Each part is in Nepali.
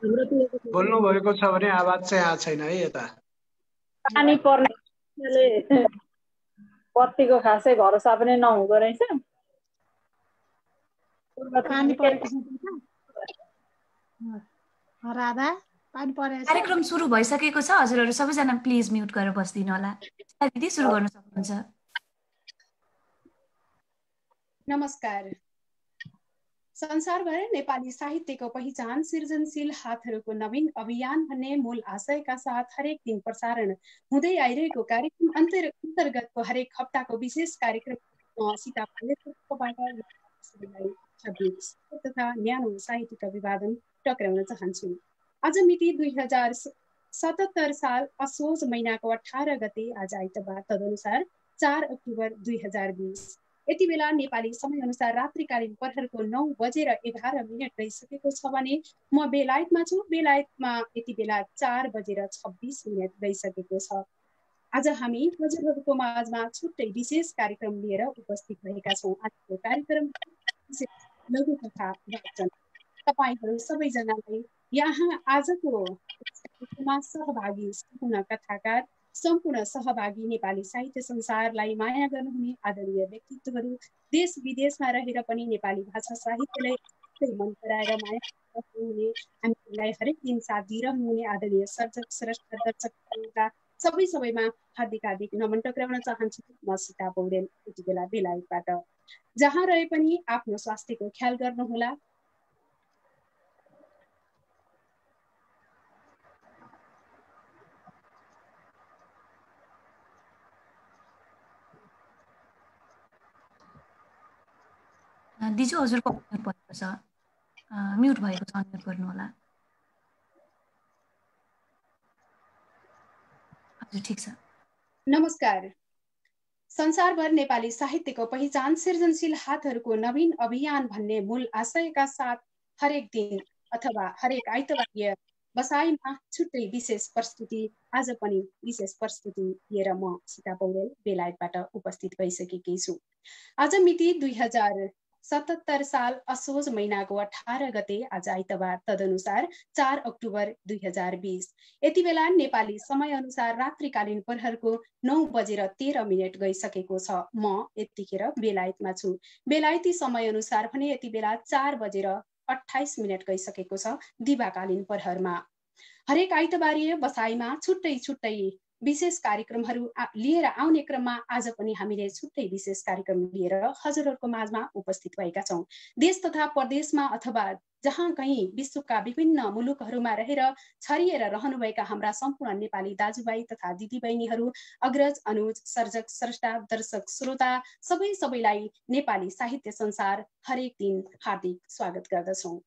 बोल्नु भएको छ भने आवाज चाहिँ आएको छैन है यता। पानी पर्नेले बत्तीको खासै भरोसा पनि नहुँदो रहेछ। पानी परेको छ राधा, पानी परेछ। कार्यक्रम सुरु भइसकेको छ। हजुरहरू सबैजना प्लिज म्युट गरेर बस्दिनु होला। दिदी सुरु गर्न सक्नुहुन्छ। नमस्कार। संसारभर नेपाली साहित्यको पहिचान सृजनशील हातहरूको नवीन अभियान भन्ने मूल आशयका साथ हरेक दिन प्रसारण हुँदै आइरहेको कार्यक्रम अन्तर्गतको हरेक हप्ताको विशेष कार्यक्रम तथा न्यानो साहित्यिक अभिवादन टक्राउन चाहन्छु। आज मिति 2077 साल असोज महिनाको 18 गते आज आइतबार, तदनुसार 4 अक्टोबर 2020। यति बेला नेपाली समय अनुसार रात्रिकालीन प्रहरको 9:11 गइसकेको छ भने म बेलायतमा छु। बेलायतमा यति बेला 4:26 गइसकेको छ। आज हामी हजुरहरूको माझमा छुट्टै विशेष कार्यक्रम लिएर उपस्थित भएका छौँ। आजको कार्यक्रम लघु कथा वाचन। तपाईहरू सबैजनालाई यहाँ आजको सहभागी सम्पूर्ण कथाकार, सम्पूर्ण सहभागी नेपाली साहित्य संसारलाई माया गर्नुहुने आदरणीय व्यक्तित्वहरू, देश विदेशमा रहेर पनि नेपाली भाषा साहित्यलाई मन पराएर माया गर्नुहुने, हामीलाई हरेक दिन साथ दिइरहनुहुने आदरणीय सर्जक श्रेष्ठ दर्शक सबैमा हार्दिक हार्दिक नमन टक्राउन चाहन्छु। म सीता पौडेल यति बेला बेलायतबाट। जहाँ रहे पनि आफ्नो स्वास्थ्यको ख्याल गर्नुहोला। दिजु हजुरको म्युट भएको छ, म्युट भएको छ, अनम्युट गर्नु होला। हजुर ठीक छ। नमस्कार। संसारभर नेपाली साहित्यको पहिचान सृजनशील हातहरूको नवीन अभियान भन्ने मूल आशयका साथ हरेक दिन अथवा हरेक आइतबार बसाइमा छुट्टै विशेष प्रस्तुति। आज पनि विशेष प्रस्तुति लिएर म सीता पौडेल बेलायतबाट उपस्थित भइसकेकी छु। आज मिति 2077 साल असोज महिनाको 18 गते आज आइतबार, तदनुसार 4 अक्टोबर 2020। यति बेला नेपाली समय अनुसार रात्रिकालीन प्रहरको 9:13 गइसकेको छ। म यतिखेर बेलायतमा छु। बेलायती समय अनुसार भने यति बेला 4:28 गइसकेको छ दिवाकालीन प्रहरमा। हरेक आइतबारीय बसाइमा छुट्टै छुट्टै विशेष कार्यक्रमहरू लिएर आउने क्रममा आज पनि हामीले छुट्टै विशेष कार्यक्रम लिएर हजुरहरूको माझमा उपस्थित भएका छौँ। देश तथा प्रदेशमा अथवा जहाँ कहीँ विश्वका विभिन्न मुलुकहरूमा रहेर छरिएर रहनुभएका हाम्रा सम्पूर्ण नेपाली दाजुभाइ तथा दिदीबहिनीहरू, अग्रज, अनुज, सर्जक, स्रष्टा, दर्शक, श्रोता सबैलाई नेपाली साहित्य संसार हरेक दिन हार्दिक स्वागत गर्दछौँ।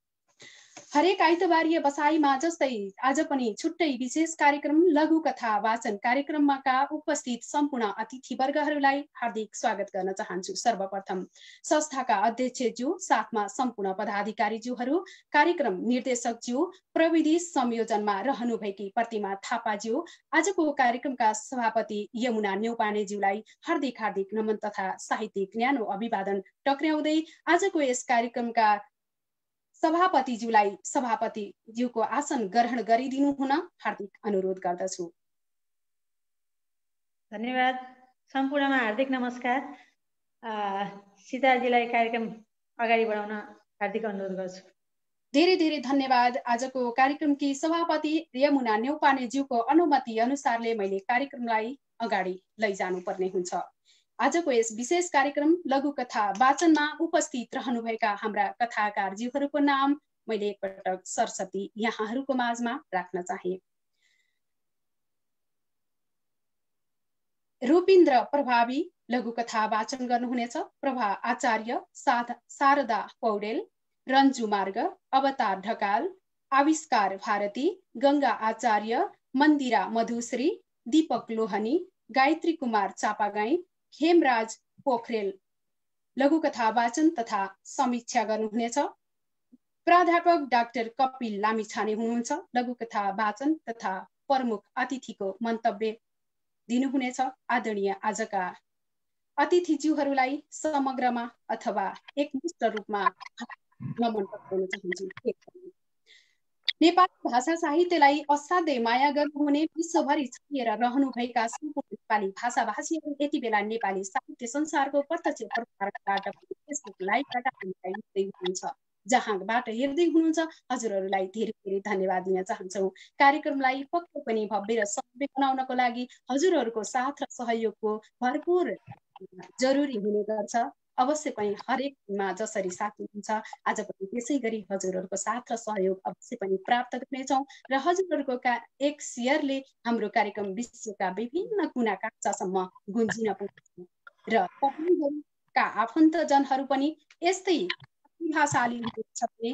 हरेक आइतबारीय बसाइमा जस्तै आज पनि छुट्टै विशेष कार्यक्रम लघु कथा वाचन कार्यक्रमका उपस्थित सम्पूर्ण अतिथिवर्गहरूलाई हार्दिक स्वागत गर्न चाहन्छु। सर्वप्रथम संस्थाका अध्यक्षज्यू, साथमा सम्पूर्ण पदाधिकारीज्यूहरू, कार्यक्रम निर्देशकज्यू, प्रविधि संयोजनमा रहनुभएकी प्रतिमा थापाज्यू, आजको कार्यक्रमका सभापति यमुना न्यौपानेज्यूलाई हार्दिक हार्दिक नमन तथा साहित्यिक न्यानो अभिवादन टक्र्याउँदै आजको यस कार्यक्रमका सभापतिज्यूलाई सभापतिज्यूको आसन ग्रहण गरिदिनु हुन हार्दिक अनुरोध गर्दछु। धन्यवाद। सम्पूर्णमा हार्दिक नमस्कार। सीताजीलाई कार्यक्रम अगाडि बढाउन हार्दिक अनुरोध गर्छु। धेरै धेरै धन्यवाद। आजको कार्यक्रमकी सभापति यमुना न्यौपानेज्यूको अनुमति अनुसारले मैले कार्यक्रमलाई अगाडि लैजानुपर्ने हुन्छ। आजको यस विशेष कार्यक्रम लघु कथा वाचनमा उपस्थित रहनुभएका हाम्रा कथाकारज्यूहरूको नाम मैले एकपटक सरस्वती यहाँहरूको माझमा राख्न चाहे। रूपिन्द्र प्रभावी लघु कथा वाचन गर्नुहुनेछ। प्रभा आचार्य, शारदा पौडेल, रन्जु मार्ग, अवतार ढकाल, आविष्कार भारती, गंगा आचार्य, मन्दिरा मधुश्री, दीपक लोहनी, गायत्री कुमार चापागाई, हेमराज पोखरेल लघु कथा वाचन तथा समीक्षा गर्नुहुनेछ। प्राध्यापक डाक्टर कपिल लामिछाने हुनुहुन्छ। लघु कथा वाचन तथा प्रमुख अतिथिको मन्तव्य दिनुहुनेछ। आदरणीय आजका अतिथिज्यूहरूलाई समग्रमा अथवा एकमुष्ट रूपमा नमन पठाउन चाहन्छु। नेपाली भाषा साहित्यलाई असाध्यै माया गर्नुहुने विश्वभरि छरिएर रहनुभएका सम्पूर्ण नेपाली भाषाभाषीहरू यति बेला नेपाली साहित्य संसारको प्रत्यक्ष प्रसारणबाट फेसबुक लाइभबाट हामीलाई हेर्दै हुनुहुन्छ। जहाँबाट हेर्दै हुनुहुन्छ हजुरहरूलाई धेरै धेरै धन्यवाद दिन चाहन्छौँ। कार्यक्रमलाई पक्कै पनि भव्य र सभ्य बनाउनको लागि हजुरहरूको साथ र सहयोगको भरपूर जरुरी हुने गर्छ। अवश्य पनि हरेकमा जसरी साथ दिनुहुन्छ आज पनि त्यसै गरी हजुरहरूको साथ र सहयोग अवश्य पनि प्राप्त गर्नेछौँ र हजुरहरूको एक शेयरले हाम्रो कार्यक्रम विश्वका विभिन्न कुना काप्चासम्म गुन्जिन पुग्छ र तपाईँहरूका आफन्तजनहरू पनि यस्तै प्रतिभाशाली हुनुहुन्छ भने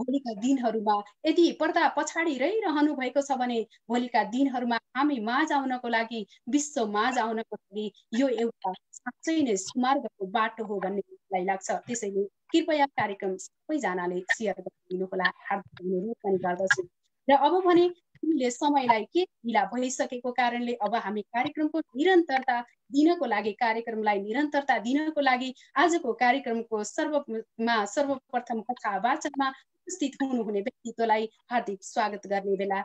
भोलिका दिनहरूमा यदि पर्दा पछाडि रहिरहनु भएको छ भने भोलिका दिनहरूमा हामी माझ आउनको लागि विश्व माझ आउनको लागि यो एउटा साँच्चै नै सुमार्गको बाटो हो भन्ने मलाई लाग्छ। त्यसैले कृपया कार्यक्रम सबैजनाले सेयर गरिदिनुहोला हार्दिक अनुरोध पनि गर्दछु। र अब भने हामीले समयलाई के ढिला भइसकेको कारणले अब हामी कार्यक्रमको निरन्तरता दिनको लागि कार्यक्रमलाई निरन्तरता दिनको लागि आजको कार्यक्रमको सर्वप्रथम कथा वाचनमा उपस्थित हुनुहुने व्यक्तित्वलाई हार्दिक स्वागत गर्ने बेला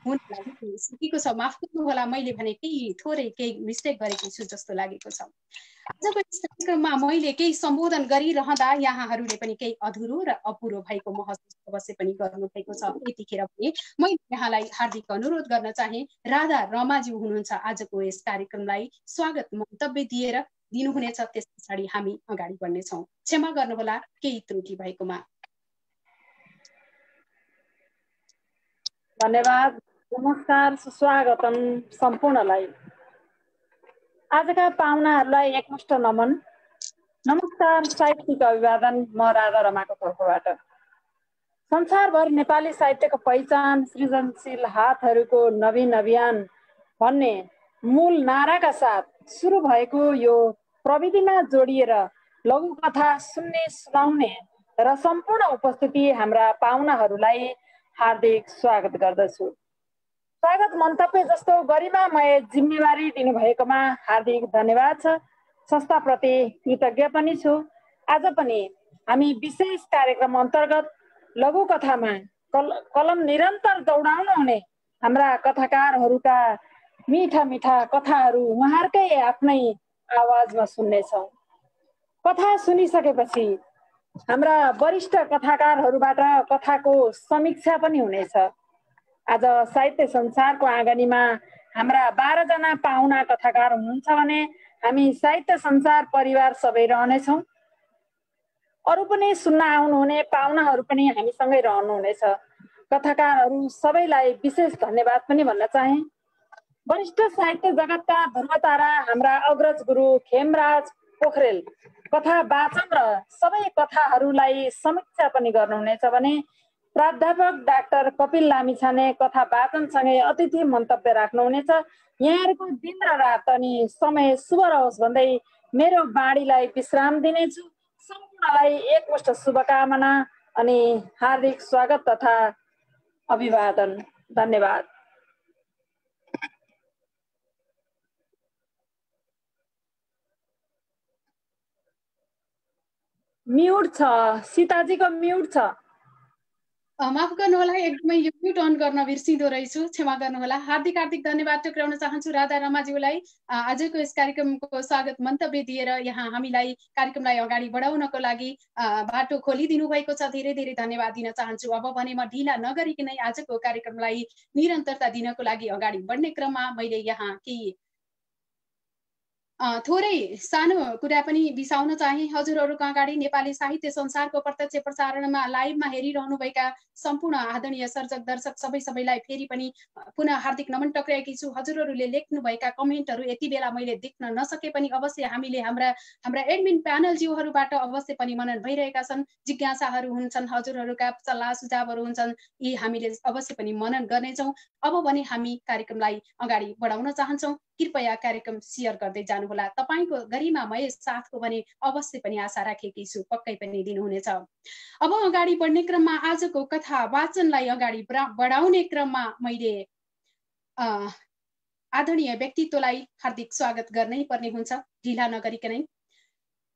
हुन लागेको छ। माफ गर्नुहोला, मैले भने केही मिस्टेक गरेको छु जस्तो लागेको छ। आजको यस कार्यक्रममा मैले केही सम्बोधन गरिरहँदा यहाँहरूले पनि केही अधुरो र अपुरो भएको महसुस अवश्य पनि गर्नुभएको छ। यतिखेर पनि मैले यहाँलाई हार्दिक अनुरोध गर्न चाहे, राधा रमाज्यू हुनुहुन्छ आजको यस कार्यक्रमलाई स्वागत मन्तव्य दिनुहुनेछ। त्यस पछाडि हामी अगाडि बढ्नेछौँ। क्षमा गर्नुहोला केही त्रुटि भएकोमा। धन्यवाद, नमस्कार, सुस्वागतम सम्पूर्णलाई। आजका पाहुनाहरूलाई एकमुष्ट नमन, नमस्कार, साहित्यिक अभिवादन म राधा रमाको तर्फबाट। संसारभर नेपाली साहित्यको पहिचान सृजनशील हातहरूको नवीन अभियान भन्ने मूल नाराका साथ सुरु भएको यो प्रविधिमा जोडिएर लघुकथा सुन्ने सुनाउने र सम्पूर्ण उपस्थिति हाम्रा पाहुनाहरूलाई हार्दिक स्वागत गर्दछु। स्वागत मन्तव्य जस्तो गरिमामय जिम्मेवारी दिनुभएकोमा हार्दिक धन्यवाद छ। संस्थाप्रति कृतज्ञ पनि छु। आज पनि हामी विशेष कार्यक्रम अन्तर्गत लघुकथामा कलम निरन्तर दौडाउनु हुने हाम्रा कथाकारहरूका मिठा मिठा कथाहरू उहाँहरूकै आफ्नै आवाजमा सुन्नेछौँ। कथा सुनिसकेपछि हाम्रा वरिष्ठ कथाकारहरूबाट कथाको समीक्षा पनि हुनेछ। आज साहित्य संसारको आँगनीमा हाम्रा 12 जना पाहुना कथाकार हुनुहुन्छ भने हामी साहित्य संसार परिवार सबै रहनेछौँ। अरू पनि सुन्न आउनुहुने पाहुनाहरू पनि हामीसँगै रहनुहुनेछ। कथाकारहरू सबैलाई विशेष धन्यवाद पनि भन्न चाहे। वरिष्ठ साहित्य जगतका ध्रुवतारा हाम्रा अग्रज गुरु खेमराज पोखरेल कथा वाचन र सबै कथाहरूलाई समीक्षा पनि गर्नुहुनेछ भने प्राध्यापक डाक्टर कपिल लामिछाने कथा वाचनसँगै अतिथि मन्तव्य राख्नुहुनेछ। यहाँहरूको दिन र रात अनि समय शुभ रहोस् भन्दै मेरो बाणीलाई विश्राम दिनेछु। सम्पूर्णलाई एकमुष्ट शुभकामना अनि हार्दिक स्वागत तथा अभिवादन। धन्यवाद। म्युट छ, सीताजीको म्युट छ। माफ गर्नुहोला, एकदमै यो म्युट अन गर्न बिर्सिँदो रहेछु, क्षमा गर्नुहोला। हार्दिक हार्दिक धन्यवाद टक्राउन चाहन्छु राधा रमाज्यूलाई आजको यस कार्यक्रमको स्वागत मन्तव्य दिएर यहाँ हामीलाई कार्यक्रमलाई अगाडि बढाउनको लागि बाटो खोलिदिनु भएको छ। धेरै धेरै धन्यवाद दिन चाहन्छु। अब भने म ढिला नगरिकनै आजको कार्यक्रमलाई निरन्तरता दिनको लागि अगाडि बढ्ने क्रममा मैले यहाँ केही थोरै सानो कुरा पनि बिसाउन चाहे। हजुरहरूको अगाडि नेपाली साहित्य संसारको प्रत्यक्ष प्रसारणमा लाइभमा हेरिरहनुभएका सम्पूर्ण आदरणीय सर्जक दर्शक सबैलाई फेरि पनि पुनः हार्दिक नमन टक्राएकी छु। हजुरहरूले लेख्नुभएका कमेन्टहरू यति बेला मैले देख्न नसके पनि अवश्य हामीले हाम्रा एडमिन प्यानलज्यूहरूबाट अवश्य पनि मनन भइरहेका छन्। जिज्ञासाहरू हुन्छन्, हजुरहरूका सल्लाह सुझावहरू हुन्छन्, यी हामीले अवश्य पनि मनन गर्नेछौँ। अब भने हामी कार्यक्रमलाई अगाडि बढाउन चाहन्छौँ। कृपया कार्यक्रम सेयर गर्दै जानुहोला। तपाईको गरिमामय साथको भने अवश्य पनि आशा राखेकी छु, पक्कै पनि दिनुहुनेछ। अब अगाडि बढ्ने क्रममा आजको कथा वाचनलाई अगाडि बढाउने क्रममा मैले आदरणीय व्यक्तित्वलाई हार्दिक स्वागत गर्नै पर्ने हुन्छ ढिला नगरिकनै।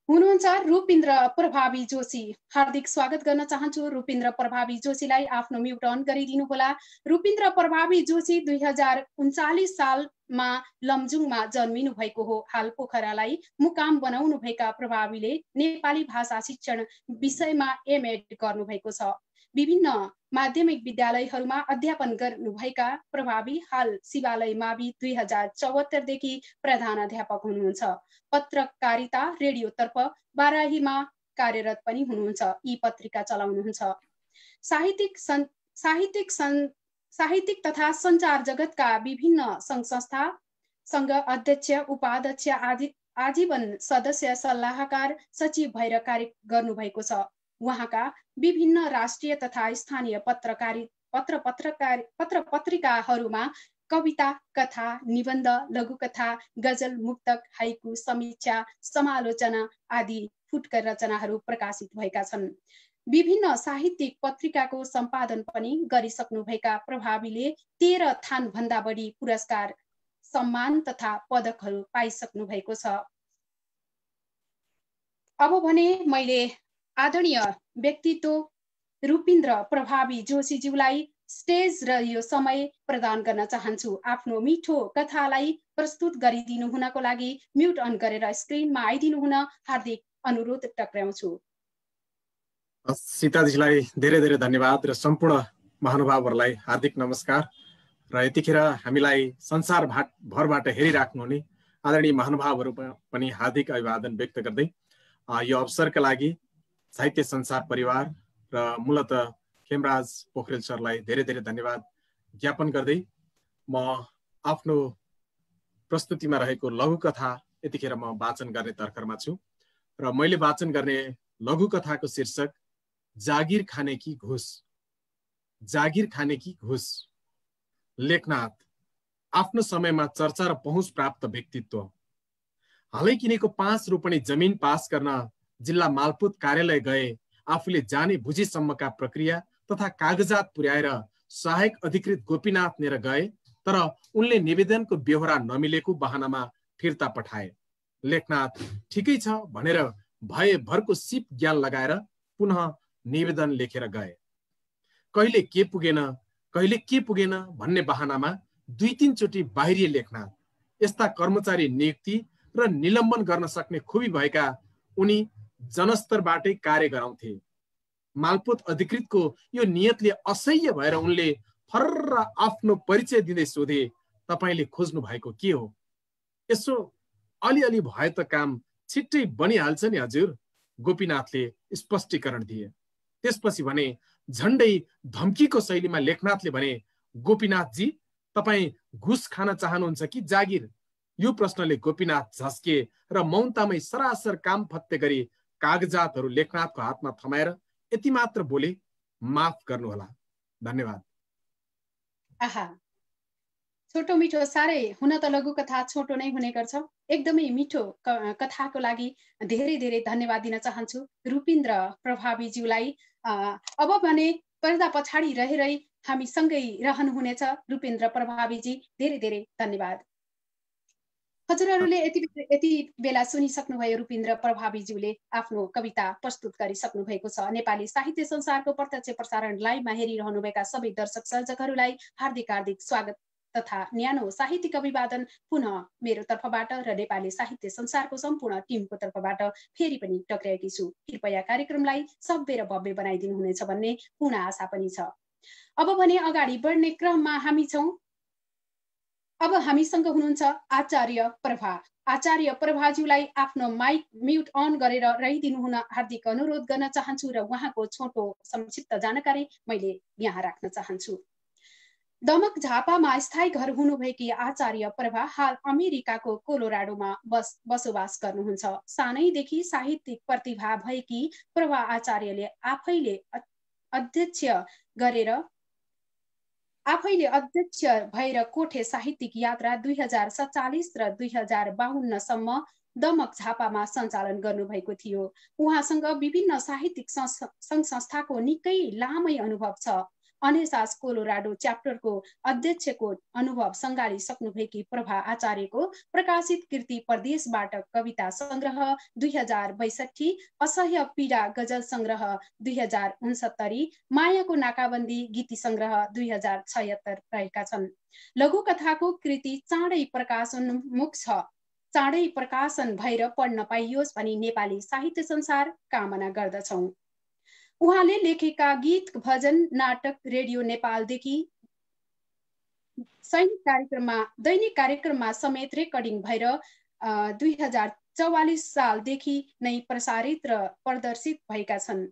हुनुहुन्छ रूपिन्द्र प्रभावी जोशी। हार्दिक स्वागत गर्न चाहन्छु रूपिन्द्र प्रभावी जोशीलाई। आफ्नो म्युट अन गरिदिनु होला। रूपिन्द्र प्रभावी जोशी 2039 सालमा लमजुङमा जन्मिनु भएको हो। हाल पोखरालाई मुकाम बनाउनु भएका प्रभावीले नेपाली भाषा शिक्षण विषयमा एमएड गर्नुभएको छ। विभिन्न माध्यमिक विद्यालयहरूमा अध्यापन गर्नुभएका प्रभावी हाल शिवालय मावि 2074 देखि प्रधानाध्यापक हुनुहुन्छ। पत्रकारिता रेडियोतर्फ बाराहीमा कार्यरत पनि हुनुहुन्छ। यी पत्रिका चलाउनुहुन्छ। साहित्यिक तथा सञ्चार जगतका विभिन्न सङ्घ संस्था संघ अध्यक्ष उपाध्यक्ष आजीवन सदस्य सल्लाहकार सचिव भएर कार्य गर्नुभएको छ। उहाँका विभिन्न राष्ट्रिय तथा स्थानीय पत्र पत्रिकाहरूमा कविता, कथा, निबन्ध, लघुकथा, गजल, मुक्तक, हाइकु, समीक्षा, समालोचना आदि फुटकर रचनाहरू प्रकाशित भएका छन्। विभिन्न साहित्यिक पत्रिकाको सम्पादन पनि गरिसक्नुभएका प्रभावीले 13 थान भन्दा बढी पुरस्कार, सम्मान तथा पदकहरू पाइसक्नु भएको छ। अब भने मैले आदरणीय व्यक्तित्व रूपिन्द्र प्रभावी जोशीज्यूलाई स्टेज र यो समय प्रदान गर्न चाहन्छु। आफ्नो मिठो कथालाई प्रस्तुत गरिदिनु हुनको लागि म्युट अन गरेर स्क्रिनमा आइदिनु हुन हार्दिक अनुरोध टक्राउँछु। सीताजीलाई धेरै धेरै धन्यवाद र सम्पूर्ण महानुभावहरूलाई हार्दिक नमस्कार। र यतिखेर हामीलाई संसार भरबाट हेरिराख्नुहुने आदरणीय महानुभावहरू पनि हार्दिक अभिवादन व्यक्त गर्दै यो अवसरका लागि साहित्य संसार परिवार र मूलत खेमराज पोखरेल सरलाई धेरै धेरै धन्यवाद ज्ञापन गर्दै म आफ्नो प्रस्तुतिमा रहेको लघुकथा यतिखेर म वाचन गर्ने तर्खरमा छु। र मैले वाचन गर्ने लघुकथाको शीर्षक जागिर खाने की घुस। जागिर खाने की घुस। लेखनाथ आफ्नो समयमा चर्चा र पहुँच प्राप्त व्यक्तित्व। हालै किनेको 5 रोपनी जमिन पास गर्न जिल्ला मालपोत कार्यालय गए। आफूले जाने बुझेसम्मका प्रक्रिया तथा कागजात पुर्याएर सहायक अधिकृत गोपीनाथ लिएर गए, तर उनले निवेदनको बेहोरा नमिलेको बहानामा फिर्ता पठाए। लेखनाथ ठिकै छ भनेर भयभरको सिप ज्ञान लगाएर पुनः निवेदन लेखेर गए। कहिले के पुगेन भन्ने बहानामा 2-3 चोटि बाहिरिए लेखनाथ। यस्ता कर्मचारी नियुक्ति र निलम्बन गर्न सक्ने खुबी भएका उनी जनस्तरबाटै कार्य गराउँथे। मालपोत अधिकृतको यो नियतले असह्य भएर उनले फर्र आफ्नो परिचय दिँदै सोधे, तपाईले खोज्नु भएको के हो? यसो अलिअलि भए त काम छिट्टै बनिहाल्छ नि हजुर, गोपीनाथले स्पष्टीकरण दिए। त्यसपछि भने झण्डै धम्कीको शैलीमा लेखनाथले भने, गोपीनाथजी तपाई घुस खान चाहनुहुन्छ कि जागिर? यो प्रश्नले गोपीनाथ झस्के र मौनतामै सरासर काम फत्ते गरी कागजातहरू लेखनाथको हातमा थमाएर यति मात्र बोले, माफ गर्नुहोला, धन्यवाद। आहा, छोटो मिठो साह्रै, हुन त लघुकथा छोटो नै हुने गर्छ। एकदमै मिठो कथाको लागि धेरै धेरै धन्यवाद दिन चाहन्छु रूपिन्द्र प्रभावीज्यूलाई। अब भने पर्दा पछाडि रहेरै हामीसँगै रहनुहुनेछ रूपिन्द्र प्रभावीजी, धेरै धेरै धन्यवाद। हजुरहरूले यति बेला सुनिसक्नुभयो रूपिन्द्र प्रभावीज्यूले आफ्नो कविता प्रस्तुत गरिसक्नु भएको छ। नेपाली साहित्य संसारको प्रत्यक्ष प्रसारण लाइभमा हेरिरहनुभएका सबै दर्शक सर्जकहरूलाई हार्दिक हार्दिक स्वागत तथा न्यानो साहित्यिक अभिवादन पुनः मेरो तर्फबाट र नेपाली साहित्य संसारको सम्पूर्ण टिमको तर्फबाट फेरि पनि टक्राएकी छु। कृपया कार्यक्रमलाई सभ्य र भव्य बनाइदिनु हुनेछ भन्ने पूर्ण आशा पनि छ। अब भने अगाडि बढ्ने क्रममा हामी छौँ। अब हामीसँग हुनुहुन्छ आचार्य प्रभा। आचार्य प्रभाज्यूलाई आफ्नो माइक म्युट अन गरेर रहिदिनु हुन हार्दिक अनुरोध गर्न चाहन्छु र उहाँको छोटो संक्षिप्त जानकारी मैले यहाँ राख्न चाहन्छु। दमक झापामा स्थायी घर हुनुभएकी आचार्य प्रभा हाल अमेरिकाको कोलोराडोमा बसोबास गर्नुहुन्छ। सानैदेखि साहित्यिक प्रतिभा भएकी प्रभा आचार्यले आफैले अध्यक्ष भएर कोठे साहित्यिक यात्रा 2047 र 2052 सम्म दमक झापामा सञ्चालन गर्नुभएको थियो। उहाँसँग विभिन्न साहित्यिक सङ्घ संस्थाको निकै लामै अनुभव छ। अनेसास कोलोराडो च्याप्टरको अध्यक्षको अनुभव सङ्घालिसक्नुभएकी प्रभा आचार्यको प्रकाशित कृति परदेशबाट कविता सङ्ग्रह 2062, असह्य पीडा गजल सङ्ग्रह 2069, मायाको नाकाबन्दी गीति सङ्ग्रह 2076 रहेका छन्। लघुकथाको कृति चाँडै प्रकाशोन्मुख छ। चाँडै प्रकाशन भएर पढ्न पाइयोस् भनी नेपाली साहित्य संसार कामना गर्दछौँ। उहाँले लेखेका गीत, भजन, नाटक रेडियो नेपालदेखि दैनिक कार्यक्रममा समेत रेकर्डिङ भएर 2044 सालदेखि नै प्रसारित र प्रदर्शित भएका छन्।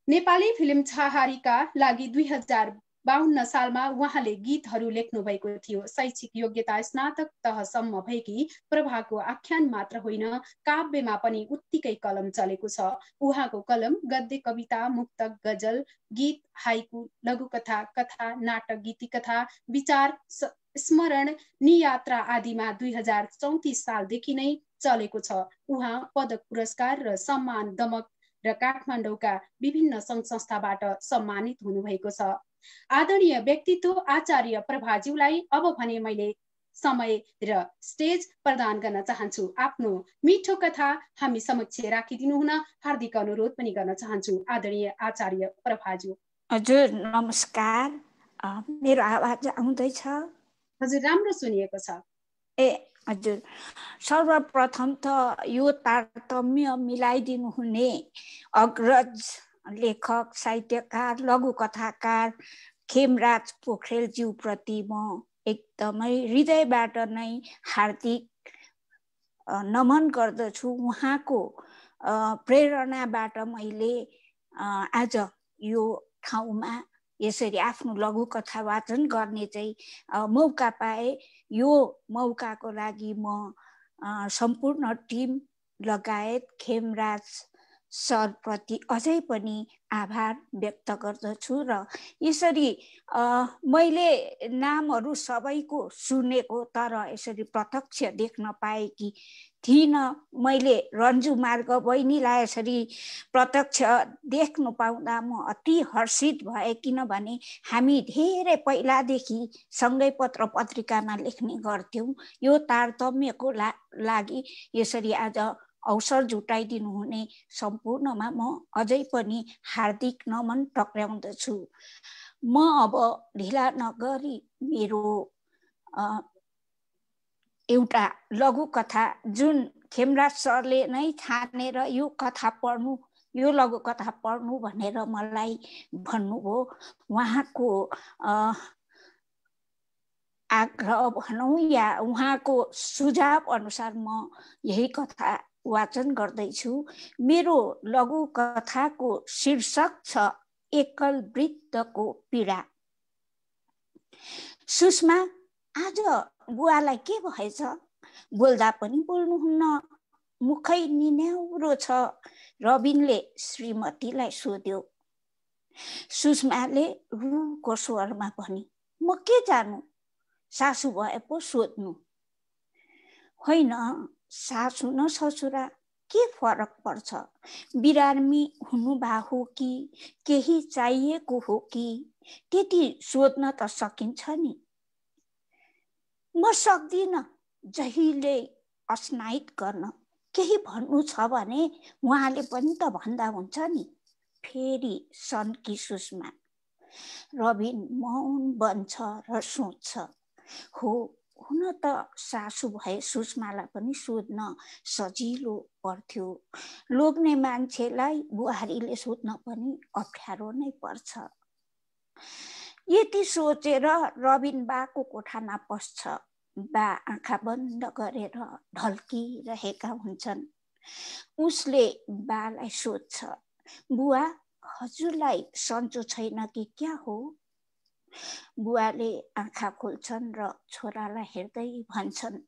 नेपाली फिल्म छहारीका लागि 2052 सालमा उहाँले गीतहरू लेख्नु भएको थियो। शैक्षिक योग्यता स्नातक तहसम्म भएकी प्रभाको आख्यान मात्र होइन, काव्यमा पनि उत्तिकै कलम चलेको छ। उहाँको कलम गद्य, कविता, मुक्तक, गजल, गीत, हाइकु, लघुकथा, कथा, नाटक, गीतिकथा, विचार, स्मरण, नियात्रा आदिमा 2034 सालदेखि नै चलेको छ। उहाँ पदक, पुरस्कार र सम्मान दमक र काठमाडौँका विभिन्न सङ्घ संस्थाबाट सम्मानित हुनुभएको छ। आदरणीय व्यक्तित्व आचार्य प्रभाज्यूलाई अब भने मैले समय र स्टेज प्रदान गर्न चाहन्छु। आफ्नो मिठो कथा हामी समक्ष राखिदिनु हुन हार्दिक अनुरोध पनि गर्न चाहन्छु। आदरणीय आचार्य प्रभाज्यू। हजुर नमस्कार। मेरो आवाज आउँदैछ? हजुर, राम्रो सुनिएको छ। हजुर, सर्वप्रथम त यो तारतम्य मिलाइदिनु हुने अग्रज लेखक, साहित्यकार, लघुकथाकार खेमराज पोखरेलज्यू प्रति म एकदमै हृदयबाट नै हार्दिक नमन गर्दछु। उहाँको प्रेरणाबाट मैले आज यो ठाउँमा यसरी आफ्नो लघुकथा वाचन गर्ने चाहिँ मौका पाए। यो मौकाको लागि म सम्पूर्ण टिम लगायत खेमराज सरप्रति अझै पनि आभार व्यक्त गर्दछु। र यसरी मैले नामहरू सबैको सुनेको तर यसरी प्रत्यक्ष देख्न पाएकी थिइनँ। मैले रन्जु मार्ग बहिनीलाई यसरी प्रत्यक्ष देख्नु पाउँदा म अति हर्षित भए, किनभने हामी धेरै पहिलादेखि सँगै पत्र पत्रिकामा लेख्ने गर्थ्यौँ। यो तारतम्यको लागि यसरी आज अवसर जुटाइदिनु हुने सम्पूर्णमा म अझै पनि हार्दिक नमन टक्राउँदछु। म अब ढिला नगरी मेरो एउटा लघुकथा जुन खेमराज सरले नै ठानेर यो कथा पढ्नु, यो लघुकथा पढ्नु भनेर मलाई भन्नुभयो। उहाँको आग्रह भनौँ या उहाँको सुझाव अनुसार म यही कथा वाचन गर्दैछु। मेरो लघुकथाको शीर्षक छ एकल वृद्धको पीडा। सुषमा, आज बुवालाई के भएछ? बोल्दा पनि बोल्नुहुन्न, मुखै निन्याउरो छ, रबिनले श्रीमतीलाई सोध्यो। सुषमाले रुको स्वरमा भनी, म के जानु, सासु भए पो सोध्नु। होइन, सासु न ससुरा के फरक पर्छ? बिरामी हुनुभएको हो कि केही चाहिएको हो कि, त्यति सोध्न त सकिन्छ नि। म सक्दिनँ जहिले अस्नाइट गर्न। केही भन्नु छ भने उहाँले पनि त भन्दा हुन्छ नि। फेरि सन्की सुषमा। रबिन मौन बन्छ र सोच्छ। हो, हुन त सासु भए सुषमालाई पनि सोध्न सजिलो पर्थ्यो। लोग्ने मान्छेलाई बुहारीले सोध्न पनि अप्ठ्यारो नै पर्छ। यति सोचेर रबिन बाको कोठामा पस्छ। बा आँखा बन्द गरेर ढल्किरहेका हुन्छन्। उसले बालाई सोध्छ, बुवा हजुरलाई सन्चो छैन कि क्या हो? बुवाले आँखा खोल्छन् र छोरालाई हेर्दै भन्छन्,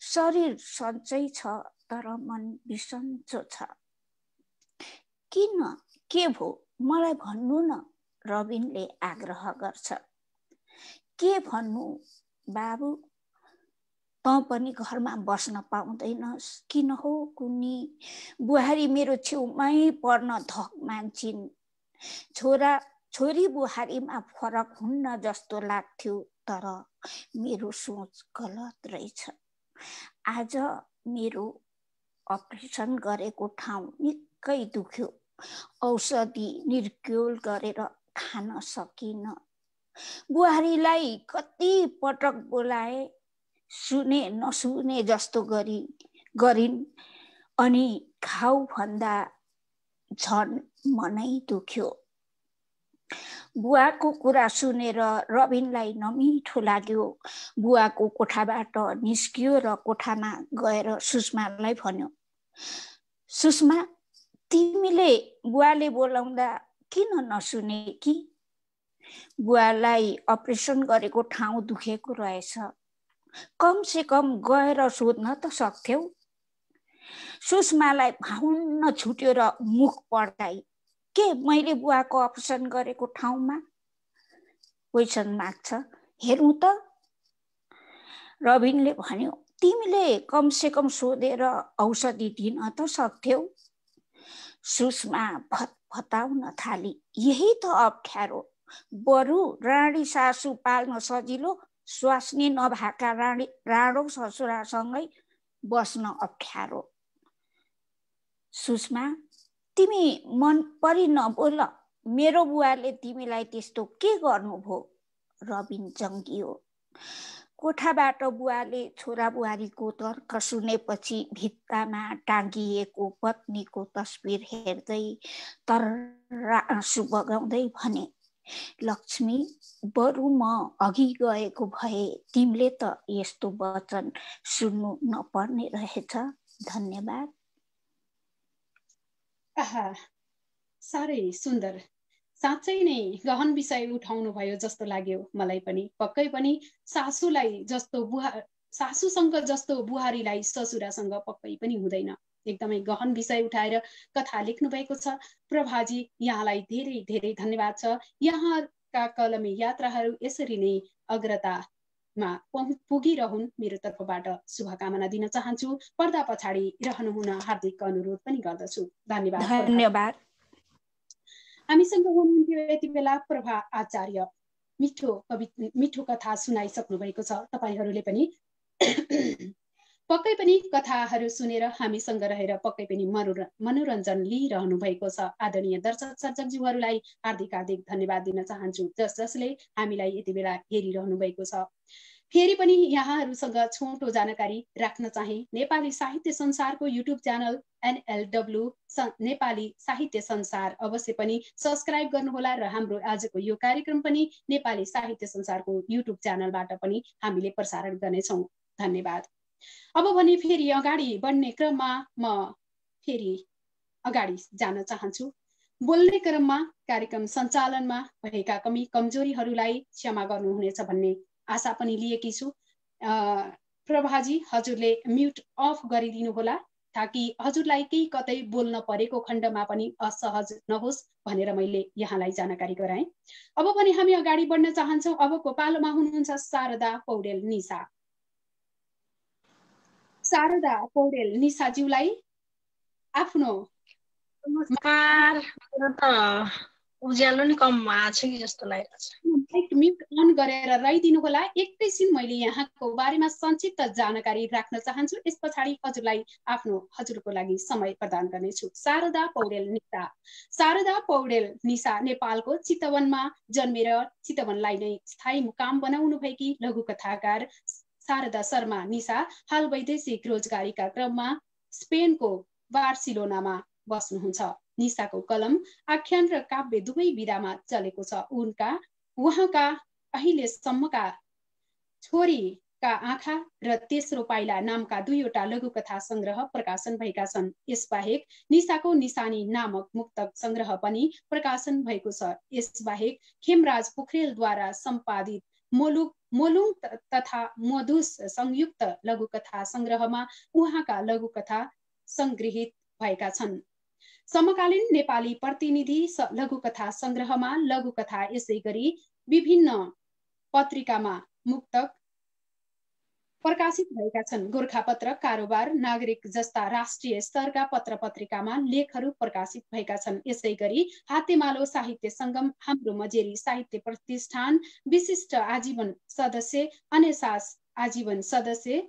शरीर सन्चै छ तर मन बिसन्चो छ। किन, के भो, मलाई भन्नु न, रबिनले आग्रह गर्छ। के भन्नु बाबु, तँ पनि घरमा बस्न पाउँदैनस् किन हो कुनी? बुहारी मेरो छेउमै पर्न धक मान्छिन्। छोरा छोरी बुहारीमा फरक हुन्न जस्तो लाग्थ्यो, तर मेरो सोच गलत रहेछ। आज मेरो अपरेसन गरेको ठाउँ निकै दुख्यो। औषधि निर्क्युल गरेर खान सकिन। बुहारीलाई कति पटक बोलाए, सुने नसुने जस्तो गरिन् अनि घाउ भन्दा झन् मनै दुख्यो। बुवाको कुरा सुनेर रबिनलाई नमिठो लाग्यो। बुवाको कोठाबाट निस्कियो र कोठामा गएर सुषमालाई भन्यो, सुषमा, तिमीले बुवाले बोलाउँदा किन नसुने कि? बुवालाई अपरेसन गरेको ठाउँ दुखेको रहेछ, कम से कम गएर सोध्न त सक्थ्यौ। सुषमालाई भाउन्न छुट्यो र मुख पड्काई, के मैले बुवाको अपरेसन गरेको ठाउँमा क्वेसन माग्छ, हेरौँ त? रबिनले भन्यो, तिमीले कम से कम सोधेर औषधि दिन त सक्थ्यौ। सुषमा भत्भताउन थाली, यही त अप्ठ्यारो। बरु राणी सासू पाल्न सजिलो, स्वास्नी नभएका राणो ससुरासँगै बस्न अप्ठ्यारो। सुषमा, तिमी मन परि नबोल, मेरो बुवाले तिमीलाई त्यस्तो के गर्नुभयो? रबिन जङ्गियो। कोठाबाट बुवाले छोरा बुहारीको तर्क सुनेपछि भित्तामा टाँगिएको पत्नीको तस्बिर हेर्दै तर्रा आँसु बगाउँदै भने, लक्ष्मी, बरु म अघि गएको भए तिमीले त यस्तो वचन सुन्नु नपर्ने रहेछ। धन्यवाद। आहा, साह्रै सुन्दर। साँच्चै नै गहन विषय उठाउनु भयो जस्तो लाग्यो मलाई पनि। पक्कै पनि सासूसँग जस्तो बुहारीलाई ससुरासँग पक्कै पनि हुँदैन। एकदमै गहन विषय उठाएर कथा लेख्नु भएको छ। प्रभाजी, यहाँलाई धेरै धेरै धन्यवाद छ। यहाँका कलमी यात्राहरू यसरी नै अग्रतामा पुगिरहन्, मेरो तर्फबाट शुभकामना दिन चाहन्छु। पर्दा पछाडि रहनुहुन हार्दिक अनुरोध पनि गर्दछु। धन्यवाद। हामीसँग हुनुहुन्थ्यो यति बेला प्रभा आचार्य। मिठो कथा सुनाइसक्नु भएको छ। तपाईहरूले पनि पक्कै पनि कथाहरू सुनेर हामीसँग रहेर पक्कै पनि मनोरञ्जन लिइरहनु भएको छ। आदरणीय दर्शक सर्जकज्यूहरूलाई हार्दिक हार्दिक धन्यवाद दिन चाहन्छु, जसले हामीलाई यति बेला हेरिरहनु भएको छ। फेरि पनि यहाँहरूसँग छोटो जानकारी राख्न चाहे, नेपाली साहित्य संसारको युट्युब च्यानल NLW नेपाली साहित्य संसार अवश्य पनि सब्स्क्राइब गर्नुहोला र हाम्रो आजको यो कार्यक्रम पनि नेपाली साहित्य संसारको युट्युब च्यानलबाट पनि हामीले प्रसारण गर्नेछौँ। धन्यवाद। अब भने फेरि अगाडि बढ्ने क्रममा म फेरि अगाडि जान चाहन्छु। बोल्ने क्रममा कार्यक्रम सञ्चालनमा भएका कमी कमजोरीहरूलाई क्षमा गर्नुहुनेछ भन्ने आशा पनि लिएकी छु। प्रभाजी, हजुरले म्युट अफ गरिदिनु होला, ताकि हजुरलाई केही कतै बोल्न परेको खण्डमा पनि असहज नहोस् भनेर मैले यहाँलाई जानकारी गराएँ। अब पनि हामी अगाडि बढ्न चाहन्छौँ। अबको पालोमा हुनुहुन्छ शारदा पौडेल निशा। शारदा पौडेल निशाज्यूलाई आफ्नो नमस्कार। उज्यालो नि कम आएको छ कि जस्तो लागिरहेछ। म्युट अन गरेर रहिदिनु होला। एकैछिन मैले यहाँको बारेमा संक्षिप्त जानकारी राख्न चाहन्छु। यस पछाडि हजुरको लागि समय प्रदान गर्नेछु। शारदा पौडेल निशा। शारदा पौडेल निशा नेपालको चितवनमा जन्मेर चितवनलाई नै स्थायी मुकाम बनाउनु भएकी लघुकथाकार शारदा शर्मा निशा हाल वैदेशिक रोजगारीका क्रममा स्पेनको बार्सिलोनामा बस्नुहुन्छ। निशाको कलम, आख्यान र काव्य दुवै विधामा चलेको छ। उहाँका अहिलेसम्मका छोरीका आँखा र तेस्रो पाइला नामका 2वटा लघुकथा संग्रह प्रकाशन भएका छन्। यसबाहेक निशाको निशानी नामक मुक्तक संग्रह पनि प्रकाशन भएको छ। यसबाहेक खेमराज पोखरेलद्वारा सम्पादित मोलुङ तथा मधुस संयुक्त लघुकथा संग्रहमा उहाँका लघुकथा संग्रहित भएका छन्। समकालीन नेपाली प्रतिनिधि लघुकथा संग्रहमा लघुकथा, यसै गरी विभिन्न पत्रिकामा मुक्तक, प्रकाशित भएका छन्। गोरखापत्र, कारोबार, नागरिक जस्ता राष्ट्रिय स्तरका पत्र पत्रिकामा लेखहरू प्रकाशित भएका छन्। यसै गरी हातेमालो साहित्य संगम, हाम्रो मजेरी साहित्य प्रतिष्ठान विशिष्ट आजीवन सदस्य, अन्यसास आजीवन सदस्य,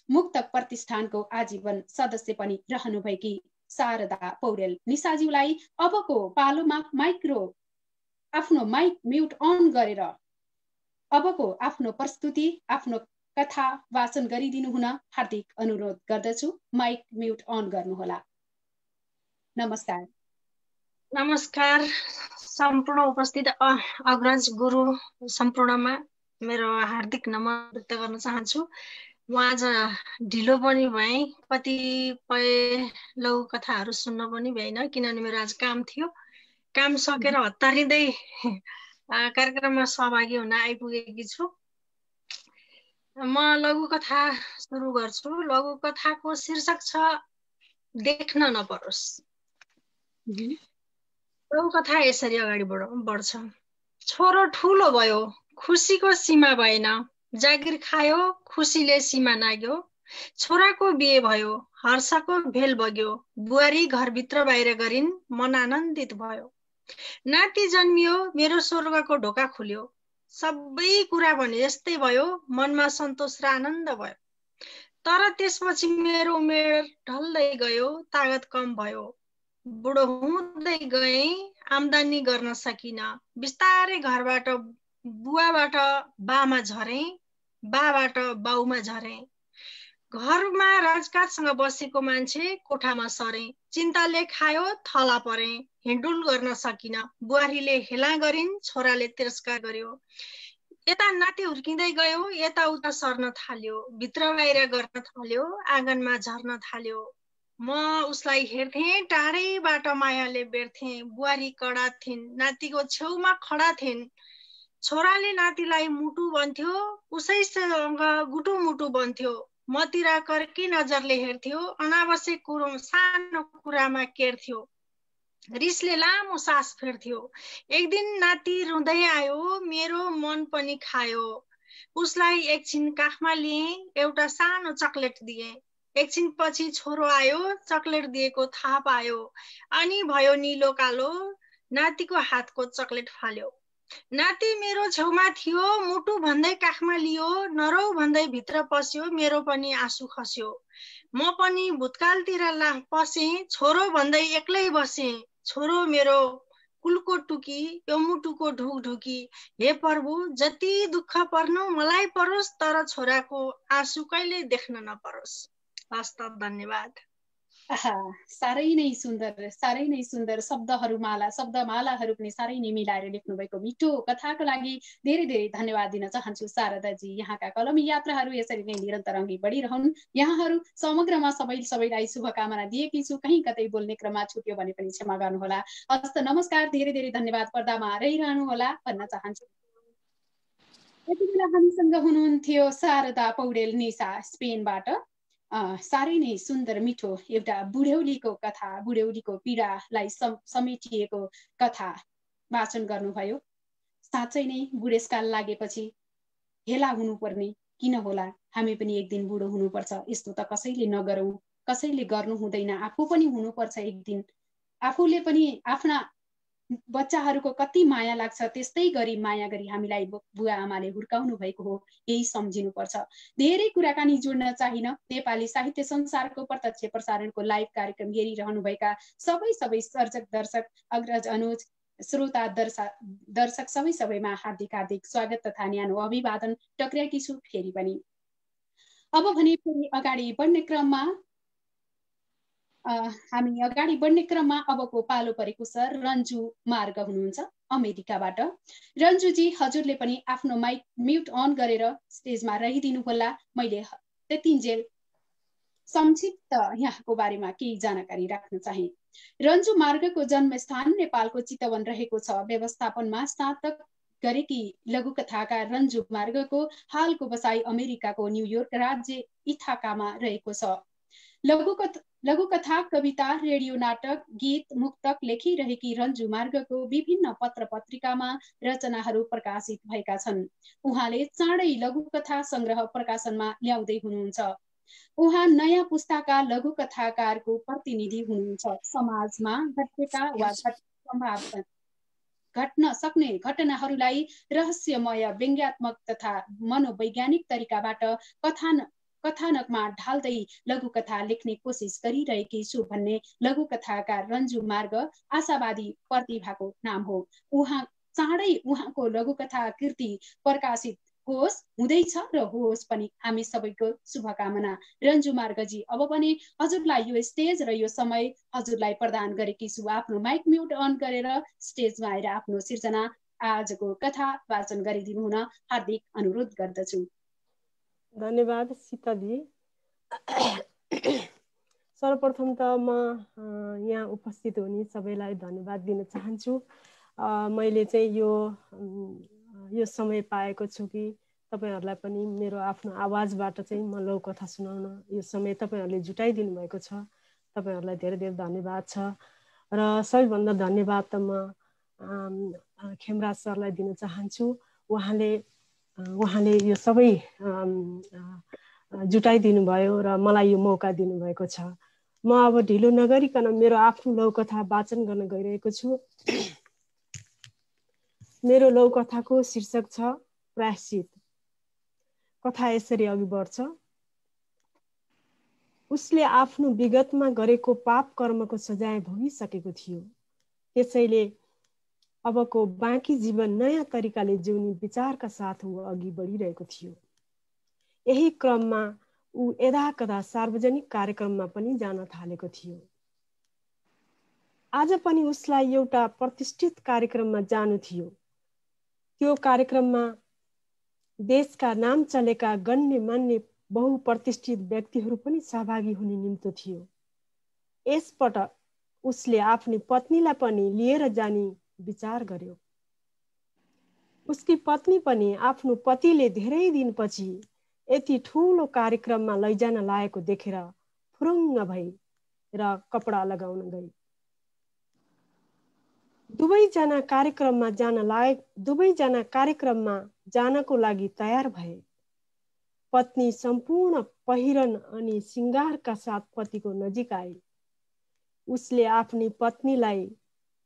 मुक्तक प्रतिष्ठानको आजीवन सदस्य पनि रहनुभएकी शारदा पौडेल निशाज्यूलाई अबको पालोमा आफ्नो माइक म्युट अन गरेर अबको आफ्नो प्रस्तुति, आफ्नो कथा वाचन गरिदिनु हुन हार्दिक अनुरोध गर्दछु। माइक म्युट अन गर्नुहोला। नमस्कार। नमस्कार सम्पूर्ण उपस्थित अग्रज गुरु सम्पूर्णमा मेरो हार्दिक नमन व्यक्त गर्न चाहन्छु। म आज ढिलो पनि भएँ, कतिपय लघु कथाहरू सुन्न पनि भएन किनभने मेरो आज काम थियो। काम सकेर हतारिँदै कार्यक्रममा सहभागी हुन आइपुगेकी छु। म लघु कथा सुरु गर्छु। लघु कथाको शीर्षक छ देख्न नपरोस्। लघु कथा यसरी अगाडि बढ्छ। छोरो ठुलो भयो, खुसीको सीमा भएन, जागिर खायो, खुसीले सीमा नाग्यो। छोराको बिहे भयो, हर्षको भेल बग्यो, बुहारी घरभित्र बाहिर गरिन्, मन आनन्दित भयो। नाति जन्मियो, मेरो स्वर्गको ढोका खुल्यो, सबै कुरा भने जस्तै भयो, मनमा सन्तोष र आनन्द भयो। तर त्यसपछि मेरो उमेर ढल्दै गयो, तागत कम भयो, बुढो हुँदै गएँ, आम्दानी गर्न सकिन, बिस्तारै घरबाट बुवाबाट बामा झरेँ, बाबाट बाउमा झरेँ। घरमा राजकाजसँग बसेको मान्छे कोठामा सरेँ, चिन्ताले खायो थला परेँ, हिँडुल गर्न सकिन, बुहारीले हेला गरिन्, छोराले तिरस्कार गर्यो। यता नाति हुर्किँदै गयो, यताउता सर्न थाल्यो, भित्र बाहिर गर्न थाल्यो, आँगनमा झर्न थाल्यो। म उसलाई हेर्थेँ, टाढैबाट मायाले बेर्थेँ, बुहारी कडा थिइन्, नातिको छेउमा खडा थिइन्। छोराले नातिलाई मुटु बन्थ्यो, उसैसँग गुटु मुटु बन्थ्यो। मतिर कर्की नजरले हेर्थ्यो, अनावश्यक कुरो सानो कुरामा केर्थ्यो, रिसले लामो सास फेर्थ्यो। एक दिन नाति रुँदै आयो, मेरो मन पनि खायो। उसलाई एकछिन काखमा लिएँ, एउटा सानो चकलेट दिएँ। एकछिन पछि छोरो आयो, चकलेट दिएको थाहा पायो, अनि भयो निलो कालो, नातिको हातको चकलेट फाल्यो। नाति मेरो छेउमा थियो, मुटु भन्दै काखमा लियो, नरौ भन्दै भित्र पस्यो, मेरो पनि आँसु खस्यो। म पनि भूतकालतिर पसेँ, छोरो भन्दै एक्लै बसेँ। छोरो मेरो कुलको टुकी, यो मुटुको ढुकढुकी। हे प्रभु, जति दुःख पर्नु मलाई परोस्, तर छोराको आँसु कहिले देख्न नपरोस्। हस्त, धन्यवाद। साह्रै नै सुन्दर शब्दमालाहरू पनि साह्रै नै मिलाएर लेख्नु भएको मिठो कथाको लागि धेरै धेरै धन्यवाद दिन चाहन्छु शारदाजी। यहाँका कलमी यात्राहरू यसरी नै निरन्तर अघि बढिरहन्। यहाँहरू समग्रमा सबैलाई शुभकामना दिएकी छु। कहीँ कतै बोल्ने क्रममा छुट्यो भने पनि क्षमा गर्नुहोला। हस्त, नमस्कार, धेरै धेरै धन्यवाद। पर्दामा रहिरहनु होला भन्न चाहन्छु। यति बेला हामीसँग हुनुहुन्थ्यो शारदा पौडेल निशा स्पेनबाट। साह्रै नै सुन्दर मिठो एउटा बुढ्यौलीको कथा, बुढ्यौलीको पीडालाई समेटिएको कथा वाचन गर्नुभयो। साँच्चै नै बुढेसकाल लागेपछि हेला हुनुपर्ने किन होला? हामी पनि एक दिन बुढो हुनुपर्छ। यस्तो त कसैले नगरौँ, कसैले गर्नु हुँदैन, आफू पनि हुनुपर्छ एक दिन। आफूले पनि आफ्ना बच्चाहरूको कति माया लाग्छ, त्यस्तै गरी माया गरी हामीलाई बुवा आमाले हुर्काउनु भएको हो, यही सम्झिनुपर्छ। धेरै कुराकानी जोड्न चाहिन। नेपाली साहित्य संसारको प्रत्यक्ष प्रसारणको लाइभ कार्यक्रम हेरिरहनुभएका सबै सर्जक, दर्शक, अग्रज, अनुज, श्रोता, दर्शक सबैमा हार्दिक स्वागत तथा न्यानो अभिवादन टक्र्याएकी छु फेरि पनि। अब भने फेरि हामी अगाडि बढ्ने क्रममा अबको पालो परेको छ रन्जु मार्ग हुनुहुन्छ अमेरिकाबाट। रन्जुजी, हजुरले पनि आफ्नो माइक म्युट अन गरेर स्टेजमा रहिदिनु होला। मैले त्यतिन्जेल संक्षिप्त यहाँको बारेमा केही जानकारी राख्न चाहे। रन्जु मार्गको जन्मस्थान नेपालको चितवन रहेको छ। व्यवस्थापनमा स्नातक गरेकी लघुकथाकार रन्जु मार्गको हालको बसाई अमेरिकाको न्युयोर्क राज्य इथाकामा रहेको छ। लघुकथा, कविता, रेडियो नाटक, गीत, मुक्तक लेखिरहेकी रन्जु मार्गको विभिन्न पत्र पत्रिकामा रचनाहरू प्रकाशित भएका छन्। उहाँले चाँडै लघुकथा संग्रह प्रकाशनमा ल्याउँदै हुनुहुन्छ। उहाँ नयाँ पुस्ताका लघुकथाकारको प्रतिनिधि हुनुहुन्छ। समाजमा घटेका वा सम्भावना घट्न सक्ने घटनाहरूलाई रहस्यमय, व्यङ्ग्यात्मक तथा मनोवैज्ञानिक तरिकाबाट कथानकमा ढाल्दै लघुकथा लेख्ने कोसिस गरिरहेकी छु भन्ने लघुकथाकार रन्जु मार्ग आशावादी प्रतिभाको नाम हो। उहाँ चाँडै उहाँको लघुकथा कृति प्रकाशित होस्, हुँदैछ र होस् पनि हामी सबैको शुभकामना। रन्जु मार्गजी, अब पनि हजुरलाई यो स्टेज र यो समय हजुरलाई प्रदान गरेकी छु। आफ्नो माइक म्युट अन गरेर स्टेजमा आएर आफ्नो सिर्जना आजको कथा वाचन गरिदिनु हुन हार्दिक अनुरोध गर्दछु। धन्यवाद सीताजी। सर्वप्रथम त म यहाँ उपस्थित हुने सबैलाई धन्यवाद दिन चाहन्छु। मैले चाहिँ यो समय पाएको छु कि तपाईहरुलाई पनि मेरो आफ्नो आवाजबाट चाहिँ म लघुकथा सुनाउन यो समय तपाईहरुले जुटाइदिनु भएको छ। तपाईहरुलाई धेरै धेरै धन्यवाद छ। र सबैभन्दा धन्यवाद त म खेमराज सरलाई दिन चाहन्छु। उहाँले यो सबै जुटाइदिनु भयो र मलाई यो मौका दिनुभएको छ। म अब ढिलो नगरिकन मेरो आफ्नो लघुकथा वाचन गर्न गइरहेको छु। मेरो लघुकथाको शीर्षक छ प्रायश्चित। कथा यसरी अघि बढ्छ। उसले आफ्नो विगतमा गरेको पाप कर्मको सजाय भोगिसकेको थियो। त्यसैले अबको बाँकी जीवन नयाँ तरिकाले जिउने विचारका साथ ऊ अघि बढिरहेको थियो। यही क्रममा ऊ यदाकदा सार्वजनिक कार्यक्रममा पनि जान थालेको थियो। आज पनि उसलाई एउटा प्रतिष्ठित कार्यक्रममा जानु थियो। त्यो कार्यक्रममा देशका नाम चलेका गण्यमान्य बहुप्रतिष्ठित व्यक्तिहरू पनि सहभागी हुने निम्तो थियो। यसपटक उसले आफ्नो पत्नीलाई पनि लिएर जाने विचार गर्यो। उसकी पत्नी पनि आफ्नो पतिले धेरै दिनपछि यति ठूलो कार्यक्रममा लैजान लागेको देखेर फुरुङ्ग भई र कपडा लगाउन गई। दुवैजना कार्यक्रममा जानको लागि तयार भए। पत्नी सम्पूर्ण पहिरन अनि श्रृंगारका साथ पतिको नजिक आए। उसले आफ्नी पत्नीलाई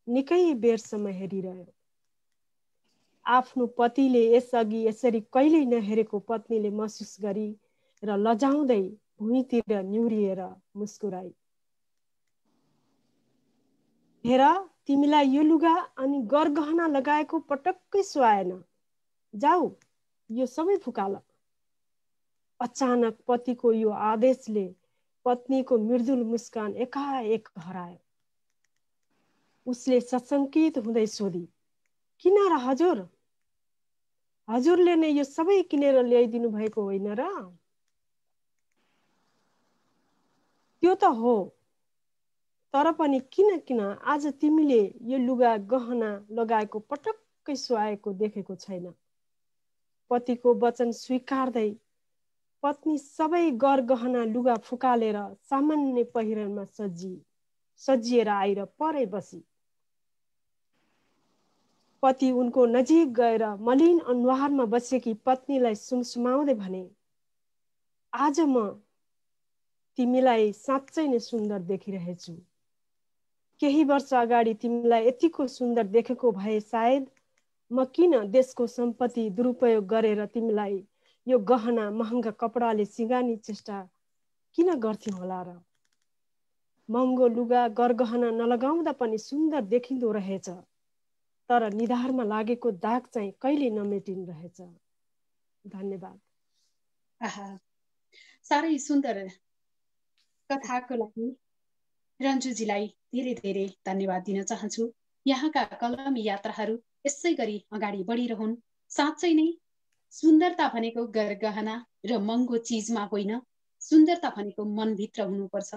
निकै बेरसम्म हेरिरह्यो। आफ्नो पतिले यसअघि यसरी कहिल्यै नहेरेको पत्नीले महसुस गरी र लजाउँदै भुइँतिर निहुरिएर मुस्कुराई। हेर, तिमीलाई यो लुगा अनि गरगहना लगाएको पटक्कै सुहाएन। जाऊ, यो सबै फुकाल। अचानक पतिको यो आदेशले पत्नीको मृदुल मुस्कान एकाएक हरायो। उसले सशंकित हुँदै सोधी, किन र हजुर? हजुरले नै यो सबै किनेर ल्याइदिनु भएको होइन र? त्यो त हो, तर पनि किन आज तिमीले यो लुगा गहना लगाएको पटक्कै सुहाएको देखेको छैन। पतिको वचन स्वीकार्दै पत्नी सबै गरगहना लुगा फुकालेर सामान्य पहिरनमा सजिएर आएर परै बसी। पति उनको नजिक गएर मलिन अनुहारमा बसेकी पत्नीलाई सुमसुमाउँदै भने, आज म तिमीलाई साँच्चै नै सुन्दर देखिरहेछु। केही वर्ष अगाडि तिमीलाई यतिको सुन्दर देखेको भए सायद म किन देशको सम्पत्ति दुरुपयोग गरेर तिमीलाई यो गहना महँगा कपडाले सिंगार्ने चेष्टा किन गर्थ्यौ होला र? महँगो लुगा गरगहना नलगाउँदा पनि सुन्दर देखिँदो रहेछ, तर निधारमा लागेको दाग चाहिँ कहिले नमेटिने रहेछ। धन्यवाद। साह्रै सुन्दर कथाको लागि रन्जुजीलाई धेरै धेरै धन्यवाद दिन चाहन्छु। यहाँका कलमी यात्राहरू यसै गरी अगाडि बढिरहन्। साँच्चै नै सुन्दरता भनेको गरगहना र महँगो चिजमा होइन, सुन्दरता भनेको मनभित्र हुनुपर्छ।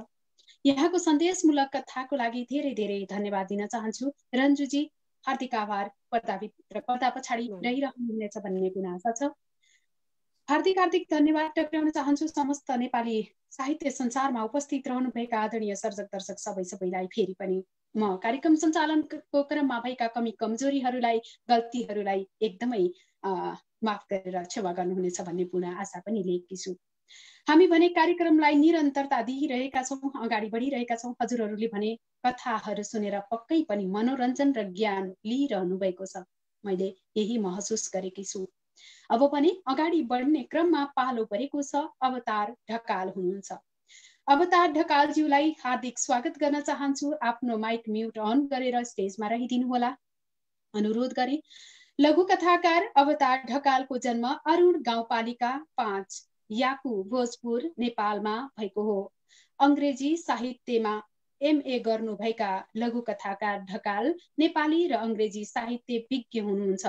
यहाँको सन्देशमूलक कथाको लागि धेरै धेरै धन्यवाद दिन चाहन्छु। रन्जुजी, हार्दिक आभार। पर्दा पछाडि रहिरहनुहुनेछ भन्ने गुनासा छ। हार्दिक हार्दिक धन्यवाद टक्राउन चाहन्छु समस्त नेपाली साहित्य संसारमा उपस्थित रहनुभएका आदरणीय सर्जक दर्शक सबैलाई फेरि पनि म कार्यक्रम सञ्चालनको क्रममा भएका कमी कमजोरीहरूलाई गल्तीहरूलाई एकदमै माफ गरेर क्षमा गर्नुहुनेछ भन्ने पूर्ण आशा पनि लिएकी छु। हामी भने कार्यक्रमलाई निरन्तरता दिइरहेका छौँ, अगाडि बढिरहेका छौँ। हजुरहरूले भने कथाहरू सुनेर पक्कै पनि मनोरञ्जन र ज्ञान लिइरहनु भएको छ, मैले यही महसुस गरेकी छु। अब पनि अगाडि बढ्ने क्रममा पालो परेको छ। अवतार ढकाल हुनुहुन्छ। अवतार ढकालज्यूलाई हार्दिक स्वागत गर्न चाहन्छु। आफ्नो माइक म्युट अन गरेर स्टेजमा रहिदिनु होला अनुरोध गरे। लघुकथाकार अवतार ढकालको जन्म अरुण गाउँपालिका 5 याकु भोजपुर नेपालमा भएको हो। अंग्रेजी साहित्यमा MA गर्नुभएका लघुकथाकार ढकाल नेपाली र अंग्रेजी साहित्य विज्ञ हुनुहुन्छ।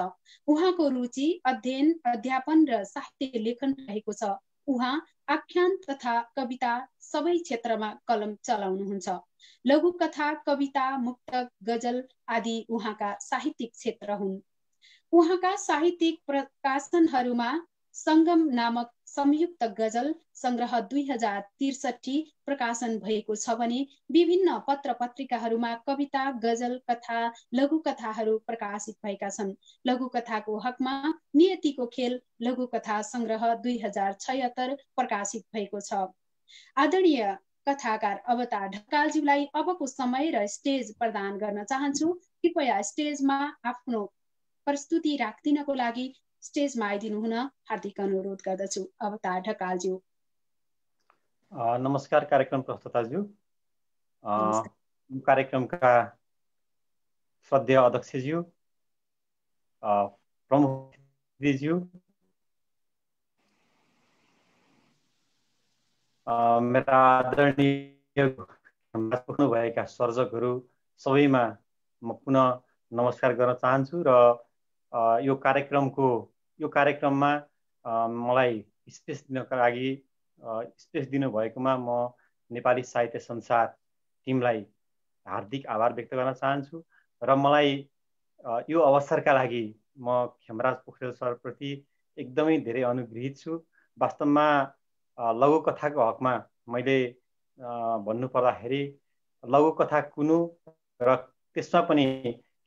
उहाँको रुचि अध्ययन, अध्यापन र साहित्य लेखन रहेको छ। उहाँ आख्यान तथा कविता सबै क्षेत्रमा कलम चलाउनुहुन्छ। लघुकथा, कविता, मुक्तक, गजल आदि उहाँका साहित्यिक क्षेत्र हुन्। उहाँका साहित्यिक प्रकाशनहरूमा संगम नामक संयुक्त गजल संग्रह 2063 प्रकाशन भएको छ भने विभिन्न पत्र पत्रिकाहरूमा कविता, गजल, कथा, लघुकथाहरू प्रकाशित भएका छन्। लघुकथाको हकमा नियतिको खेल लघुकथा संग्रह 2076 प्रकाशित भएको छ। आदरणीय कथाकार अवतार ढकालज्यूलाई अबको समय र स्टेज प्रदान गर्न चाहन्छु। कृपया स्टेजमा आफ्नो प्रस्तुति राख्दिनको लागि स्टेजमा आइदिनु हुन हार्दिक अनुरोध गर्दछु। अवतार ढकालज्यू। नमस्कार कार्यक्रम प्रस्तुताज्यू, कार्यक्रमका श्रद्धेय अध्यक्षज्यू, प्रमुखज्यू, मेरा आदरणीय भएका सर्जकहरू सबैमा म पुनः नमस्कार गर्न चाहन्छु र यो कार्यक्रममा मलाई स्पेस दिनका लागि स्पेस दिनुभएकोमा म नेपाली साहित्य संसार टिमलाई हार्दिक आभार व्यक्त गर्न चाहन्छु र मलाई यो अवसरका लागि म खेमराज पोखरेल सरप्रति एकदमै धेरै अनुग्रहित छु। वास्तवमा लघुकथाको हकमा मैले भन्नुपर्दाखेरि लघुकथा कुनु र त्यसमा पनि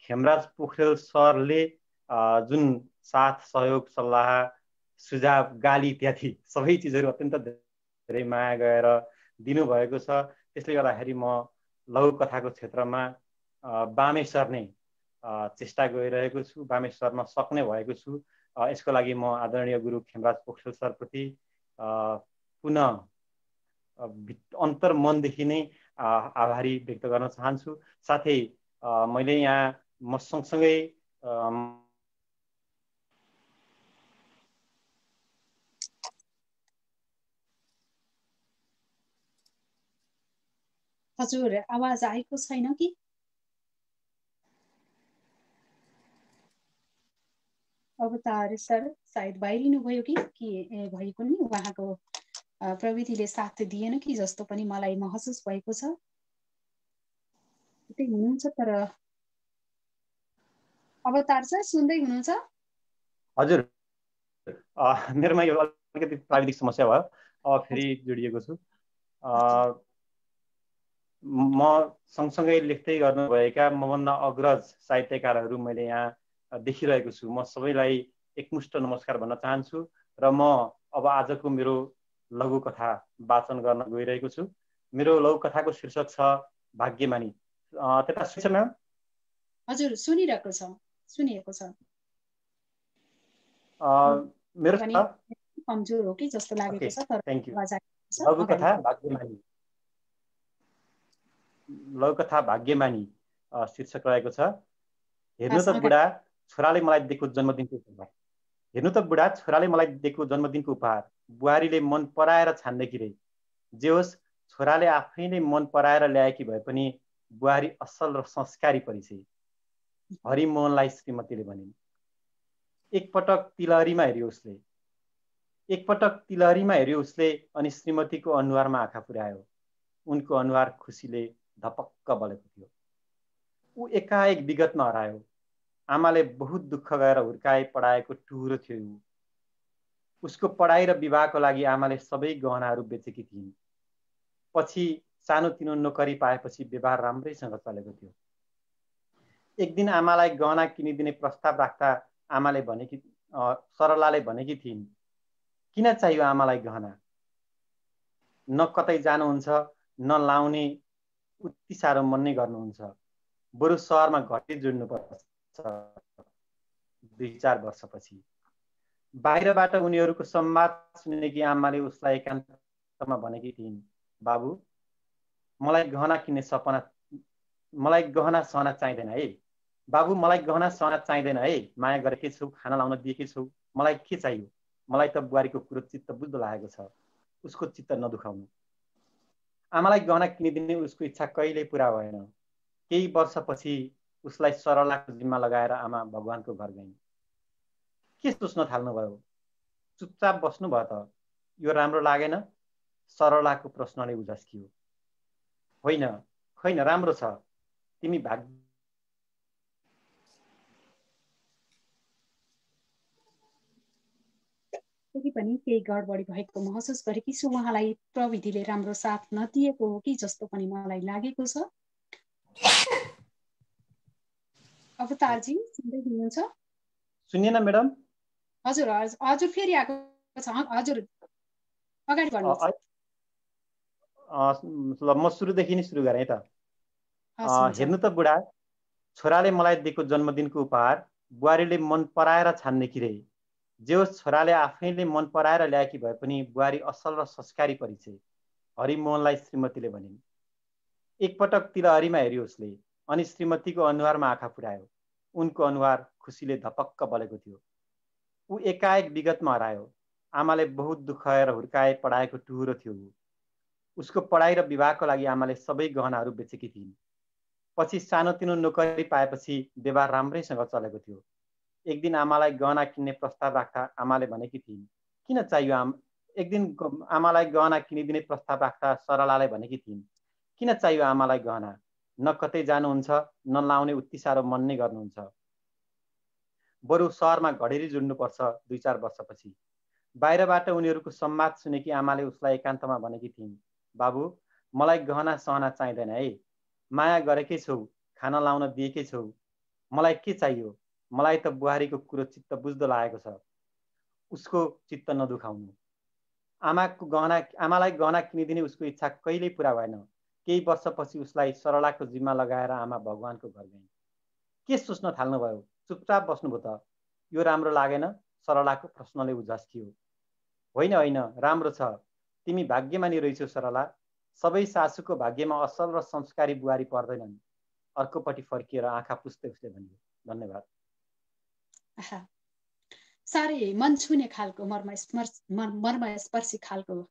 खेमराज पोखरेल सरले जुन साथ, सहयोग, सल्लाह, सुझाव, गाली इत्यादि सबै चिजहरू अत्यन्त धेरै माया गरेर दिनुभएको छ। त्यसले गर्दाखेरि म लघुकथाको क्षेत्रमा बामेश्वर नै चेष्टा गरिरहेको छु, बामेश्वरमा सक्ने भएको छु। यसको लागि म आदरणीय गुरु खेमराज पोखरेल सरप्रति पुनः अन्तर्मनदेखि नै आभारी व्यक्त गर्न चाहन्छु। साथै मैले यहाँ म सँगसँगै हजुर आवाज आएको छैन कि? अवतार सर सायद बाहिरिनु भयो कि भएको नि उहाँको प्रविधिले साथ दिएन कि जस्तो पनि मलाई महसुस भएको छ। त्यही हुनुहुन्छ तर अवतार सर सुन्दै हुनुहुन्छ? हजुर मेरोमा यो अलिकति प्राविधिक समस्या भयो, अब फेरि जोडिएको छु। म सँगसँगै लेख्दै गर्नुभएका मभन्दा अग्रज साहित्यकारहरू मैले यहाँ देखिरहेको छु। म सबैलाई एकमुष्ट नमस्कार भन्न चाहन्छु र म अब आजको मेरो लघुकथा वाचन गर्न गइरहेको छु। मेरो लघुकथाको शीर्षक छ भाग्यमानी। त्यता सुन्छ म्याम? हजुर सुनिरहेको छ, सुनिएको छ। मेरो कमजोर हो कि जस्तो लागेको छ तर लघुकथा भाग्यमानी। लघुकथा भाग्यमानी शीर्षक रहेको छ। हेर्नु त बुढा छोराले मलाई दिएको जन्मदिनको उपहार। हेर्नु त बुढा छोराले मलाई दिएको जन्मदिनको उपहार। बुहारीले मन पराएर छान्दै कि रे। जे होस् छोराले आफै नै मन पराएर ल्याएकी भए पनि बुहारी असल र संस्कारी परिछे। हरिमोहनलाई श्रीमतीले भनिन्। एकपटक तिलहरीमा हेर्यो उसले। एकपटक तिलहरीमा हेर्यो उसले अनि श्रीमतीको अनुहारमा आँखा पुर्यायो। उनको अनुहार खुसीले धपक्क बलेको थियो। ऊ एकाएक विगतमा हरायो। आमाले बहुत दुःख गरेर हुर्काए पढाएको टुहुरो थियो ऊ। उसको पढाइ र विवाहको लागि आमाले सबै गहनाहरू बेचेकी थिइन्। पछि सानोतिनो नोकरी पाएपछि व्यवहार राम्रैसँग चलेको थियो। एक दिन आमालाई गहना किनिदिने प्रस्ताव राख्दा आमाले भनेकी सरलाले भनेकी थिइन्, किन चाहियो आमालाई गहना? न कतै जानुहुन्छ न लाउने उति साह्रो मन नै गर्नुहुन्छ, बरु सहरमा घटी जोड्नुपर्छ। 2-4 वर्षपछि बाहिरबाट उनीहरूको संवाद सुनेकी आमाले उसलाई एकान्तमा भनेकी थिइन्, बाबु मलाई गहना सहना चाहिँदैन है। बाबु मलाई गहना सहना चाहिँदैन है। माया गरेकै छौ, खाना लाउन दिएकै छौ, मलाई के चाहियो? मलाई त बुहारीको कुरो चित्त बुझ्दो लागेको छ, उसको चित्त नदुखाउनु। आमालाई गहना किनिदिने उसको इच्छा कहिल्यै पुरा भएन। केही वर्षपछि उसलाई सरलाको जिम्मा लगाएर आमा भगवानको घर गइन्। के सोच्न थाल्नुभयो? चुपचाप बस्नुभयो त? यो राम्रो लागेन? सरलाको प्रश्नले उझस्कियो। होइन होइन, राम्रो छ। तिमी त्यही पनि केही गडबडी भएको महसुस गरेकी छु। उहाँलाई प्रविधिले राम्रो साथ नदिएको हो कि जस्तो पनि मलाई लागेको छ। अवतारजी सुन्दै हुनुहुन्छ? सुनिएन म्याडम? हजुर हजुर फेरि आएको छ। हजुर अगाडि बढ्नुहोस्। म सुरुदेखि नै सुरु गरेँ त। हेर्नु त बुढा, छोराले मलाई दिएको जन्मदिनको उपहार बुहारीले मन पराएर छान्ने कि रे। जे होस्, छोराले आफैले मन पराएर ल्याएकी भए पनि बुहारी असल र संस्कारी परिछे, हरिमोहनलाई श्रीमतीले भनिन्। एकपटक तिलहरीमा हेऱ्यो उसले, अनि श्रीमतीको अनुहारमा आँखा पुर्यायो। उनको अनुहार खुसीले धपक्क बलेको थियो। ऊ एकाएक विगतमा हरायो। आमाले बहुत दुखाएर हुर्काए पढाएको टुहुरो थियो। उसको पढाइ र विवाहको लागि आमाले सबै गहनाहरू बेचेकी थिइन्। पछि सानोतिनो नोकरी पाएपछि व्यवहार राम्रैसँग चलेको थियो। एक दिन आमालाई गहना किन्ने प्रस्ताव राख्दा आमाले भनेकी थिइन्, किन चाहियो एक दिन आमालाई गहना किनिदिने प्रस्ताव राख्दा सरलाले भनेकी थिइन्, किन चाहियो आमालाई गहना? न कतै जानुहुन्छ न लाउने उति साह्रो मन नै गर्नुहुन्छ, बरु सहरमा घडेरी जोड्नुपर्छ। 2-4 वर्षपछि बाहिरबाट उनीहरूको संवाद सुनेकी आमाले उसलाई एकान्तमा भनेकी थिइन्, बाबु मलाई गहना सहना चाहिँदैन है। माया गरेकै छौ, खाना लाउन दिएकै छौ, मलाई के चाहियो? मलाई त बुहारीको कुरो चित्त बुझ्दो लागेको छ, उसको चित्त नदुखाउनु। आमालाई गहना किनिदिने उसको इच्छा कहिल्यै पुरा भएन। केही वर्षपछि उसलाई सरलाको जिम्मा लगाएर आमा भगवानको घर गइन्। के सोच्न थाल्नुभयो? चुपचाप बस्नुभयो त? यो राम्रो लागेन? सरलाको प्रश्नले उझस्कियो। होइन होइन, राम्रो छ। तिमी भाग्यमानी रहेछौ सरला। सबै सासूको भाग्यमा असल र संस्कारी बुहारी पर्दैनन्। अर्कोपट्टि फर्किएर आँखा पुस्दै उसले भन्यो, धन्यवाद। साह्रै मन छुने खालको मर्मस्पर्शी खालको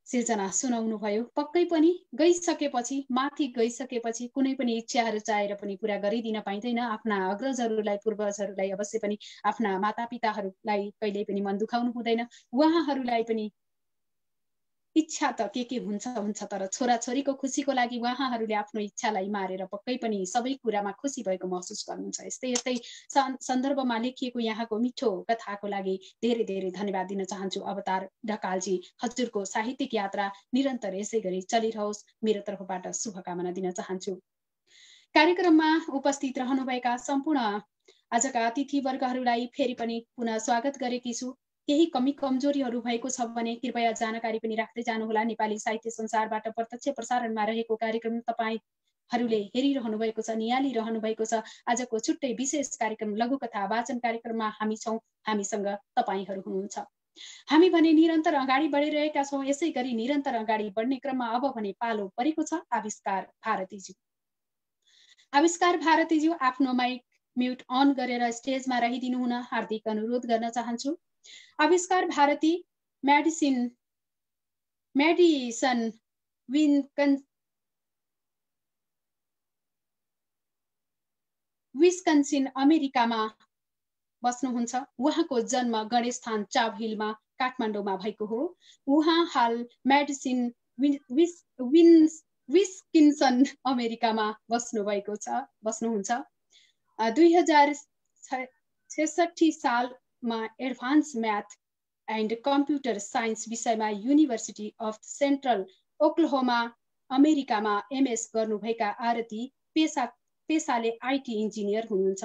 सिर्जना सुनाउनु भयो। पक्कै पनि गइसकेपछि, माथि गइसकेपछि कुनै पनि इच्छाहरू चाहेर पनि पुरा गरिदिन पाइँदैन। आफ्ना अग्रजहरूलाई, पूर्वजहरूलाई अवश्य पनि आफ्ना मातापिताहरूलाई कहिल्यै पनि मन दुखाउनु हुँदैन। उहाँहरूलाई पनि इच्छा त के हुन्छ, तर छोराछोरीको खुसीको लागि उहाँहरूले आफ्नो इच्छालाई मारेर पक्कै पनि सबै कुरामा खुसी भएको महसुस गर्नुहुन्छ। यस्तै यस्तै सन्दर्भमा लेखिएको यहाँको मिठो कथाको लागि धेरै धेरै धन्यवाद दिन चाहन्छु अवतार ढकालजी। हजुरको साहित्यिक यात्रा निरन्तर यसै गरी चलिरहोस्, मेरो तर्फबाट शुभकामना दिन चाहन्छु। कार्यक्रममा उपस्थित रहनुभएका सम्पूर्ण आजका अतिथिवर्गहरूलाई फेरि पनि पुनः स्वागत गरेकी छु। केही कमी कमजोरीहरू भएको छ भने कृपया जानकारी पनि राख्दै जानुहोला। नेपाली साहित्य संसारबाट प्रत्यक्ष प्रसारणमा रहेको कार्यक्रम तपाईहरूले हेरिरहनु भएको छ, निहालिरहनु भएको छ। आजको छुट्टै विशेष कार्यक्रम लघुकथा वाचन कार्यक्रममा हामी छौँ, हामीसँग तपाईहरू हुनुहुन्छ। हामी भने निरन्तर अगाडि बढिरहेका छौँ। यसै गरी निरन्तर अगाडि बढ्ने क्रममा अब भने पालो परेको छ आविष्कार भारतीज्यू। आविष्कार भारतीज्यू, आफ्नो माइक म्युट अन गरेर स्टेजमा रहिदिनु हुन हार्दिक अनुरोध गर्न चाहन्छु। आविष्कार भारती मेडिसन विस्कन्सिन अमेरिकामा बस्नुहुन्छ। उहाँको जन्म गणेशस्थान चाभ हिलमा काठमाडौँमा भएको हो। उहाँ हाल मेडिसिन विस्कन्सिन अमेरिकामा बस्नुहुन्छ। 2066 सालमा advance math and computer science विषयमा युनिभर्सिटी अफ सेन्ट्रल ओक्लाहोमा अमेरिकामा एमएस गर्नुभएका आरती पेसाले आइटी इन्जिनियर हुनुहुन्छ।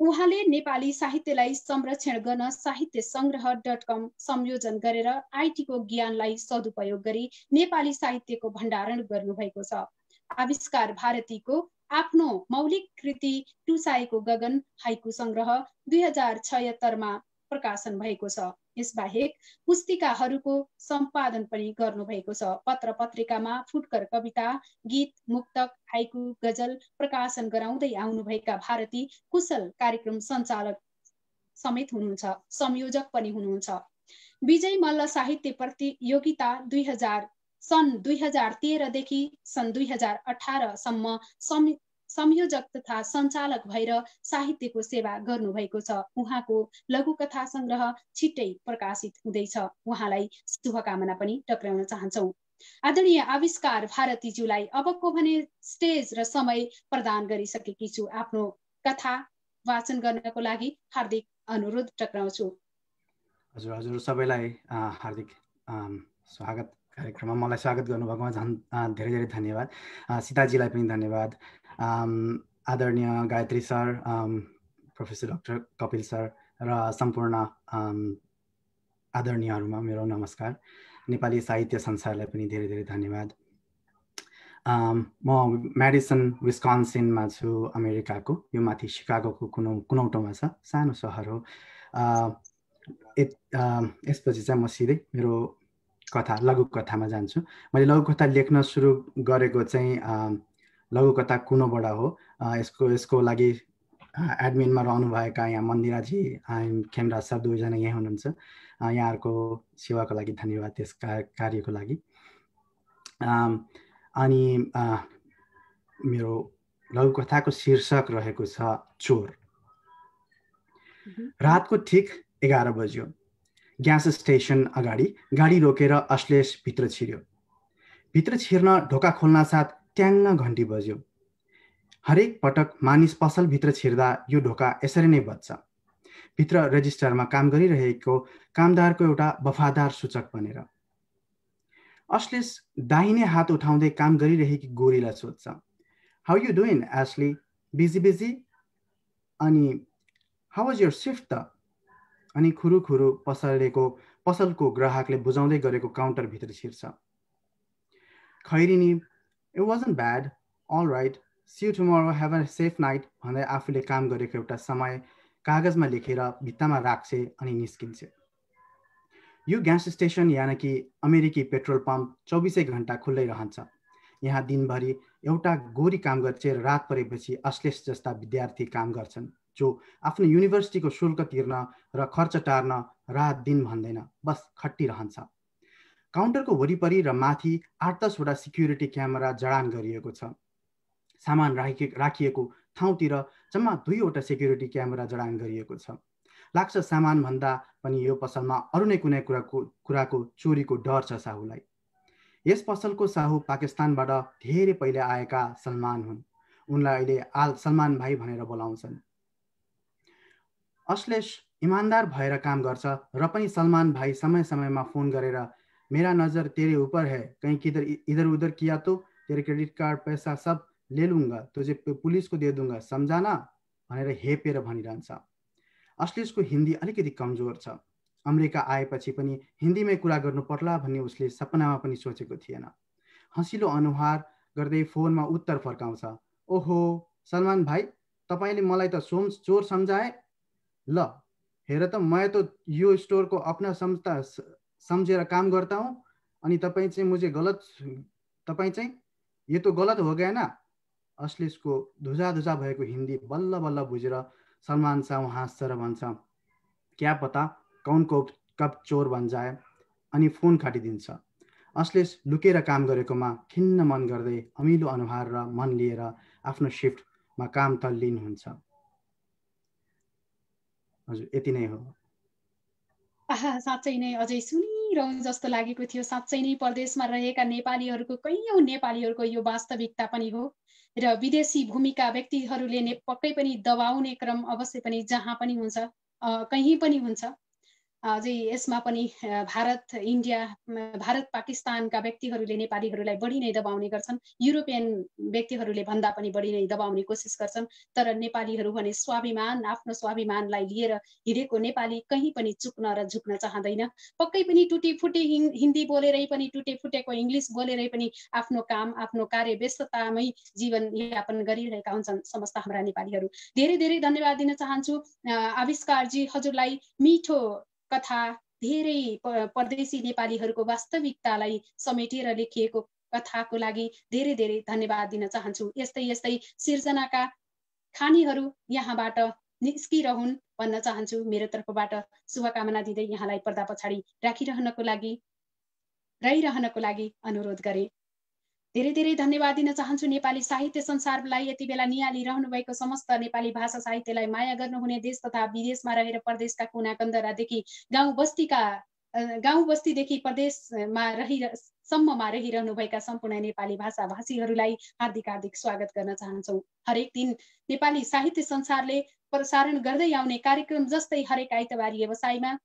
उहाँले नेपाली साहित्यलाई संरक्षण गर्न साहित्य संग्रह.com संयोजन गरेर आइटीको ज्ञानलाई सदुपयोग गरी नेपाली साहित्यको भण्डारण गर्नुभएको छ। आविष्कार भारतीको आफ्नो मौलिक कृति टुसाएको गगन हाइकु संग्रह 2076 मा प्रकाशन भएको छ। यसबाहेक पुस्तिकाहरूको सम्पादन पनि गर्नुभएको छ। पत्र पत्रिकामा फुटकर कविता, गीत, मुक्तक, हाइकु, गजल प्रकाशन गराउँदै आउनुभएका भारती कुशल कार्यक्रम सञ्चालक समेत हुनुहुन्छ, संयोजक पनि हुनुहुन्छ। विजय मल्ल साहित्य प्रतियोगिता सन् 2013 देखि सन् 2018 सम्म संयोजक तथा सञ्चालक भएर साहित्यको सेवा गर्नुभएको छ। उहाँको लघुकथा संग्रह छिट्टै प्रकाशित हुँदैछ। उहाँलाई शुभकामना पनि टक्राउन चाहन्छौँ। आदरणीय आविष्कार भारतीज्यूलाई अबको भने स्टेज र समय प्रदान गरिसकेकी छु। आफ्नो कथा वाचन गर्नको लागि हार्दिक अनुरोध टक्राउँछु। हजुर सबैलाई हार्दिक स्वागत। कार्यक्रममा मलाई स्वागत गर्नुभएकोमा झन् धेरै धेरै धन्यवाद। सीताजीलाई पनि धन्यवाद। आदरणीय Gayatri sir, professor doctor Kapil sir र सम्पूर्ण आदरणीयहरूमा मेरो नमस्कार। नेपाली साहित्य संसारलाई पनि धेरै धेरै धन्यवाद। म म्याडिसन विस्कन्सिनमा छु, अमेरिकाको। यो माथि सिकागोको कुनौटोमा छ, सानो सहर हो। यसपछि चाहिँ म सिधै मेरो लघुकथामा जान्छु। मैले लघुकथा लेख्न सुरु गरेको चाहिँ लघुकथा कुनोबाट हो। यसको लागि एडमिनमा रहनुभएका यहाँ मन्दिराजी खेमराज सर दुवैजना यहीँ हुनुहुन्छ। यहाँहरूको सेवाको लागि धन्यवाद, त्यस कार्यको लागि। अनि मेरो लघुकथाको शीर्षक रहेको छ चोर। रातको ठिक 11 बज्यो। ग्यास स्टेसन अगाडि गाडी रोकेर अश्लेष भित्र छिर्यो। भित्र छिर्न ढोका खोल्न साथ ट्याङ्ग घन्टी बज्यो। हरेक पटक मानिस पसलभित्र छिर्दा यो ढोका यसरी नै बज्छ। भित्र रेजिस्टरमा काम गरिरहेको कामदारको एउटा वफादार सूचक बनेर। अश्लेष दाहिने हात उठाउँदै काम गरिरहेकी गोरीलाई सोध्छ, how you doing Ashley, busy? अनि हाउ वाज योर शिफ्ट त? अनि खुरुखुरु पसलको ग्राहकले बुझाउँदै गरेको काउन्टरभित्र छिर्छ। खैरिनी, it wasn't bad, all right, see you tomorrow, have a safe night भन्दै आफूले काम गरेको एउटा समय कागजमा लेखेर भित्तामा राख्छे अनि निस्किन्छे। यो ग्यास स्टेसन यानि कि अमेरिकी पेट्रोल पम्प 24 घण्टा खुल्लै रहन्छ। यहाँ दिनभरि एउटा गोरी काम गर्छ र रात परेपछि अश्लेष जस्ता विद्यार्थी काम गर्छन्, जो आफ्नो युनिभर्सिटीको शुल्क तिर्न र खर्च टार्न रात दिन भन्दैन, बस खटिरहन्छ। काउन्टरको वरिपरि र माथि 8-10 वटा सिक्युरिटी क्यामेरा जडान गरिएको छ। सामान राखिएको ठाउँतिर जम्मा 2 वटा सिक्युरिटी क्यामेरा जडान गरिएको छ। लाग्छ सामान भन्दा पनि यो पसलमा अरू नै कुनै कुराको चोरीको डर छ साहुलाई। यस पसलको साहु पाकिस्तानबाट धेरै पहिले आएका सलमान हुन्। उनलाई अहिले सलमान भाइ भनेर बोलाउँछन्। अश्लेष इमान्दार भएर काम गर्छ र पनि सलमान भाइ समय समयमा फोन गरेर मेरा नजर तेरे ऊपर है, कहीं इधर उधर किया तो तेरे क्रेडिट कार्ड पैसा सब ले लूंगा, तुझे पुलिस को दे दूंगा, सम्झाना भनेर हेपेर भनिरहन्छ। अश्लेषको हिन्दी अलिकति कमजोर छ। अमेरिका आएपछि पनि हिन्दीमै कुरा गर्नु पर्ला भन्ने उसले सपनामा पनि सोचेको थिएन। हँसिलो अनुहार गर्दै फोनमा उत्तर फर्काउँछ, ओहो सलमान भाइ, तपाईँले मलाई त चोर सम्झाए। ल हेर त, मैं तो यो स्टोर को अपना समझेर काम करता हूँ, अनि तपाईँ चाहिँ ये तो गलत हो गया ना। अश्लेषको धुजा भएको हिन्दी बल्ल बल्ल बुझेर सलमान साहु हाँस्छ र भन्छ, क्या पता कौन को कब चोर बन जाए, अनि फोन काटिदिन्छ। अश्लेष लुकेर काम गरेकोमा खिन्न मन गर्दै अमिलो अनुहार र मन लिएर आफ्नो शिफ्टमा काम तल्लीन हुन्छ। हजुर यति नै हो। साँच्चै नै अझै सुनिरहँ जस्तो लागेको थियो। साँच्चै नै परदेशमा रहेका नेपालीहरूको कैयौं नेपालीहरूको यो वास्तविकता पनि हो र विदेशी भूमिका व्यक्तिहरूले पक्कै पनि दबाउने क्रम अवश्य पनि जहाँ पनि हुन्छ, कहीँ पनि हुन्छ। अझै यसमा पनि भारत इन्डिया भारत पाकिस्तानका व्यक्तिहरूले नेपालीहरूलाई बढी नै दबाउने गर्छन्, युरोपियन व्यक्तिहरूले भन्दा पनि बढी नै दबाउने कोसिस गर्छन्। तर नेपालीहरू भने स्वाभिमान, आफ्नो स्वाभिमानलाई लिएर हिँडेको नेपाली कहीँ पनि चुक्न र झुक्न चाहँदैन। पक्कै पनि टुटीफुटी हिन्दी बोलेरै पनि, टुटेफुटेको इङ्ग्लिस बोलेरै पनि आफ्नो काम, आफ्नो कार्य व्यस्ततामै जीवन यापन गरिरहेका हुन्छन् समस्त हाम्रा नेपालीहरू। धेरै धेरै धन्यवाद दिन चाहन्छु आविष्कारजी, हजुरलाई मिठो कथा, धेरै परदेशी नेपालीहरूको वास्तविकतालाई समेटेर लेखिएको कथाको लागि धेरै धेरै धन्यवाद दिन चाहन्छु। यस्तै यस्तै सिर्जनाका खानीहरू यहाँबाट निस्किरहन् भन्न चाहन्छु। मेरो तर्फबाट शुभकामना दिँदै यहाँलाई पर्दा पछाडि रहिरहनको लागि अनुरोध गरे। धेरै धेरै धन्यवाद दिन चाहन्छु नेपाली साहित्य संसारलाई यति बेला निहालिरहनु भएको समस्त नेपाली भाषा साहित्यलाई माया गर्नुहुने, देश तथा विदेशमा रहेर परदेशका कुना कन्दरादेखि गाउँ बस्तीदेखि प्रदेशमा सम्ममा रहिरहनुभएका सम्पूर्ण नेपाली भाषा भाषीहरूलाई हार्दिक हार्दिक स्वागत गर्न चाहन्छौँ। हरेक दिन नेपाली साहित्य संसारले प्रसारण गर्दै आउने कार्यक्रम जस्तै हरेक आइतबार व्यवसायमा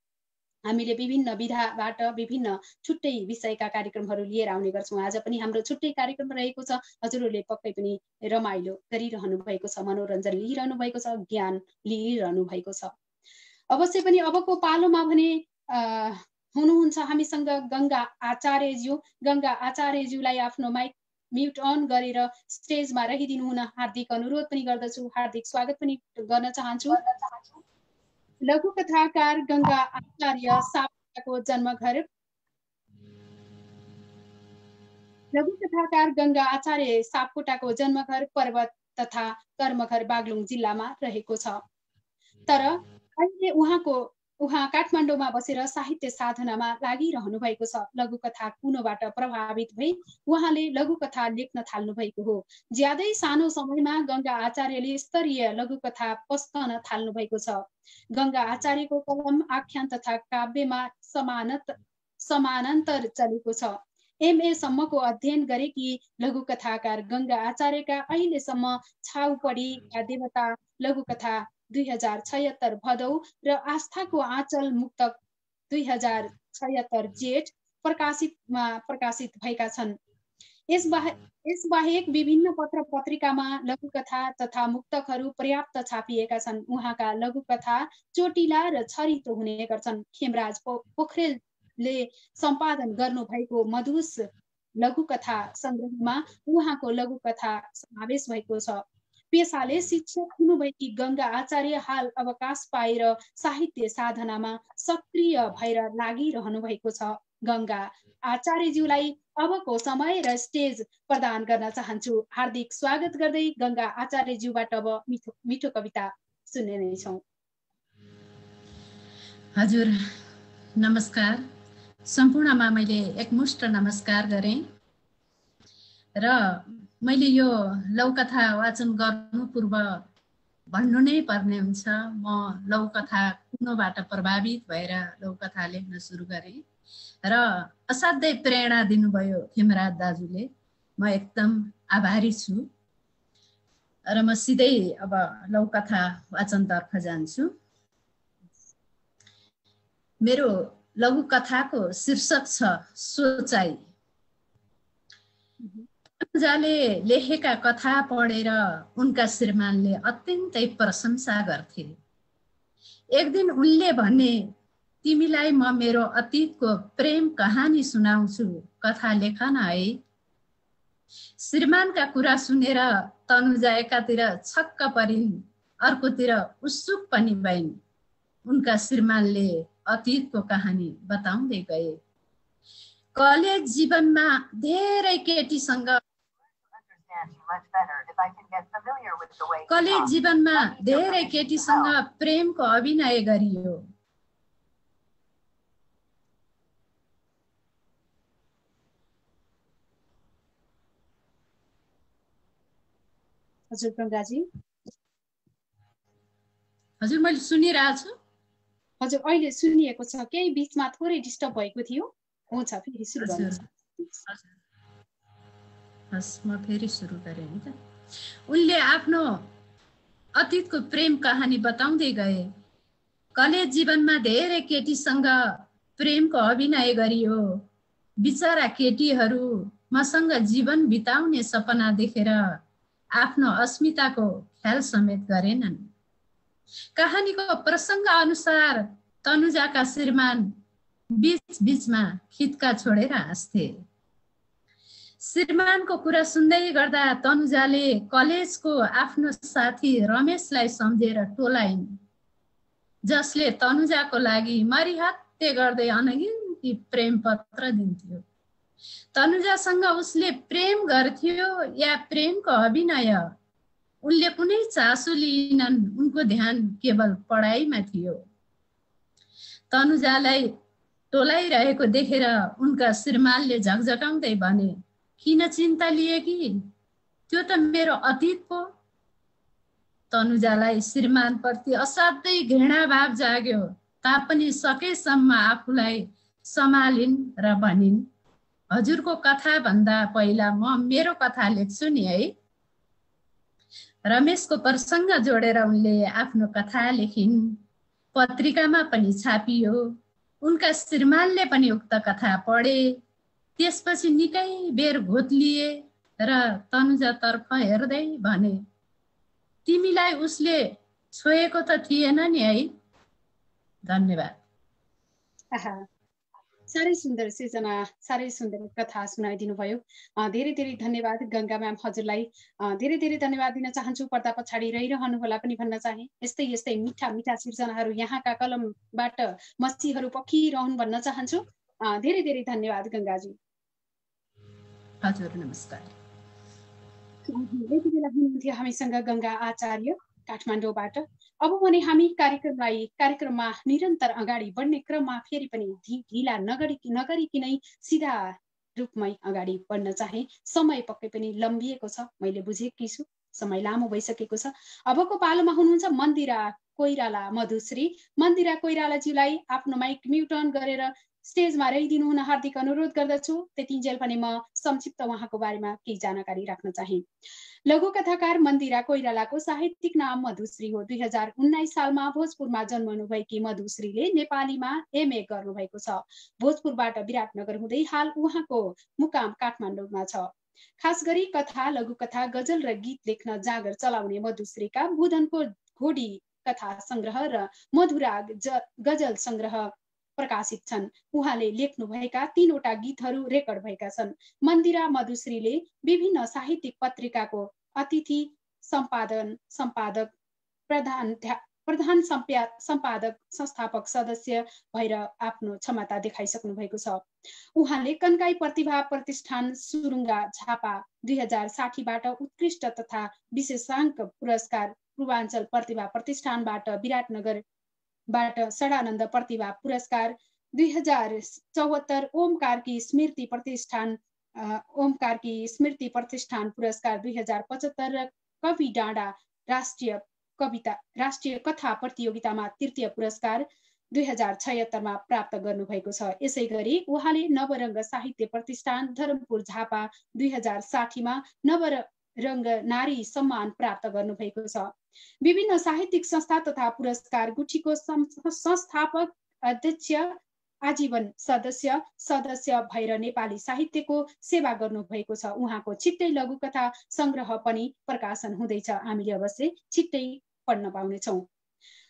हामीले विभिन्न विधाबाट विभिन्न छुट्टै विषयका कार्यक्रमहरू लिएर आउने गर्छौँ। आज पनि हाम्रो छुट्टै कार्यक्रम रहेको छ। हजुरहरूले पक्कै पनि रमाइलो गरिरहनु भएको छ, मनोरञ्जन लिइरहनु भएको छ, ज्ञान लिइरहनु भएको छ। अवश्य पनि अबको पालोमा भने हुनुहुन्छ हामीसँग गङ्गा आचार्यज्यू। गङ्गा आचार्यज्यूलाई आफ्नो माइक म्युट अन गरेर स्टेजमा रहिदिनु हुन हार्दिक अनुरोध पनि गर्दछु, हार्दिक स्वागत पनि गर्न चाहन्छु। लघु कथाकार गङ्गा आचार्य सापकोटाको जन्मघर पर्वत तथा कर्मघर बागलुङ जिल्लामा रहेको छ। तर अहिले उहाँ काठमाडौँमा बसेर साहित्य साधनामा लागिरहनु भएको छ। लघुकथा कुनोबाट प्रभावित भई उहाँले लघुकथा लेख्न थाल्नु भएको हो। ज्यादै सानो समयमा गङ्गा आचार्यले स्तरीय लघुकथा पस्कन थाल्नु भएको छ। गङ्गा आचार्यको कलम, आख्यान तथा काव्यमा समानान्तर चलेको छ। MA सम्मको अध्ययन गरेकी लघुकथाकार गङ्गा आचार्यका अहिलेसम्म छाउपडीका देवता लघुकथा 2076 भदौ र आस्थाको आँचल मुक्तक 2076 जेठ प्रकाशित भएका छन्। यसबाहेक विभिन्न पत्र पत्रिकामा लघुकथा तथा मुक्तकहरू पर्याप्त छापिएका छन्। उहाँका लघुकथा चोटिला र छरितो हुने गर्छन्। खेमराज पोखरेलले सम्पादन गर्नु भएको मधुस लघुकथा सङ्ग्रहमा उहाँको लघुकथा समावेश भएको छ। पेसाले शिक्षक हुनुभएकी गङ्गा आचार्य हाल अवकाश पाएर साहित्य साधनामा सक्रिय भएर लागिरहनु भएको छ। गङ्गा आचार्यज्यूलाई अबको समय र स्टेज प्रदान गर्न चाहन्छु। हार्दिक स्वागत गर्दै गङ्गा आचार्यज्यूबाट अब मिठो कविता सुन्ने नै छौँ। हजुर नमस्कार। सम्पूर्णमा मैले एकमुष्ट नमस्कार गरेँ र मैले यो लघुकथा वाचन गर्नु पूर्व भन्नु नै पर्ने हुन्छ। म लघुकथा कुनोबाट प्रभावित भएर लघुकथा लेख्न सुरु गरेँ र असाध्यै प्रेरणा दिनुभयो खेमराज दाजुले। म एकदम आभारी छु र म सिधै अब लघुकथा वाचनतर्फ जान्छु। मेरो लघुकथाको शीर्षक छ सोचाइ। अनुजाले लेखेका कथा पढेर उनका श्रीमानले अत्यन्तै प्रशंसा गर्थे। एक दिन उनले भने, तिमीलाई म मेरो अतीतको प्रेम कहानी सुनाउँछु, कथा लेख न है। श्रीमानका कुरा सुनेर तनुजा एकातिर छक्क परिन्, अर्कोतिर उत्सुक पनि भइन्। उनका श्रीमानले अतीतको कहानी बताउँदै गए। कलेज जीवनमा धेरै केटीसँग प्रेमको अभिनय गरियो। हजुर गङ्गाजी। हजुर मैले सुनिरहेको छु। हजुर अहिले सुनिएको छ, केही बिचमा थोरै डिस्टर्ब भएको थियो। हुन्छ फेरि सुरु गर्नुहोस्। हस् म फेरि सुरु गरेँ नि त। उनले आफ्नो अतीतको प्रेम कहानी बताउँदै गए। कलेज जीवनमा धेरै केटीसँग प्रेमको अभिनय गरियो। बिचरा केटीहरू मसँग जीवन बिताउने सपना देखेर आफ्नो अस्मिताको ख्याल समेत गरेनन्। कहानीको प्रसङ्ग अनुसार तनुजाका श्रीमान बीच बीचमा खित्का छोडेर हाँस्थे। श्रीमानको कुरा सुन्दै गर्दा तनुजाले कलेजको आफ्नो साथी रमेशलाई सम्झेर टोलाइन्, जसले तनुजाको लागि मरिहत्ते गर्दै अनगिन्ती प्रेम पत्र दिन्थ्यो। तनुजासँग उसले प्रेम गर्थ्यो या प्रेमको अभिनय, उनले कुनै चासो लिएनन्। उनको ध्यान केवल पढाइमा थियो। तनुजालाई टोलाइरहेको देखेर उनका श्रीमानले झकझकाउँदै भने, किन चिन्ता लिए कि, त्यो त मेरो अतीत पो। तनुजालाई श्रीमानप्रति असाध्यै घृणा भाव जाग्यो, तापनि सकेसम्म आफूलाई सम्हालिन् र भनिन्, हजुरको कथा भन्दा पहिला म मेरो कथा लेख्छु नि है। रमेशको प्रसङ्ग जोडेर उनले आफ्नो कथा लेखिन्। पत्रिकामा पनि छापियो। उनका श्रीमानले पनि उक्त कथा पढे। त्यसपछि निकै बेर घोत्लिए र तनुजातर्फ हेर्दै भने, तिमीलाई उसले छोएको त थिएन नि है। धन्यवाद। साह्रै सुन्दर सृजना, साह्रै सुन्दर कथा सुनाइदिनु भयो। धेरै धेरै धन्यवाद गङ्गा म्याम हजुरलाई। धेरै धेरै धन्यवाद दिन चाहन्छु। पर्दा पछाडि रहिरहनु होला पनि भन्न चाहे। यस्तै यस्तै मिठा मिठा सृजनाहरू यहाँका कलमबाट मसीहरू पखिरहन् भन्न चाहन्छु। धेरै धेरै धन्यवाद गङ्गाजी। हजुर नमस्कार। यति बेला हुनुहुन्थ्यो हामीसँग गङ्गा आचार्य काठमाडौँबाट। अब भने हामी कार्यक्रममा निरन्तर अगाडि बढ्ने क्रममा फेरि पनि ढिला नगरिकनै सिधा रूपमै अगाडि बढ्न चाहे। समय पक्कै पनि लम्बिएको छ, मैले बुझेकी छु, समय लामो भइसकेको छ। अबको पालोमा हुनुहुन्छ मन्दिरा कोइराला मधुश्री। मन्दिरा कोइरालाज्यूलाई आफ्नो माइक म्युट अन गरेर स्टेजमा रहिदिनु हुन हार्दिक अनुरोध गर्दछु। त्यतिन्जेल पनि म संक्षिप्त उहाँको बारेमा केही जानकारी राख्न चाहे। लघुकथाकार मन्दिरा कोइरालाको साहित्यिक नाम मधुश्री हो। 2019 सालमा भोजपुरमा जन्मनुभएकी मधुश्रीले नेपालीमा एमए गर्नुभएको छ। भोजपुरबाट विराटनगर हुँदै हाल उहाँको मुकाम काठमाडौँमा छ। खास गरी कथा, लघुकथा, गजल र गीत लेख्न जागर चलाउने मधुश्रीका बुधनको घोडी कथा संग्रह र मधुराग गजल संग्रह प्रकाशित छन्। उहाँले लेख्नुभएका 3वटा गीतहरू रेकर्ड भएका छन्। मन्दिरा मधुश्रीले विभिन्न साहित्यिक पत्रिकाको अतिथि सम्पादक, प्रधान सम्पादक, संस्थापक सदस्य भएर आफ्नो क्षमता देखाइसक्नु भएको छ। उहाँले कन्काई प्रतिभा प्रतिष्ठान सुरुङ्गा झापा 2060बाट उत्कृष्ट तथा विशेषाङ्क पुरस्कार, पूर्वाञ्चल प्रतिभा प्रतिष्ठानबाट विराटनगरबाट षडानन्द प्रतिभा पुरस्कार, 2074 ओमकारकी स्मृति प्रतिष्ठान पुरस्कार, 2075 र कवि डाँडा राष्ट्रिय कथा प्रतियोगितामा तृतीय पुरस्कार 2076 मा प्राप्त गर्नुभएको छ। यसै गरी उहाँले नवरङ्ग साहित्य प्रतिष्ठान धरमपुर झापा 2060 मा नवरङ्ग नारी सम्मान प्राप्त गर्नुभएको छ। विभिन्न साहित्यिक संस्था तथा पुरस्कार गुठीको संस्थापक, अध्यक्ष, आजीवन सदस्य भएर नेपाली साहित्यको सेवा गर्नुभएको छ। उहाँको छिट्टै लघुकथा संग्रह पनि प्रकाशन हुँदैछ। हामीले अवश्य छिट्टै पढ्न पाउनेछौँ।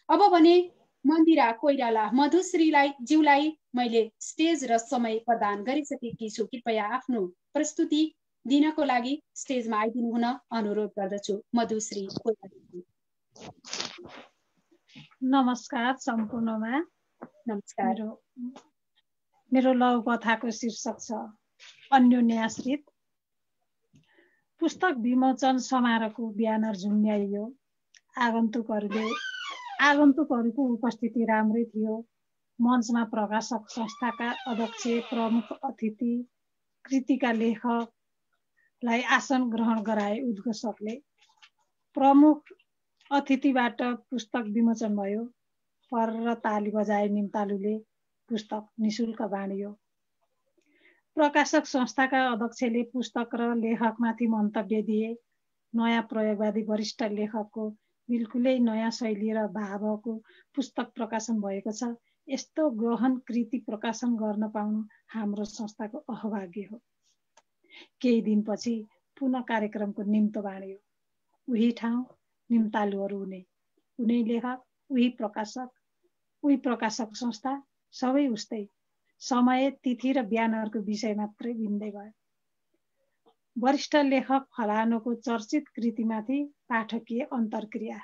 अब भने मन्दिरा कोइराला मधुश्रीलाई ज्यूलाई मैले स्टेज र समय प्रदान गरिसकेकी छु। कृपया आफ्नो प्रस्तुति दिनको लागि स्टेजमा आइदिनु हुन अनुरोध गर्दछु। मधुश्री कोइराला। नमस्कार सम्पूर्णमा। नमस्कार। मेरो लघुकथाको शीर्षक छ अन्योन्याश्रित। पुस्तक विमोचन समारोहको ब्यानर झुन्ड्याइयो। आगन्तुकहरूको उपस्थिति राम्रै थियो। मञ्चमा प्रकाशक संस्थाका अध्यक्ष, प्रमुख अतिथि, कृतिका लेखकलाई आसन ग्रहण गराए उद्घोषकले। प्रमुख अतिथिबाट पुस्तक विमोचन भयो। पर ताली बजाए निम्तालुले पुस्तक निशुल्क बाँडियो। प्रकाशक संस्थाका अध्यक्षले पुस्तक र लेखकमाथि मन्तव्य दिए। नयाँ प्रयोगवादी वरिष्ठ लेखकको बिल्कुलै नयाँ शैली र भावको पुस्तक प्रकाशन भएको छ। यस्तो गहन कृति प्रकाशन गर्न पाउनु हाम्रो संस्थाको अहभाग्य हो। केही दिनपछि पुनः कार्यक्रमको निम्तो बाँडियो। उही ठाउँ, निम्तालुहरू हुने, उनी लेखक, उही प्रकाशक संस्था, सबै उस्तै। समय, तिथि र ब्यानरको विषय मात्रै भिन्दै भयो। वरिष्ठ लेखक फलानुको चर्चित कृतिमाथि पाठकीय अन्तर्क्रिया।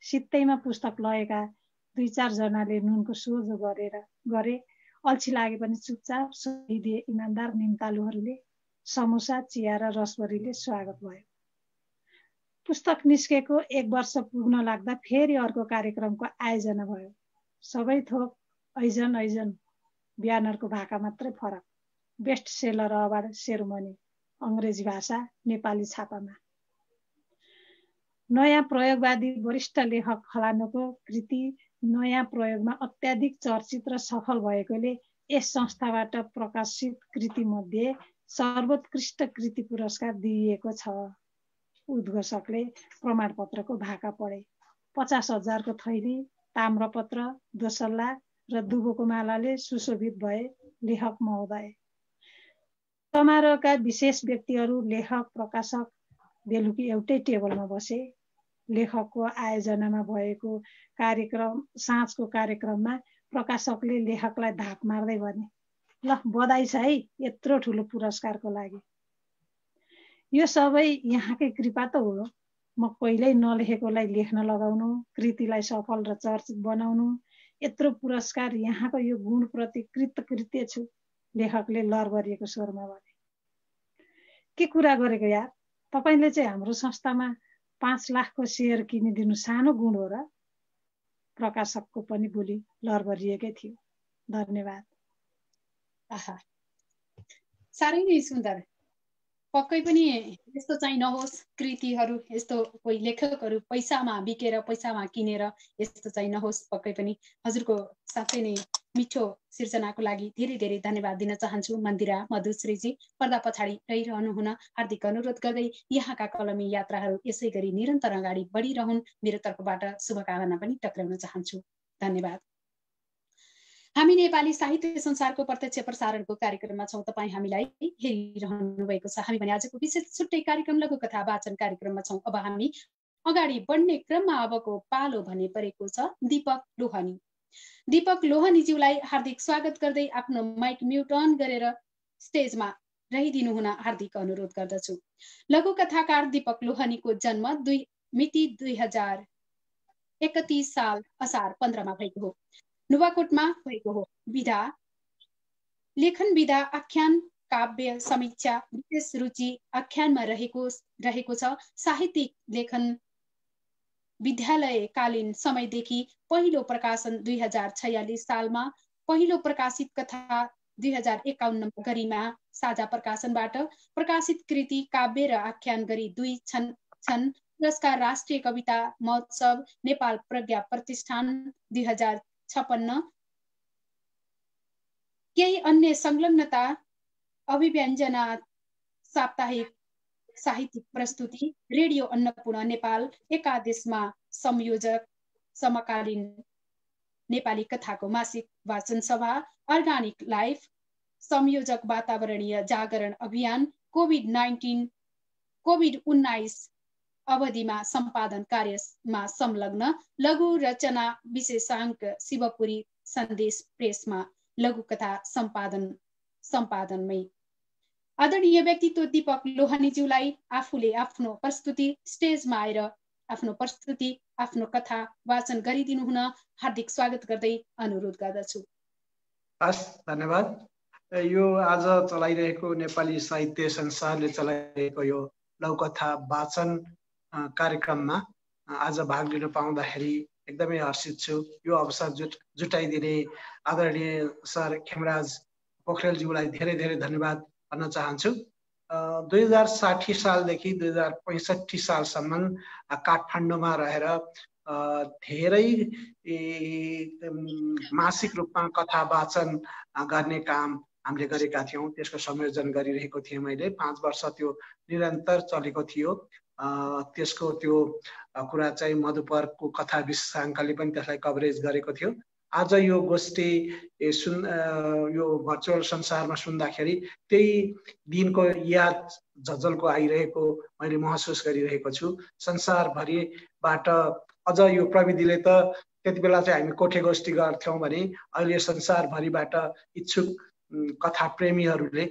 सित्तैमा पुस्तक लगेका 2-4 जनाले नुनको सोझो गरे। अल्छी लागे पनि चुपचाप सहिदिए इमान्दार निम्तालुहरूले। समोसा, चिया र रसभरीले स्वागत भयो। पुस्तक निस्केको 1 वर्ष पुग्न लाग्दा फेरि अर्को कार्यक्रमको आयोजना भयो। सबै थोक ऐजन ब्यानरको भाका मात्रै फरक। बेस्ट सेलर अवार्ड सेरोमनी, अङ्ग्रेजी भाषा, नेपाली छापामा। नयाँ प्रयोगवादी वरिष्ठ लेखक फलानुको कृति नयाँ प्रयोगमा अत्याधिक चर्चित र सफल भएकोले यस संस्थाबाट प्रकाशित कृति मध्ये सर्वोत्कृष्ट कृति पुरस्कार दिइएको छ। उद्घोषकले प्रमाणपत्रको भाका पढे। 50,000 को थैली, ताम्रपत्र, दोसल्ला र दुबोको मालाले सुशोभित भए लेखक महोदय। समारोहका विशेष व्यक्तिहरू, लेखक, प्रकाशक बेलुकी एउटै टेबलमा बसे। लेखकको आयोजनामा भएको साँझको कार्यक्रममा प्रकाशकले लेखकलाई धाप मार्दै भने, ल बधाई छ है यत्रो ठुलो पुरस्कारको लागि। यो सबै यहाँकै कृपा त हो। म पहिल्यै नलेखेकोलाई लेख्न लगाउनु, कृतिलाई सफल र चर्चित बनाउनु, यत्रो पुरस्कार यहाँको यो गुणप्रति कृतकृत्य छु, लेखकले लरबरिएको स्वरमा भने। के कुरा गरेको यार, तपाईले चाहिँ हाम्रो संस्थामा 5 लाखको सेयर किनिदिनु सानो गुण हो र? प्रकाशकको पनि बोली लरबरिएकै थियो। धन्यवाद। आहा, साह्रै नै सुन्दर। पक्कै पनि यस्तो चाहिँ नहोस्, कृतिहरू यस्तो कोही लेखकहरू पैसामा बिकेर पैसामा किनेर यस्तो चाहिँ नहोस्। पक्कै पनि हजुरको साँच्चै नै मिठो सिर्जनाको लागि धेरै धेरै धन्यवाद दिन चाहन्छु। मन्दिरा मधुश्रीजी पर्दा पछाडि रहिरहनु हुन हार्दिक अनुरोध गर्दै यहाँका कलमी यात्राहरू यसै गरी निरन्तर अगाडि बढिरहन् मेरो तर्फबाट शुभकामना पनि टक्राउन चाहन्छु। धन्यवाद। हामी नेपाली साहित्य संसारको प्रत्यक्ष प्रसारणको कार्यक्रममा छौँ। तपाईँ हामीलाई हेरिरहनु भएको छ। हामी भने आजको विशेष छुट्टै कार्यक्रम लघुकथा वाचन कार्यक्रममा छौँ। अब हामी अगाडि बढ्ने क्रममा अबको पालो भने परेको छ दीपक लोहनी। दीपक लोहनीज्यूलाई हार्दिक स्वागत गर्दै आफ्नो माइक म्युट अन गरेर स्टेजमा रहिदिनु हुन हार्दिक अनुरोध गर्दछु। लघुकथाकार दीपक लोहनीको जन्म मिति 2031 साल असार 15 भएको हो। नुवाकोटमा भएको हो। विधा लेखन विधा आख्यान काव्य समीक्षा विशेष रुचि आख्यानमा रहेको छ। साहित्यिक लेखन विद्यालयकालीन समयदेखि पहिलो प्रकाशन 2046 सालमा, पहिलो प्रकाशित कथा 2051 गरिमा साझा प्रकाशनबाट, प्रकाशित कृति काव्य र आख्यान गरी 2 छन्। पुरस्कार राष्ट्रिय कविता महोत्सव नेपाल प्रज्ञा प्रतिष्ठान 2056, केही अन्य संलग्नता अभिव्यञ्जना साप्ताहिक साहित्यिक प्रस्तुति रेडियो अन्नपूर्ण नेपाल एकादेशमा संयोजक समकालीन नेपाली कथाको मासिक वाचन सभा अर्गानिक लाइफ संयोजक वातावरणीय जागरण अभियान कोभिड-19 अवधिमा सम्पादन कार्यमा संलग्न लघु रचना विशेषांक शिवपुरी सन्देश प्रेसमा लघुकथा सम्पादनमै। आदरणीय व्यक्तित्व दीपक लोहनीज्यूलाई आफूले आफ्नो प्रस्तुति स्टेजमा आएर आफ्नो कथा वाचन गरिदिनु हुन हार्दिक स्वागत गर्दै अनुरोध गर्दछु। हस्, धन्यवाद। यो आज चलाइरहेको नेपाली साहित्य संसारले चलाइरहेको यो लघुकथा वाचन कार्यक्रममा आज भाग लिन पाउँदाखेरि एकदमै हर्षित छु। यो अवसर जुटाइदिने आदरणीय सर खेमराज पोखरेलज्यूलाई धेरै धेरै धन्यवाद भन्न चाहन्छु। 2060 सालदेखि 2065 सालसम्म काठमाडौँमा रहेर धेरै मासिक रूपमा कथा वाचन गर्ने काम हामीले गरेका थियौँ। त्यसको संयोजन गरिरहेको थिएँ मैले। 5 वर्ष त्यो निरन्तर चलेको थियो। त्यसको त्यो कुरा चाहिँ मधुपरको कथा विशेषाङ्कले पनि त्यसलाई कभरेज गरेको थियो। आज यो गोष्ठी यो भर्चुअल संसारमा सुन्दाखेरि त्यही दिनको याद झलझलको आइरहेको मैले महसुस गरिरहेको छु। संसारभरिबाट अझ यो प्रविधिले त त्यति बेला चाहिँ हामी कोठे गोष्ठी गर्थ्यौँ भने अहिले संसारभरिबाट इच्छुक कथा प्रेमीहरूले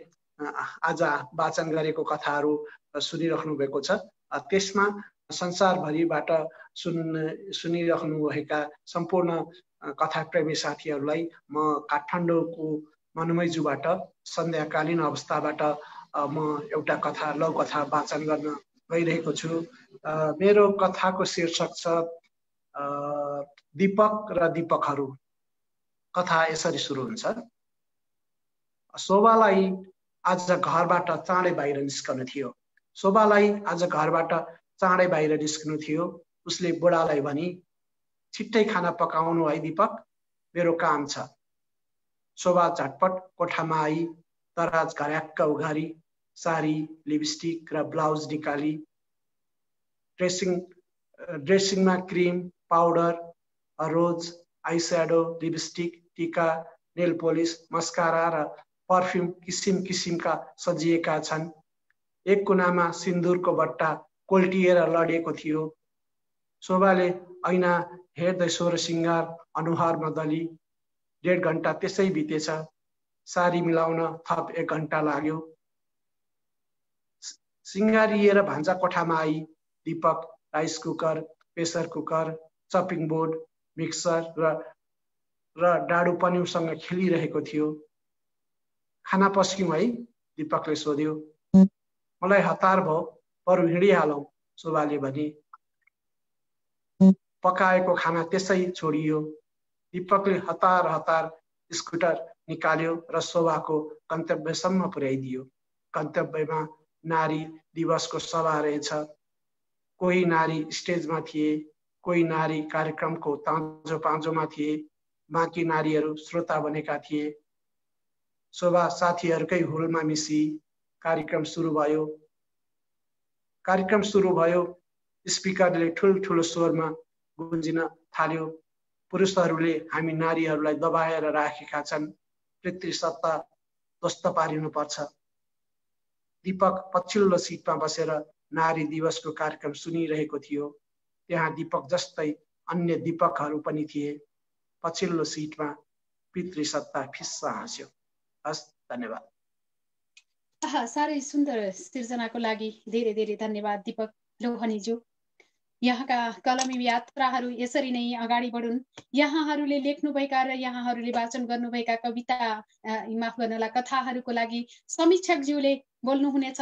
आज वाचन गरेको कथाहरू सुनिराख्नु भएको छ। त्यसमा संसारभरिबाट सुनिराख्नु भएका सम्पूर्ण कथा प्रेमी साथीहरूलाई म काठमाडौँको मनमैजुबाट सन्ध्याकालीन अवस्थाबाट म एउटा कथा लघुकथा वाचन गर्न गइरहेको छु। मेरो कथाको शीर्षक छ दीपक र दीपकहरू। कथा यसरी सुरु हुन्छ। शोभालाई आज घरबाट चाँडै बाहिर निस्कनु थियो। शोभालाई आज घरबाट चाँडै बाहिर निस्कनु थियो। उसले बुढालाई भनी, छिट्टै खाना पकाउनु है दीपक, मेरो काम छ। शोभा झटपट कोठामा आई दराज घर्याक्क उघारी सारी, लिपस्टिक र ब्लाउज निकाली ड्रेसिङमा क्रिम, पाउडर, रोज, आइस्याडो, लिपस्टिक, टीका, नेल पोलिस, मस्कारा र पर्फ्युम किसिम किसिमका सजिएका छन्। एक कुनामा सिन्दुरको बट्टा कोल्टिएर लडिएको थियो। शोभाले ऐना हेर्दै सोह्र सिंगार अनुहारमा दली। 1.5 घण्टा त्यसै बितेछ। सारी मिलाउन थप 1 घण्टा लाग्यो। सिंगारिएर भान्जा कोठामा आई Deepak rice cooker, pressure cooker, chopping board, mixer र डाडु पन्युसँग खेलिरहेको थियो। खाना पस्क्यौं है? दीपकले सोध्यो। मलाई हतार भयो, बरु हिँडिहालौं, शोभाले भनी। पकाएको खाना त्यसै छोडियो। दीपकले हतार हतार स्कुटर निकाल्यो र शोभाको गन्तव्यसम्म पुर्याइदियो। गन्तव्यमा नारी दिवसको सभा रहेछ। कोही नारी स्टेजमा थिए, कोही नारी कार्यक्रमको ताँजो पाँजोमा थिए, बाँकी नारीहरू श्रोता बनेका थिए। शोभा साथीहरूकै हुलमा मिसी। कार्यक्रम सुरु भयो। स्पिकरले ठुल्ठुलो स्वरमा गुन्जिन थाल्यो। पुरुषहरूले हामी नारीहरूलाई दबाएर राखेका छन्। पितृसत्ता ध्वस्त पारिनु पर्छ। दीपक पछिल्लो सिटमा बसेर नारी दिवसको कार्यक्रम सुनिरहेको थियो। त्यहाँ दीपक जस्तै अन्य दीपकहरू पनि थिए। पछिल्लो सिटमा पितृसत्ता फिस्सा हाँस्यो। हस्, धन्यवाद। साह्रै सुन्दर सिर्जनाको लागि धेरै धेरै धन्यवाद दीपक लोहनीज्यू। यहाँका कलमी यात्राहरू यसरी नै अगाडि बढुन्। यहाँहरूले लेख्नुभएका र यहाँहरूले वाचन गर्नुभएका कविता माफ गर्नुहोला कथाहरूको लागि समीक्षकज्यूले बोल्नुहुनेछ।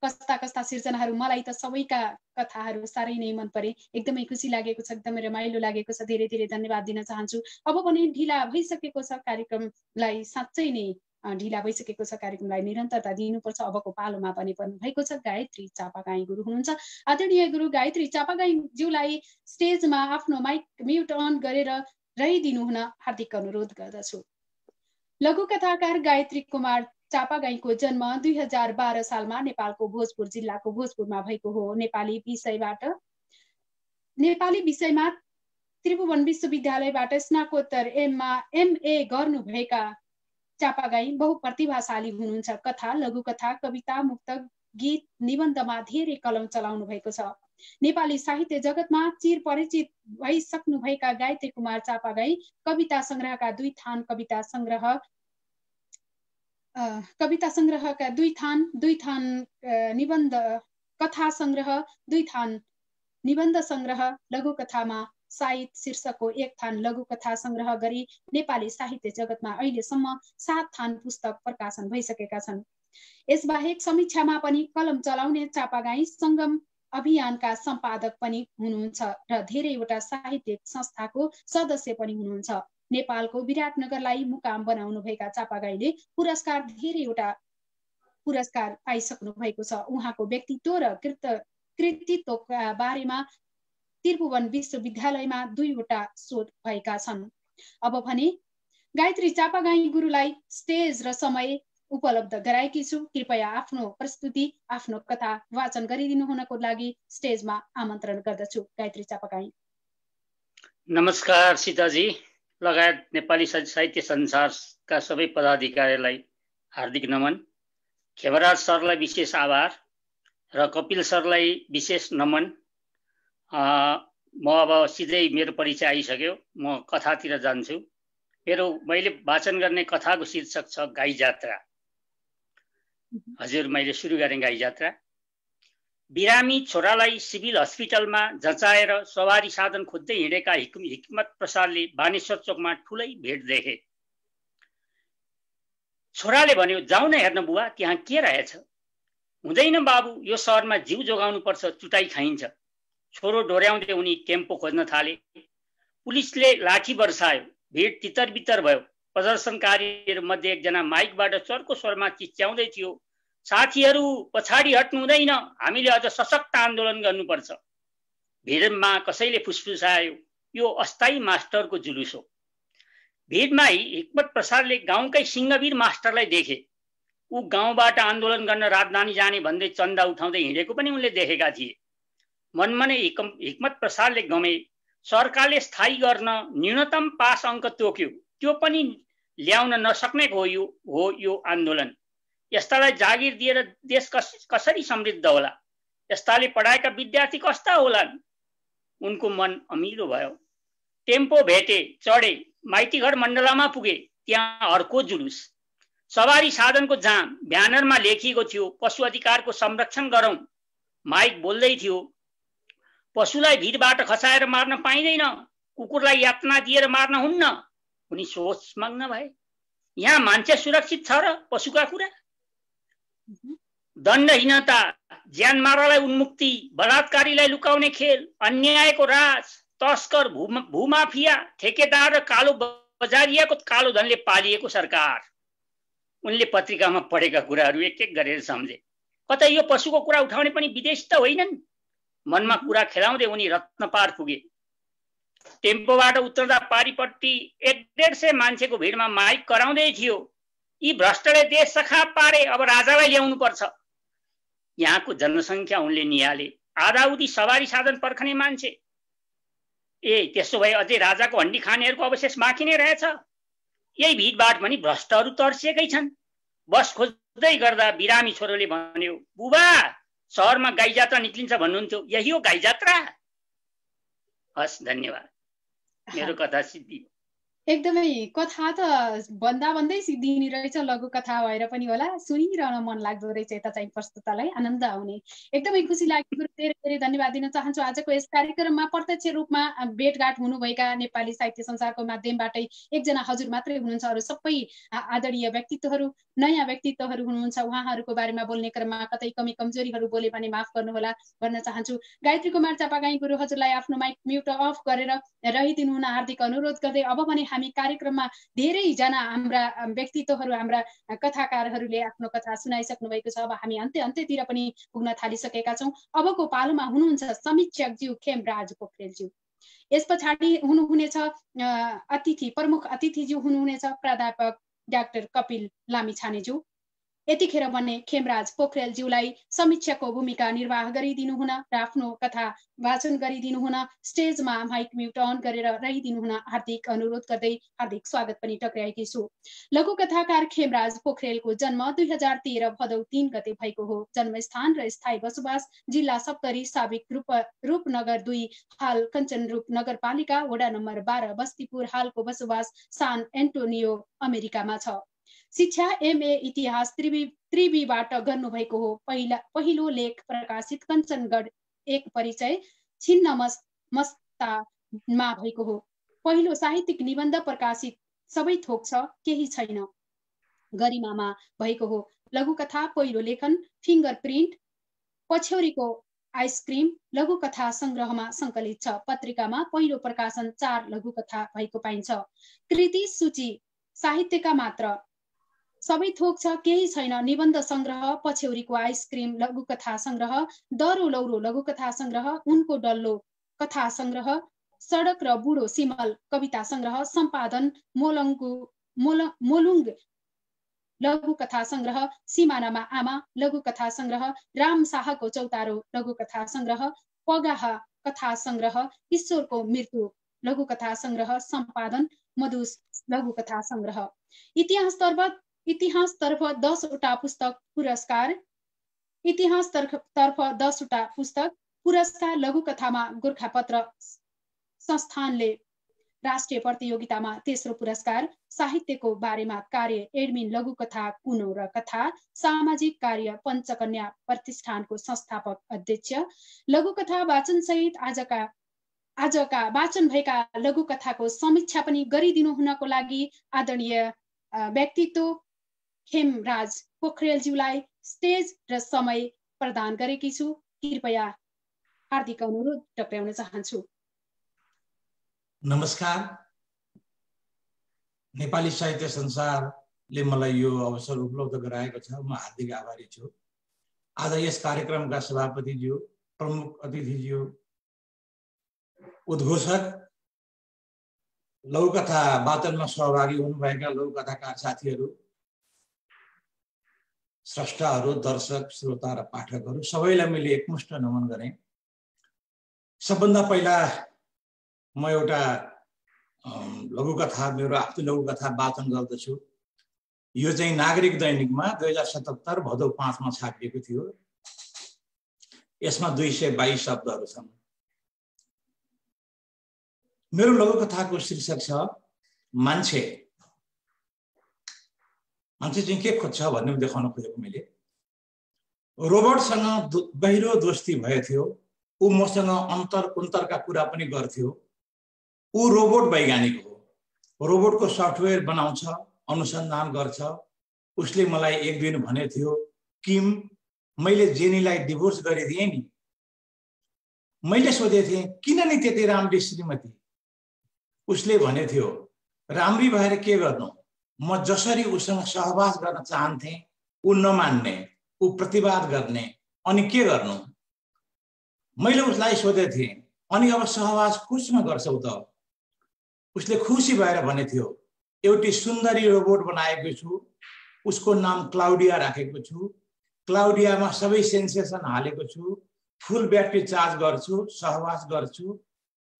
कस्ता कस्ता सिर्जनाहरू, मलाई त सबैका कथाहरू साह्रै नै मन परे। एकदमै खुसी लागेको छ, एकदमै रमाइलो लागेको छ। धेरै धेरै धन्यवाद दिन चाहन्छु। अब पनि ढिला भइसकेको छ कार्यक्रमलाई, साँच्चै नै ढिला भइसकेको छ। कार्यक्रमलाई निरन्तरता दिनुपर्छ। अबको पालोमा पनि भएको छ। गायत्री चापागाई गुरु हुनुहुन्छ। आदरणीय गुरु गायत्री चापागाई ज्यूलाई स्टेजमा आफ्नो माइक म्युट अन गरेर रहिदिनु हुन हार्दिक अनुरोध गर्दछु। लघुकथाकार गायत्री कुमार चापागाईको जन्म 2012 सालमा नेपालको भोजपुर जिल्लाको भोजपुरमा भएको हो। नेपाली विषयमा त्रिभुवन विश्वविद्यालयबाट स्नातकोत्तर MA गर्नुभएका चापागाई बहुप्रतिभाशाली हुनुहुन्छ। कथा, लघुकथा, कविता, मुक्तक, गीत, निबन्धमा धेरै कलम चलाउनु भएको छ। नेपाली साहित्य जगतमा चिर परिचित भइसक्नुभएका गायत्री कुमार चापागाई कविता संग्रहका 2 थान, निबन्ध कथा संग्रह 2 थान, निबन्ध संग्रह, लघुकथामा साहित्य शीर्षकको 1 थान लघुकथा संग्रह गरी नेपाली साहित्य जगतमा अहिलेसम्म 7 थान पुस्तक प्रकाशन भइसकेका छन्। यसबाहेक समीक्षामा पनि कलम चलाउने चापागाई सङ्गम अभियानका सम्पादक पनि हुनुहुन्छ र धेरैवटा साहित्यिक संस्थाको सदस्य पनि हुनुहुन्छ। नेपालको विराटनगरलाई मुकाम बनाउनुभएका चापागाईले धेरैवटा पुरस्कार पाइसक्नु भएको छ। उहाँको व्यक्तित्व र कृतित्वका बारेमा त्रिभुवन विश्वविद्यालयमा 2वटा शोध भएका छन्। अब भने गायत्री चापागाई गुरुलाई स्टेज र समय उपलब्ध गराएकी छु। कृपया आफ्नो प्रस्तुति, आफ्नो कथा वाचन गरिदिनु हुनको लागि स्टेजमा आमन्त्रण गर्दछु। गायत्री चापागाई। नमस्कार सीताजी लगायत नेपाली साहित्य संसारका सबै पदाधिकारीलाई हार्दिक नमन। खेमराज सरलाई विशेष आभार र कपिल सरलाई विशेष नमन। म अब सिधै मेरो परिचय आइसक्यो, म कथातिर जान्छु। मैले वाचन गर्ने कथाको शीर्षक छ गाई जात्रा। हजुर, मैले सुरु गरेँ गाई जात्रा। बिरामी छोरालाई सिभिल हस्पिटलमा जचाएर सवारी साधन खोज्दै हिँडेका हिक्मत प्रसादले बानेश्वर चोकमा ठुलै भेट देखे। छोराले भन्यो, जाउँ न हेर्न बुवा, त्यहाँ के रहेछ? हुँदैन बाबु, यो सहरमा जिउ जोगाउनु पर्छ, चुटाई खाइन्छ। छोरो डोर्याउँदै उनी टेम्पो खोज्न थाले। पुलिसले लाठी बर्सायो, भिड तितर बितर भयो। प्रदर्शनकारीहरू मध्ये एकजना माइकबाट चर्को स्वरमा चिच्याउँदै थियो, साथीहरू पछाडि हट्नु हुँदैन, हामीले अझ सशक्त आन्दोलन गर्नुपर्छ। भिडमा कसैले फुसफुसायो, यो अस्थायी मास्टरको जुलुस हो। भिडमा हिक्मत प्रसादले गाउँकै सिंहवीर मास्टरलाई देखे। ऊ गाउँबाट आन्दोलन गर्न राजधानी जाने भन्दै चन्दा उठाउँदै हिँडेको पनि उनले देखेका थिए। मनमा नै हिक्मत प्रसादले गमे, सरकारले स्थायी गर्न न्यूनतम पास अङ्क तोक्यो, त्यो पनि ल्याउन नसक्ने हो यो आन्दोलन। यस्तालाई जागिर दिएर देश कसरी समृद्ध होला? यस्ताले पढाएका विद्यार्थी कस्ता होलान्? उनको मन अमिलो भयो। टेम्पो भेटे, चढे, माइतीघर मण्डलामा पुगे। त्यहाँ अर्को जुलुस, सवारी साधनको जाम। ब्यानरमा लेखिएको थियो, पशु अधिकारको संरक्षण गरौँ। माइक बोल्दै थियो, पशुलाई भिडबाट खसाएर मार्न पाइँदैन, कुकुरलाई यातना दिएर मार्न हुन्न। उनी सोचमग्न भए, यहाँ मान्छे सुरक्षित छ र पशुका कुरा? दण्डहीनता, ज्यानमारालाई उन्मुक्ति, बलात्कारीलाई लुकाउने खेल, अन्यायको राज, तस्कर, भूमाफिया, ठेकेदार र कालो बजारियाको कालो धनले पालिएको सरकार। उनले पत्रिकामा पढेका कुराहरू एक एक गरेर सम्झे। कतै यो पशुको कुरा उठाउने पनि विदेश त होइनन्? मनमा कुरा खेलाउँदै उनी रत्नपार पुगे। टेम्पोबाट उत्रदा पारिपट्टि 150 मान्छेको भिडमा माइक कराउँदै थियो, यी भ्रष्टले देश सखाप पारे, अब राजालाई ल्याउनु पर्छ। यहाँको जनसङ्ख्या उनले निहाले, आधाउधी सवारी साधन पर्खने मान्छे। त्यसो भए अझै राजाको हड्डी खानेहरूको अवशेष बाँकी नै रहेछ। यही भिडबाट पनि भ्रष्टहरू तर्सिएकै छन्। बस खोज्दै गर्दा बिरामी छोरोले भन्यो, बुबा सहरमा गाई जात्रा निक्लिन्छ भन्नुहुन्थ्यो, यही हो गाई जात्रा? हस्, धन्यवाद। मेरो कथा सिद्धि। एकदमै कथा त भन्दा भन्दै सिद्धिने रहेछ। लघु कथा भएर पनि होला, सुनिरहन मन लाग्दो रहेछ। यता चाहिँ प्रस्तुतालाई आनन्द आउने, एकदमै खुसी लाग्यो। धेरै धेरै धन्यवाद दिन चाहन्छु। आजको यस कार्यक्रममा प्रत्यक्ष रूपमा भेटघाट हुनुभएका नेपाली साहित्य संसारको माध्यमबाटै एकजना हजुर मात्रै हुनुहुन्छ, अरू सबै आदरणीय व्यक्तित्वहरू, नयाँ व्यक्तित्वहरू हुनुहुन्छ। उहाँहरूको बारेमा बोल्ने क्रममा कतै कमी कमजोरीहरू बोले भने माफ गर्नुहोला भन्न चाहन्छु। गायत्री कुमार चापागाई गुरु हजुरलाई आफ्नो माइक म्युट अफ गरेर रहिदिनु हुन हार्दिक अनुरोध गर्दै अब भने हामी कार्यक्रममा धेरैजना हाम्रा व्यक्तित्वहरू, हाम्रा कथाकारहरूले आफ्नो कथा सुनाइसक्नु भएको छ। अब हामी अन्त्यतिर पनि पुग्न थालिसकेका छौँ। अबको पालोमा हुनुहुन्छ समीक्षकज्यू खेमराज पोखरेलज्यू। यस पछाडि हुनुहुनेछ प्रमुख अतिथिज्यू हुनुहुनेछ प्राध्यापक डाक्टर कपिल लामिछानेज्यू। यतिखेर भने खेमराज पोखरेलज्यूलाई समीक्षकको भूमिका निर्वाह गरिदिनु हुन र आफ्नो कथा वाचन गरिदिनु हुन स्टेजमा माइक म्युट अन गरेर रहिदिनु हुन हार्दिक अनुरोध गर्दै हार्दिक स्वागत पनि टक्राएकी छु। लघुकथाकार खेमराज पोखरेलको जन्म 2013 भदौ 3 गते भएको हो। जन्मस्थान र स्थायी बसोबास जिल्ला सप्तरी, साबिक रूपनगर 2, हाल कञ्चनरूप नगरपालिका, वडा नम्बर 12, बस्तीपुर। हालको बसोबास सान एन्टोनियो अमेरिकामा छ। शिक्षा MA इतिहास त्रिवीबाट गर्नुभएको हो। पहिलो लेख प्रकाशित कञ्चनगढ एक परिचय छिन्न मस्तामा भएको हो। पहिलो साहित्यिक निबन्ध प्रकाशित सबै थोक छ, केही छैन गरिमामा भएको हो। लघुकथा पहिलो लेखन फिङ्गर प्रिन्ट पछ्यौरीको आइसक्रिम लघुकथा संग्रहमा सङ्कलित छ। पत्रिकामा पहिलो प्रकाशन 4 लघुकथा भएको पाइन्छ। कृति सूची साहित्यका मात्र सबै थोक छ, केही छैन निबन्ध संग्रह, पछ्यौरीको आइसक्रिम लघुकथा संग्रह, दरो लौरो लघुकथा संग्रह, उनको डल्लो कथा संग्रह, सडक र बुढो सिमल कविता संग्रह, सम्पादन मोलुङ लघु कथा संग्रह, सिमानामा आमा लघु कथा संग्रह, राम शाहको चौतारो लघु कथा संग्रह, पगाह कथा संग्रह, ईश्वरको मृत्यु लघु कथा संग्रह, सम्पादन मधुस लघु कथा संग्रह। इतिहासतर्फ 10 वटा पुस्तक पुरस्कार, इतिहासतर्फ 10 वटा पुस्तक पुरस्कार, लघु कथामा गोरखापत्र संस्थानले राष्ट्रिय प्रतियोगितामा तेस्रो पुरस्कार, साहित्यको बारेमा कार्य एडमिन लघु कथा कुनो र कथा, सामाजिक कार्य पञ्चकन्या प्रतिष्ठानको संस्थापक अध्यक्ष, लघु कथा वाचन सहित आजका वाचन भएका लघु कथाको समीक्षा पनि गरिदिनु हुनको लागि आदरणीय व्यक्तित्व खेमराज पोखरेलज्यूलाई स्टेज र समय प्रदान गरेकी छु। कृपया हार्दिक अनुरोध टक्राउन चाहन्छु। नमस्कार। नेपाली साहित्य संसारले मलाई यो अवसर उपलब्ध गराएको छ, म हार्दिक आभारी छु। आज यस कार्यक्रमका सभापतिज्यू, प्रमुख अतिथिज्यू, उद्घोषक, लघुकथा वाचनमा सहभागी हुनुभएका लघुकथाकार साथीहरू, स्रष्टाहरू, दर्शक, श्रोता र पाठकहरू सबैलाई मैले एकमुष्ट नमन गरेँ। सबभन्दा पहिला म एउटा लघुकथा, मेरो आफ्नो लघुकथा वाचन गर्दछु। यो चाहिँ नागरिक दैनिकमा 2077 भदौ 5 मा छापिएको थियो। यसमा 222 शब्दहरू छन्। मेरो लघुकथाको शीर्षक छ मान्छे। मान्छे चाहिँ के खोज्छ भन्ने देखाउन खोजेको मैले। रोबोटसँग गहिरो दोस्ती भए थियो। ऊ मसँग अन्तरका कुरा पनि गर्थ्यो। ऊ रोबोट वैज्ञानिक हो। रोबोटको सफ्टवेयर बनाउँछ, अनुसन्धान गर्छ। उसले मलाई एक दिन भने थियो, किम, मैले जेनीलाई डिभोर्स गरिदिएँ नि। मैले सोधे थिएँ, किन नि त्यति राम्री श्रीमती? उसले भने थियो, राम्री भएर के गर्नु? म जसरी उसँग सहवास गर्न चाहन्थेँ ऊ नमान्ने, ऊ प्रतिवाद गर्ने, अनि के गर्नु? मैले उसलाई सोधे थिएँ, अनि अब सहवास कोसँग गर्छौ त? उसले खुसी भएर भने थियो, एउटी सुन्दरी रोबोट बनाएको छु, उसको नाम क्लाउडिया राखेको छु। क्लाउडियामा सबै सेन्सेसन हालेको छु, फुल ब्याट्री चार्ज गर्छु, सहवास गर्छु,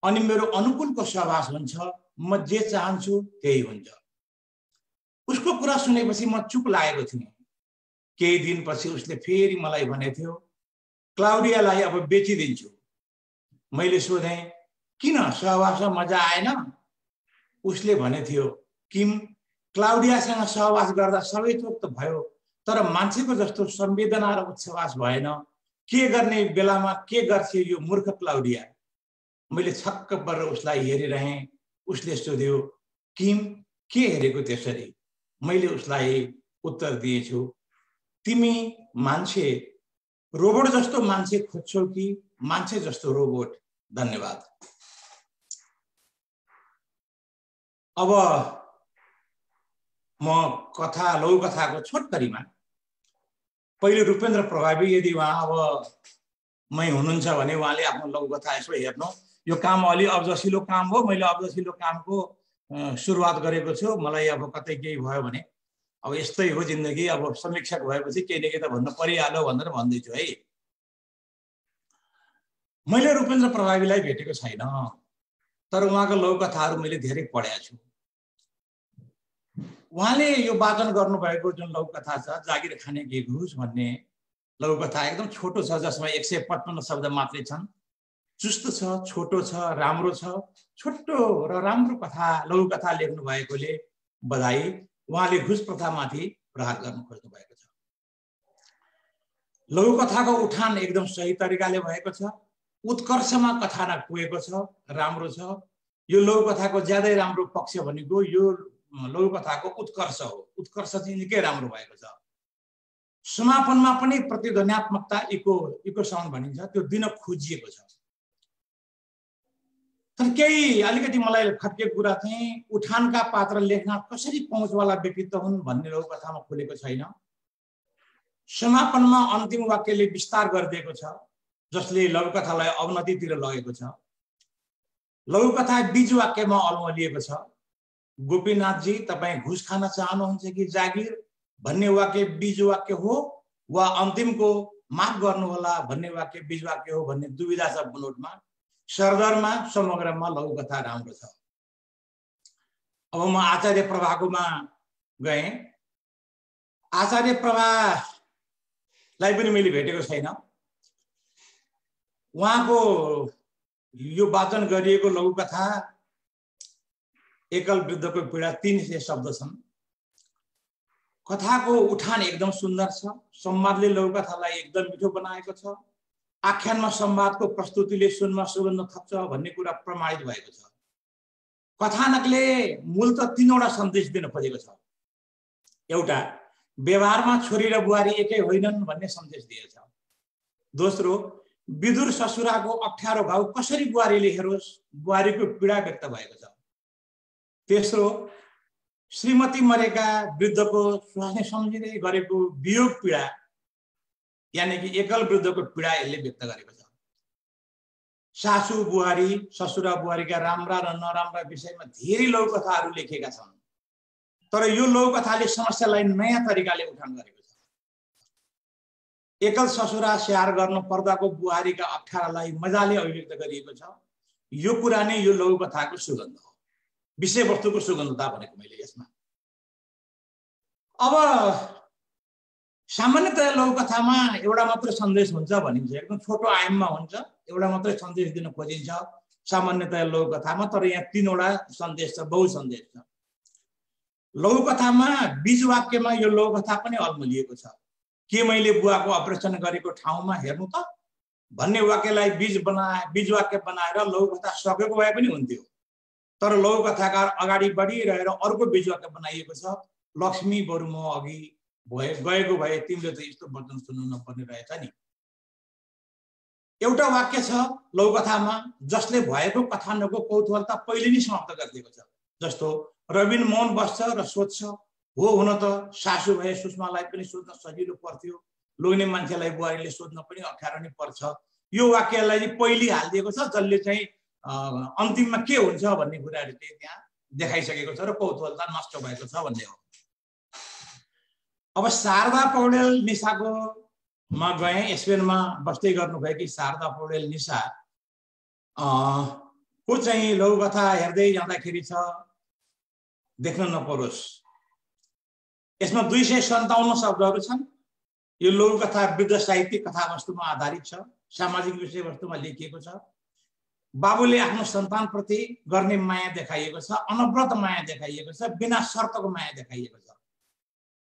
अनि मेरो अनुकूलको सहवास हुन्छ। म जे चाहन्छु त्यही हुन्छ। उसको कुरा सुनेपछि म चुप लागेको थिएँ। केही दिनपछि उसले फेरि मलाई भने थियो, क्लाउडियालाई अब बेचिदिन्छु। मैले सोधेँ, किन, सहवासमा मजा आएन? उसले भने थियो, किम, क्लाउडियासँग सहवास गर्दा सबै थोक त भयो, तर मान्छेको जस्तो संवेदना र उच्छ्वास भएन। के गर्ने बेलामा के गर्छ यो मूर्ख क्लाउडिया? मैले छक्क परेर उसलाई हेरिरहेँ। उसले सोध्यो, किम, के हेरेको त्यसरी? मैले उसलाई उत्तर दिएछु, तिमी मान्छे, रोबोट जस्तो मान्छे खोज्छौ कि मान्छे जस्तो रोबोट? धन्यवाद। अब म लघुकथाको छोटकरीमा पहिले रूपेन्द्र प्रभावी, यदि उहाँ अब मै हुनुहुन्छ भने उहाँले आफ्नो लघुकथा यसो हेर्नु। यो काम अलि अब्जसिलो काम हो। मैले अब्जसिलो कामको सुरुवात गरेको छु। मलाई अब कतै केही भयो भने अब यस्तै हो जिन्दगी। अब समीक्षक भएपछि केही न केही त भन्न परिहाल्यो भनेर भन्दैछु है। मैले रूपेन्द्र प्रभावीलाई भेटेको छैन, तर उहाँको लघुकथाहरू मैले धेरै पढेको छु। उहाँले यो वाचन गर्नुभएको जुन लघुकथा छ, जागिर खाने के घुस भन्ने लघुकथा, एकदम छोटो छ, जसमा 155 शब्द मात्रै छन्। चुस्त छ, छोटो छ, राम्रो छ। छोटो र राम्रो कथा, लघुकथा लेख्नु भएकोले बधाई। उहाँले घुस प्रथामाथि प्रहार गर्न खोज्नु भएको छ। लघुकथाको उठान एकदम सही तरिकाले भएको छ। उत्कर्षमा कथानक पुगेको छ, राम्रो छ। यो लघुकथाको ज्यादै राम्रो पक्ष भनेको यो लघुकथाको उत्कर्ष हो। उत्कर्ष चाहिँ निकै राम्रो भएको छ। समापनमा पनि प्रतिध्वन्यात्मकता, इको साउन्ड भनिन्छ, त्यो दिन खोजिएको छ। तर केही अलिकति मलाई खट्केको कुरा चाहिँ उठानका पात्र लेख्न कसरी पहुँचवाला व्यक्तित्व हुन् भन्ने लघुकथामा खुलेको छैन। समापनमा अन्तिम वाक्यले विस्तार गरिदिएको छ, जसले लघुकथालाई अवनतितिर लगेको छ। लघुकथा बीज वाक्यमा अल्मलिएको छ। गोपीनाथजी, तपाईँ घुस खान चाहनुहुन्छ कि जागिर भन्ने वाक्य बीज वाक्य हो वा अन्तिमको माफ गर्नुहोला भन्ने वाक्य बीज वाक्य हो भन्ने दुविधा छ बुनोटमा। सरदरमा समग्रमा लघुकथा राम्रो छ। अब म आचार्य प्रभाकोमा गएँ। आचार्य प्रभालाई पनि मैले भेटेको छैन। उहाँको यो वाचन गरिएको लघुकथा एकल वृद्धको पीडा 300 शब्द छन्। कथाको उठान एकदम सुन्दर छ। संवादले लघुकथालाई एकदम मिठो बनाएको छ। आख्यानमा संवादको प्रस्तुतिले सुनमा सुगन्ध थप्छ भन्ने कुरा प्रमाणित भएको छ। कथानकले मूलत 3वटा सन्देश दिन खोजेको छ। एउटा, व्यवहारमा छोरी र बुहारी एकै होइनन् भन्ने सन्देश दिएको छ। दोस्रो, विदुर ससुराको अप्ठ्यारो भाव कसरी बुहारीले हेरोस्, बुहारीको पीडा व्यक्त भएको छ। तेस्रो, श्रीमती मरेका वृद्धको स्वास्नी सम्झिँदै गरेको वियोग पीडा यानी कि एकल वृद्धको पीडा यसले व्यक्त गरेको छ। सासू बुहारी ससुरा बुहारीका राम्रा र नराम्रा विषयमा धेरै लघुकथाहरू लेखेका छन्। तर यो लघुकथाले समस्यालाई नयाँ तरिकाले उठान गरेको छ। एकल ससुरा स्याहार गर्न पर्दाको बुहारीका अप्ठ्यारालाई मजाले अभिव्यक्त गरिएको छ। यो कुरा नै यो लघुकथाको सुगन्ध हो, विषयवस्तुको सुगन्धता भनेको मैले यसमा। अब सामान्यतया लघुकथामा एउटा मात्र सन्देश हुन्छ भनिन्छ, एकदम छोटो आयाममा हुन्छ, एउटा मात्रै सन्देश दिन खोजिन्छ सामान्यतया लघुकथामा। तर यहाँ 3वटा सन्देश छ, बहु सन्देश छ। लघुकथामा बीज वाक्यमा यो लघुकथा पनि अल्मलिएको छ। के मैले बुवाको अपरेसन गरेको ठाउँमा हेर्नु त भन्ने वाक्यलाई बीज वाक्य बनाएर लघुकथा सकेको भए पनि हुन्थ्यो। तर लघुकथाकार अगाडि बढिरहेर अर्को बीज वाक्य बनाइएको छ। लक्ष्मी बरु म अघि गएको भए तिमीले त यस्तो वचन सुन्नु नपर्ने रहेछ नि। एउटा वाक्य छ लघुकथामा जसले भएको कथानकको कौतूहलता पहिले नै समाप्त गरिदिएको छ। जस्तो रविन मौन बस्छ र सोध्छ, हो हुन त सासू भए सुषमालाई पनि सोध्न सजिलो पर्थ्यो, लोग्ने मान्छेलाई बुहारीले सोध्न पनि अप्ठ्यारो नै पर्छ। यो वाक्यलाई चाहिँ पहिले हालिदिएको छ, जसले चाहिँ अन्तिममा के हुन्छ भन्ने कुराहरू चाहिँ त्यहाँ देखाइसकेको छ र कौतूहलता नष्ट भएको छ भन्ने हो। अब शारदा पौडेल निशाको मा गएँ। स्पेनमा बस्दै गर्नुभएकी शारदा पौडेल निशा को चाहिँ लघुकथा हेर्दै जाँदाखेरि छ देख्न नपरोस्। यसमा 257 शब्दहरू छन्। यो लघुकथा वृद्ध साहित्यिक कथावस्तुमा आधारित छ, सामाजिक विषयवस्तुमा लेखिएको छ। बाबुले आफ्नो सन्तानप्रति गर्ने माया देखाइएको छ, अनवरत माया देखाइएको छ, बिना शर्तको माया देखाइएको छ।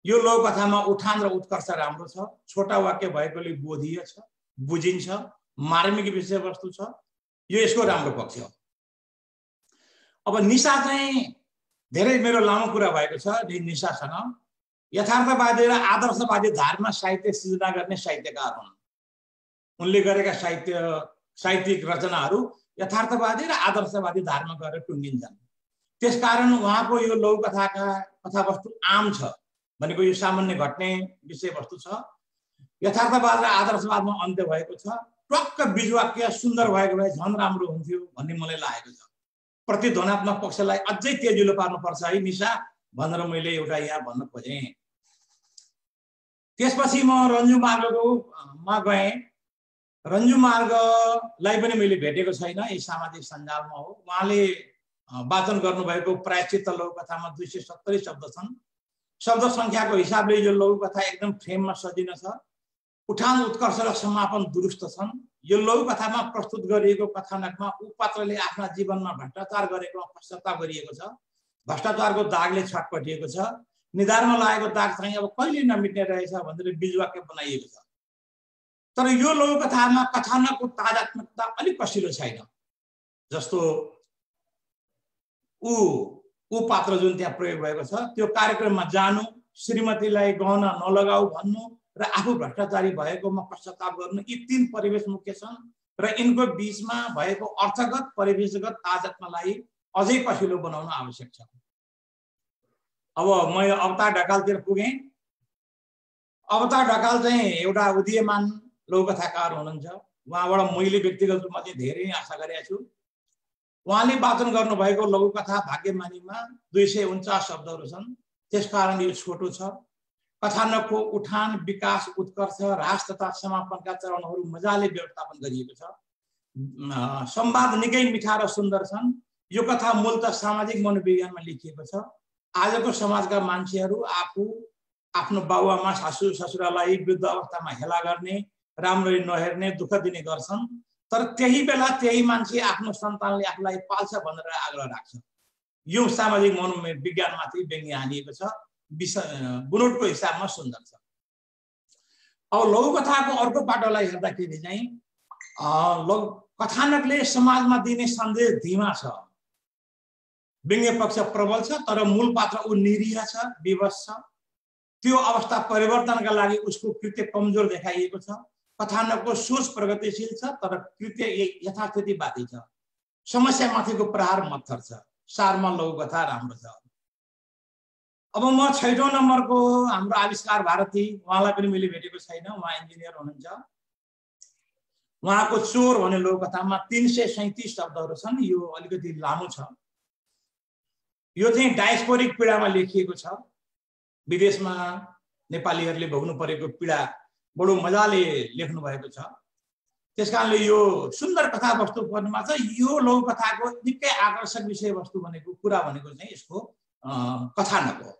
यो लघुकथामा उठान र उत्कर्ष राम्रो छ। छोटा वाक्य भएकोले बोधीय छ, बुझिन्छ, मार्मिक विषयवस्तु छ। यो यसको राम्रो पक्ष हो। अब निशा चाहिँ धेरै मेरो लामो कुरा भएको छ निशासँग। यथार्थवादी र आदर्शवादी धारमा साहित्य सृजना गर्ने साहित्यकार हुन्। उनले गरेका साहित्यिक रचनाहरू यथार्थवादी र आदर्शवादी धारमा गएर टुङ्गिन्छन्। त्यसकारण उहाँको यो लघुकथाका कथावस्तु आम छ भनेको यो सामान्य घट्ने विषयवस्तु छ। यथार्थवाद र आदर्शवादमा अन्त्य भएको छ। टक्क बीजवाक्य सुन्दर भएको भए झन् राम्रो हुन्थ्यो भन्ने मलाई लागेको छ। प्रतिध्वनात्मक पक्षलाई अझै तेजिलो पार्नुपर्छ है निशा भनेर मैले एउटा यहाँ भन्न खोजेँ। त्यसपछि म रन्जु मार्गमा गएँ। रन्जु मार्गलाई पनि मैले भेटेको छैन, यी सामाजिक सञ्जालमा हो। उहाँले वाचन गर्नुभएको प्रायश्चित्त लघुकथामा 270 शब्द छन्। शब्द सङ्ख्याको हिसाबले यो लघुकथा एकदम फ्रेममा सजिन छ। उठान उत्कर्ष र समापन दुरुस्त छन्। यो लघुकथामा प्रस्तुत गरिएको कथानकमा उपपात्रले आफ्ना जीवनमा भ्रष्टाचार गरेकोमा पश्चाताप गरिएको छ। भ्रष्टाचारको दागले छटपटिएको छ। निधारमा लागेको दाग चाहिँ अब कहिले नमिट्ने रहेछ भनेर बीजवाक्य बनाइएको छ। तर यो लघुकथामा कथानकको तादात्मकता अलिक कसिलो छैन। जस्तो ऊ पात्र जुन त्यहाँ प्रयोग भएको छ, त्यो कार्यक्रममा जानु, श्रीमतीलाई गहना नलगाऊ भन्नु र आफू भ्रष्टाचारी भएकोमा पश्चाताप गर्नु, यी 3 परिवेश मुख्य छन् र यिनको बीचमा भएको अर्थगत परिवेशगत तादात्म्यलाई अझै कसिलो बनाउन आवश्यक छ। अब म अवतार ढकालतिर पुगेँ। अवतार ढकाल चाहिँ एउटा उदीयमान लघुकथाकार हुनुहुन्छ। उहाँबाट मैले व्यक्तिगत रूपमा चाहिँ धेरै आशा गरेको छु। उहाँले वाचन गर्नुभएको लघुकथा भाग्यमानीमा 249 शब्दहरू छन्। त्यसकारण यो छोटो छ। कथानकको उठान, विकास, उत्कर्ष, ह्रास तथा समापनका चरणहरू मजाले व्यवस्थापन गरिएको छ। संवाद निकै मिठा र सुन्दर छन्। यो कथा मूलतः सामाजिक मनोविज्ञानमा लेखिएको छ। आजको समाजका मान्छेहरू आफू, आफ्नो बाबुआमा, सासू ससुरालाई वृद्ध अवस्थामा हेला गर्ने, राम्ररी नहेर्ने, दुःख दिने गर्छन्। तर त्यही बेला त्यही मान्छे आफ्नो सन्तानले आफूलाई पाल्छ भनेर आग्रह राख्छ। यो सामाजिक मनोविज्ञानमाथि व्यङ्ग्य हानिएको छ। बुनोटको हिसाबमा सुन्दर छ। अब लघुकथाको अर्को पाटोलाई हेर्दाखेरि चाहिँ कथानकले समाजमा दिने सन्देश धीमा छ। व्यङ्ग्य पक्ष प्रबल छ, तर मूल पात्र ऊ निरीह छ, विवश छ। त्यो अवस्था परिवर्तनका लागि उसको कृत्य कमजोर देखाइएको छ। कथानकको सोच प्रगतिशील छ, तर कृत्य यथास्थितिवादी छ। समस्यामाथिको प्रहार मत्थर छ। सारमा लघुकथा राम्रो छ। अब म 6औं नम्बरको हाम्रो आविष्कार भारती, उहाँलाई पनि मैले भेटेको छैन, उहाँ इन्जिनियर हुनुहुन्छ। उहाँको चोर भन्ने लघुकथामा 337 शब्दहरू छन्। यो अलिकति लामो छ। यो चाहिँ डायस्पोरिक पीडामा लेखिएको छ। विदेशमा नेपालीहरूले भोग्नु परेको पीडा बडो मजाले लेख्नु भएको छ। त्यसकारणले यो सुन्दर कथा वस्तु पर्नुमा छ। यो लघुकथाको निकै आकर्षक विषयवस्तु भनेको कुरा भनेको चाहिँ यसको कथानक हो।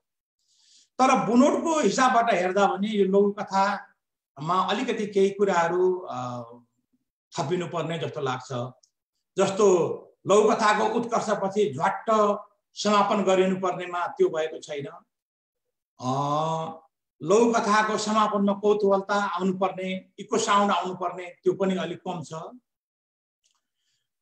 तर बुनोटको हिसाबबाट हेर्दा भने यो लघुकथामा अलिकति केही कुराहरू थपिनु पर्ने जस्तो लाग्छ। जस्तो लघुकथाको उत्कर्षपछि झ्वाट्ट समापन गरिनु पर्नेमा त्यो भएको छैन। लघुकथाको समापनमा कौतूहलता आउनुपर्ने, इको साउन्ड आउनुपर्ने, त्यो पनि अलिक कम छ।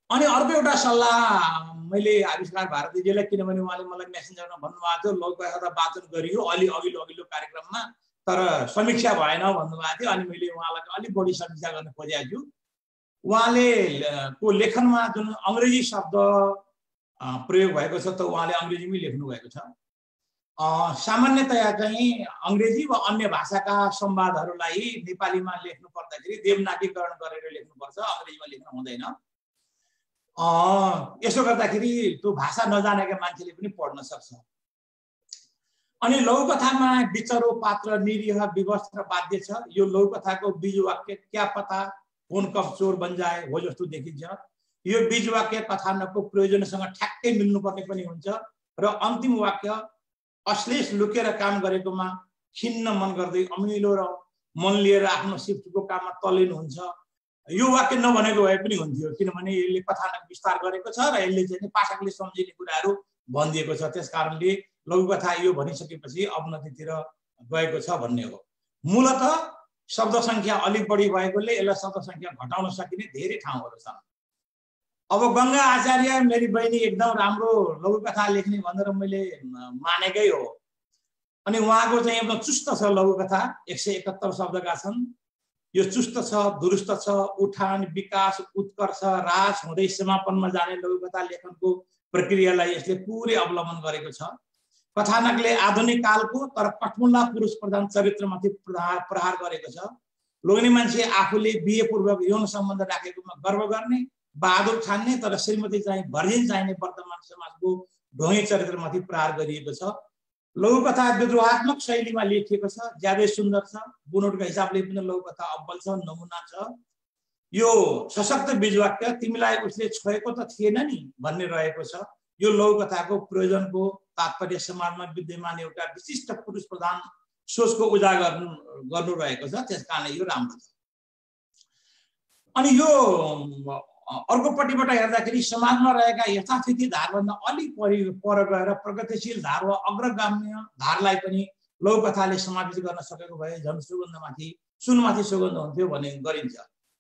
अनि अर्को एउटा सल्लाह मैले आविष्कार भारतीजीलाई, किनभने उहाँले मलाई मेसेन्जरमा भन्नुभएको थियो लघुकथा वाचन गरियो अलि अघिल्लो कार्यक्रममा, तर समीक्षा भएन भन्नुभएको थियो। अनि मैले उहाँलाई अलिक बढी समीक्षा गर्न खोजेको छु। उहाँले को लेखनमा जुन अङ्ग्रेजी शब्द प्रयोग भएको छ त उहाँले अङ्ग्रेजीमै लेख्नु भएको छ। सामान्यतया चाहिँ अङ्ग्रेजी वा अन्य भाषाका संवादहरूलाई नेपालीमा लेख्नु पर्दाखेरि देवनागरीकरण गरेर लेख्नुपर्छ, अङ्ग्रेजीमा लेख्नु हुँदैन। यसो गर्दाखेरि त्यो भाषा नजानेका मान्छेले पनि पढ्न सक्छ। अनि लघुकथामा विचरो पात्र निरीह, विवश र बाध्य छ। यो लघुकथाको बीज वाक्य क्या पता कौन कब चोर बन जाए हो जस्तो देखिन्छ। यो बीज वाक्य कथानकको प्रयोजनसँग ठ्याक्कै मिल्नुपर्ने पनि हुन्छ र अन्तिम वाक्य अश्लेष लुकेर काम गरेकोमा खिन्न मन गर्दै अमिलो र मन लिएर आफ्नो सिफ्टको काममा तल्लीन हुन्छ। यो वाक्य नभनेको भए पनि हुन्थ्यो, किनभने यसले कथानक विस्तार गरेको छ र यसले चाहिँ पाठकले सम्झिने कुराहरू भनिदिएको छ। त्यस कारणले लघुकथा यो भनिसकेपछि अवनतितिर गएको छ भन्ने हो। मूलत शब्द सङ्ख्या अलिक बढी भएकोले यसलाई शब्द सङ्ख्या घटाउन सकिने धेरै ठाउँहरू छन्। अब गङ्गा आचार्य मेरी बहिनी एकदम राम्रो लघुकथा लेख्ने भनेर मैले मानेकै हो। अनि उहाँको चाहिँ एकदम चुस्त छ लघुकथा, 171 शब्दका छन्। यो चुस्त छ, दुरुस्त छ। उठान, विकास, उत्कर्ष, ह्रास हुँदै समापनमा जाने लघुकथा लेखनको प्रक्रियालाई यसले पुरै अवलम्बन गरेको छ। कथानकले आधुनिक कालको तर कठमुल्ला पुरुष प्रधान चरित्रमाथि प्रहार गरेको छ। लोग्ने मान्छे आफूले बिहेपूर्वक यौन सम्बन्ध राखेकोमा गर्व गर्ने, बहादुर ठान्ने, तर श्रीमती चाहिँ भर्जिन चाहिने वर्तमान समाजको ढोंगे चरित्रमाथि प्रहार गरिएको छ। लघुकथा विद्रोहात्मक शैलीमा लेखिएको छ, ज्यादै सुन्दर छ। बुनोटको हिसाबले पनि लघुकथा अब्बल छ, नमुना छ। यो सशक्त बीजवाक्य तिमीलाई उसले छोएको त थिएन नि भन्ने रहेको छ। यो लघुकथाको प्रयोजनको तात्पर्य समाजमा विद्यमान एउटा विशिष्ट पुरुष प्रधान सोचको उजागर गर्नु रहेको छ। त्यसकारण यो राम्रो छ। अनि यो अर्कोपट्टिबाट हेर्दाखेरि समाजमा रहेका यथास्थिति धारभन्दा अलिक पर गएर प्रगतिशील धार वा अग्रगामी धारलाई पनि लघुकथाले समावेश गर्न सकेको भए झन् सुनमाथि सुगन्ध हुन्थ्यो भन्ने गरिन्छ।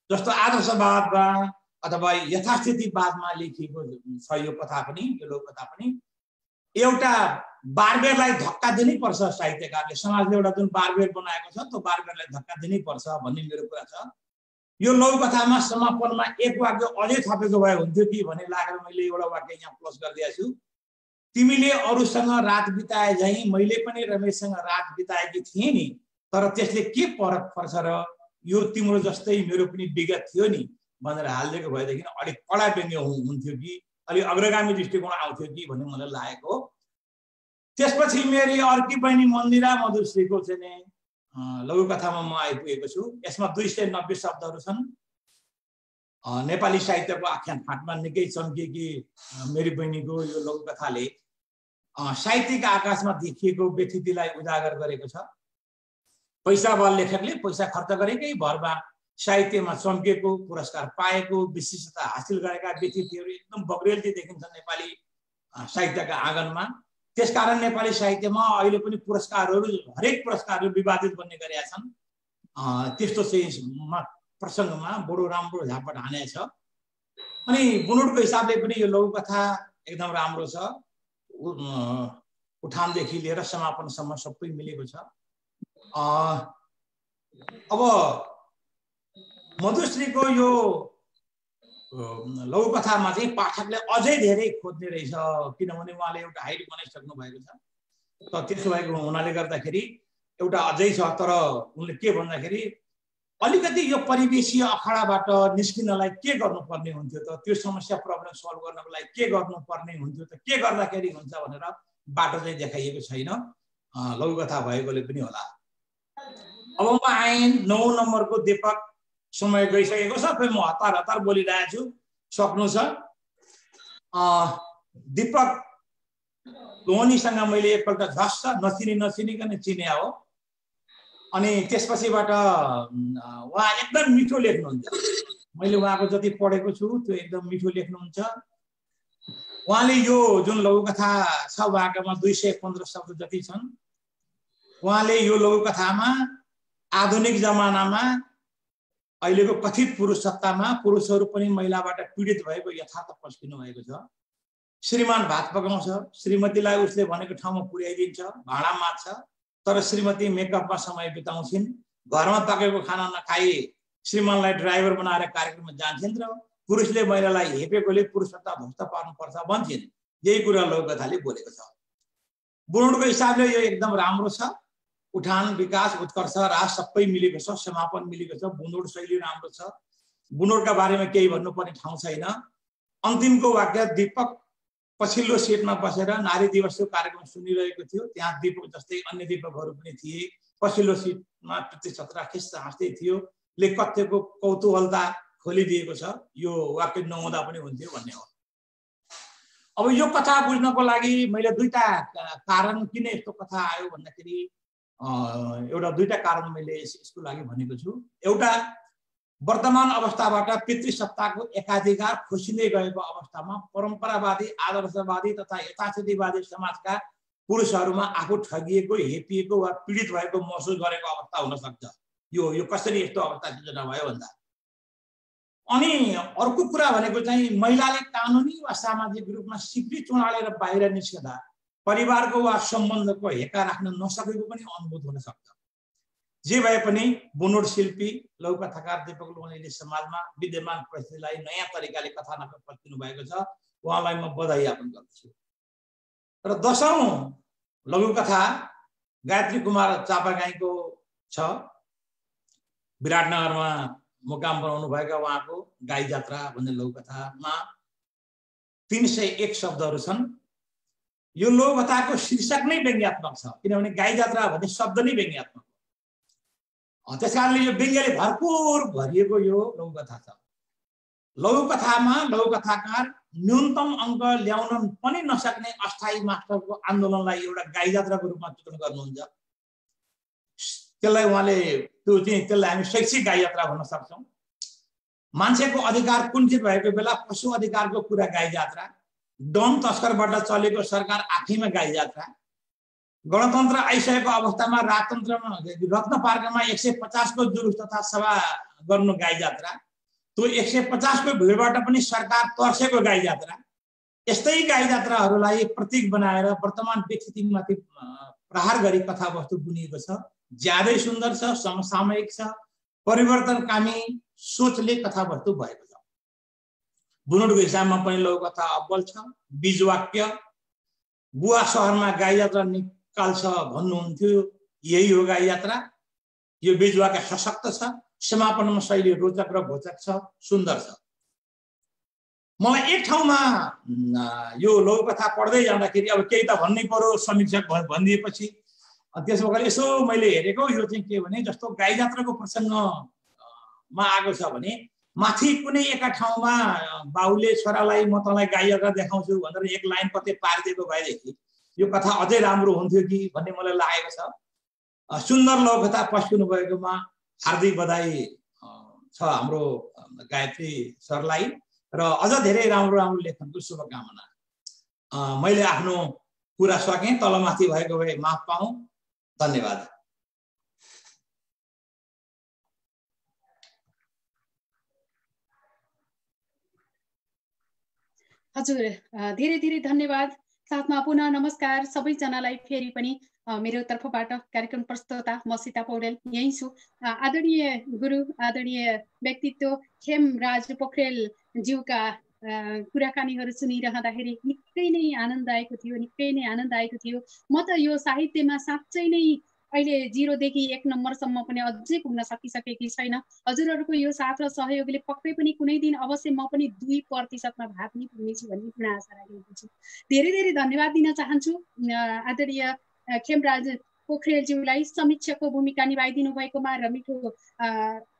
जस्तो आदर्शवादमा अथवा यथास्थितिवादमा लेखिएको छ यो कथा पनि, यो लघुकथा पनि। एउटा बारबेरलाई धक्का दिनै पर्छ साहित्यकारले। समाजले एउटा जुन बारबेर बनाएको छ त्यो बारबेरलाई धक्का दिनै पर्छ भन्ने मेरो कुरा छ। यो लघुकथामा समापनमा एक वाक्य अझै थपेको भए हुन्थ्यो कि भन्ने लागेर मैले एउटा वाक्य यहाँ प्लस गरिदिएको छु। तिमीले अरूसँग रात बिताए झैँ मैले पनि रमेशसँग रात बिताएकी थिएँ नि, तर त्यसले के फरक पर्छ र यो तिम्रो जस्तै मेरो पनि विगत थियो नि भनेर हालिदिएको भएदेखि अलिक कडा व्यङ्ग्य हुन्थ्यो कि अलिक अग्रगामी दृष्टिकोण आउँथ्यो कि भन्ने मलाई लागेको हो। त्यसपछि मेरी अर्की बहिनी मन्दिरा मधुश्रीको चाहिँ नि लघुकथामा म आइपुगेको छु। यसमा 290 शब्दहरू छन्। नेपाली साहित्यको आख्यान फाँटमा निकै चम्किएकी मेरी बहिनीको यो लघुकथाले साहित्यिक आकाशमा देखिएको व्यथितिलाई उजागर गरेको छ। पैसावान लेखकले पैसा खर्च गरेकै भरमा साहित्यमा चम्किएको, पुरस्कार पाएको, विशिष्टता हासिल गरेका व्यक्तिहरू एकदम बग्रेलती देखिन्छ नेपाली साहित्यका आँगनमा। त्यसकारण नेपाली साहित्यमा अहिले पनि पुरस्कारहरू, हरेक पुरस्कारहरू विवादित बन्ने गरेका छन्। त्यस्तो चाहिँ प्रसङ्गमा बडो राम्रो झापट हानेको छ। अनि बुनोटको हिसाबले पनि यो लघुकथा एकदम राम्रो छ। उठानदेखि लिएर समापनसम्म सबै मिलेको छ। अब मधुश्रीको यो लघुकथामा चाहिँ पाठकले अझै धेरै खोज्ने रहेछ, किनभने उहाँले एउटा हाइट बनाइसक्नु भएको छ। त त्यसो भएको हुनाले गर्दाखेरि एउटा अझै छ। तर उनले के भन्दाखेरि अलिकति यो परिवेशीय अखाडाबाट निस्किनलाई के गर्नुपर्ने हुन्थ्यो त, त्यो समस्या प्रब्लम सल्भ गर्नको लागि के गर्नुपर्ने हुन्थ्यो त, के गर्दाखेरि हुन्छ भनेर बाटो चाहिँ देखाइएको छैन। लघुकथा भएकोले पनि होला। अब म आएँ 9 नम्बरको दीपक। समय गइसकेको छ, फेरि म हतार हतार बोलिरहेको छु, सक्नु छ। दीपक लोहनीसँग मैले एकपल्ट झस्स नचिनिकन चिने हो। अनि त्यसपछिबाट उहाँ एकदम मिठो लेख्नुहुन्छ। मैले उहाँको जति पढेको छु त्यो एकदम मिठो लेख्नुहुन्छ। उहाँले यो जुन लघुकथा छ उहाँकोमा 215 शब्द जति छन्। उहाँले यो लघुकथामा आधुनिक जमानामा अहिलेको कथित पुरुष सत्तामा पुरुषहरू पनि महिलाबाट पीडित भएको यथार्थ पस्किनु भएको छ। श्रीमान भात पकाउँछ, श्रीमतीलाई उसले भनेको ठाउँमा पुर्याइदिन्छ, भाँडा माझ्छ, तर श्रीमती मेकअपमा समय बिताउँछिन्। घरमा पकाएको खाना नखाई श्रीमानलाई ड्राइभर बनाएर कार्यक्रममा जान्छन् र पुरुषले महिलालाई हेपेकोले पुरुषता भ्रष्ट पार्नुपर्छ भन्छन्। यही कुरा लघुकथाले बोलेको छ। बुनोटको हिसाबले यो एकदम राम्रो छ। उठान, विकास, उत्कर्ष, राज सबै मिलेको छ, समापन मिलेको छ, बुनोट शैली राम्रो छ। बुनोटका बारेमा केही भन्नुपर्ने ठाउँ छैन। अन्तिमको वाक्य दीपक पछिल्लो सिटमा बसेर नारी दिवसको कार्यक्रम सुनिरहेको थियो। त्यहाँ दीपक जस्तै अन्य दीपकहरू पनि थिए। पछिल्लो सिटमा प्रतिशत खिस्सा हाँस्दै थियो। ले कथ्यको कौतूहलता खोलिदिएको छ। यो वाक्य नहुँदा पनि हुन्थ्यो भन्ने हो। अब यो कथा बुझ्नको लागि मैले दुईटा कारण, किन यस्तो कथा आयो भन्दाखेरि एउटा दुईटा कारण मैले यसको लागि भनेको छु। एउटा, वर्तमान अवस्थाबाट पितृसत्ताको एकाधिकार खोसिँदै गएको अवस्थामा परम्परावादी, आदर्शवादी तथा यथास्थितिवादी समाजका पुरुषहरूमा आफू ठगिएको, हेपिएको वा पीडित भएको महसुस गरेको अवस्था हुन सक्छ। यो कसरी यस्तो अवस्था सिर्जना भयो भन्दा। अनि अर्को कुरा भनेको चाहिँ महिलाले कानुनी वा सामाजिक रूपमा सिक्री चुडालेर बाहिर निस्कँदा परिवारको वा सम्बन्धको हेका राख्न नसकेको पनि अनुभूत हुन सक्छ। जे भए पनि बुनोट शिल्पी लघुकथाकार दीपक लोहनीले समाजमा विद्यमान परिस्थितिलाई नयाँ तरिकाले कथानक पस्किनु भएको छ। उहाँलाई म बधाई ज्ञापन गर्दछु। र 10औं लघुकथा गायत्री कुमार चापागाईको छ। विराटनगरमा मुकाम बनाउनु भएका उहाँको गाई जात्रा भन्ने लघुकथामा 301 शब्दहरू छन्। यो लघुकथाको शीर्षक नै व्यङ्ग्यात्मक छ, किनभने गाई जात्रा भन्ने शब्द नै व्यङ्ग्यात्मक हो। त्यसकारणले यो व्यङ्ग्यले भरपुर भरिएको यो लघुकथा छ। लघुकथामा लघुकथाकार न्यूनतम अङ्क ल्याउन पनि नसक्ने अस्थायी मास्टरको आन्दोलनलाई एउटा गाई जात्राको रूपमा चित्रण गर्नुहुन्छ। त्यसलाई उहाँले त्यसलाई हामी शैक्षिक गाई यात्रा भन्न सक्छौँ। मान्छेको अधिकार कुण्ठित भएको बेला पशु अधिकारको कुरा गाई जात्रा, डन तस्करबाट चलेको सरकार आफैमा गाई जात्रा, गणतन्त्र आइसकेको अवस्थामा राजतन्त्रमा रत्न पार्कमा 150 को जुलुस तथा सभा गर्नु गाई जात्रा, त्यो 150 को भिडबाट पनि सरकार तर्सेको गाई जात्रा। यस्तै गाई जात्राहरूलाई प्रतीक बनाएर वर्तमान व्यक्तित्वमाथि प्रहार गरी कथावस्तु बुनिएको छ। ज्यादै सुन्दर छ, समसामयिक छ, परिवर्तनकामी सोचले कथावस्तु भएको छ। बुनोटको हिसाबमा पनि लघुकथा अब्बल छ। बीजवाक्य, बुवा सहरमा गाई यात्रा निकाल्छ भन्नुहुन्थ्यो, यही हो गाई यात्रा। यो बीजवाक्य सशक्त छ। समापनमा शैली रोचक र घोचक छ, सुन्दर छ। मलाई एक ठाउँमा यो लघुकथा पढ्दै जाँदाखेरि अब केही त भन्नै पर्यो समीक्षक भनिदिएपछि त्यसो भएर यसो मैले हेरेको यो चाहिँ के भने जस्तो गाई जात्राको प्रसङ्गमा आएको छ भने माथि कुनै एका ठाउँमा बाउले छोरालाई म तँलाई गाई अगाडि देखाउँछु भनेर एक लाइन कतै पारिदिएको भएदेखि यो कथा अझै राम्रो हुन्थ्यो कि भन्ने मलाई लागेको छ। सुन्दर लघुकथा पस्किनु भएकोमा हार्दिक बधाई छ हाम्रो गायत्री सरलाई र अझ धेरै राम्रो राम्रो लेखनको शुभकामना। मैले आफ्नो कुरा सकेँ, तलमाथि भएको भए माफ पाऊँ। धन्यवाद। हजुर धेरै धेरै धन्यवाद। साथमा पुनः नमस्कार सबैजनालाई फेरि पनि मेरो तर्फबाट कार्यक्रम प्रस्तुता म सीता पौडेल यही छु। आदरणीय गुरु आदरणीय व्यक्तित्व खेमराज पोखरेल ज्यूका कुराकानीहरू सुनिरहँदाखेरि निकै नै आनन्द आएको थियो, निकै नै आनन्द आएको थियो। म त यो साहित्यमा साँच्चै नै अहिले 0 देखि 1 नम्बरसम्म पनि अझै पुग्न सकिसकेकी छैन। हजुरहरूको यो साथ र सहयोगले पक्कै पनि कुनै दिन अवश्य म पनि 2% भाग नै पुग्नेछु भन्ने पूर्ण आशा राखेको छु। धेरै धेरै धन्यवाद दिन चाहन्छु आदरणीय खेमराज पोखरेलज्यूलाई समीक्षकको भूमिका निभाइदिनु भएकोमा र मिठो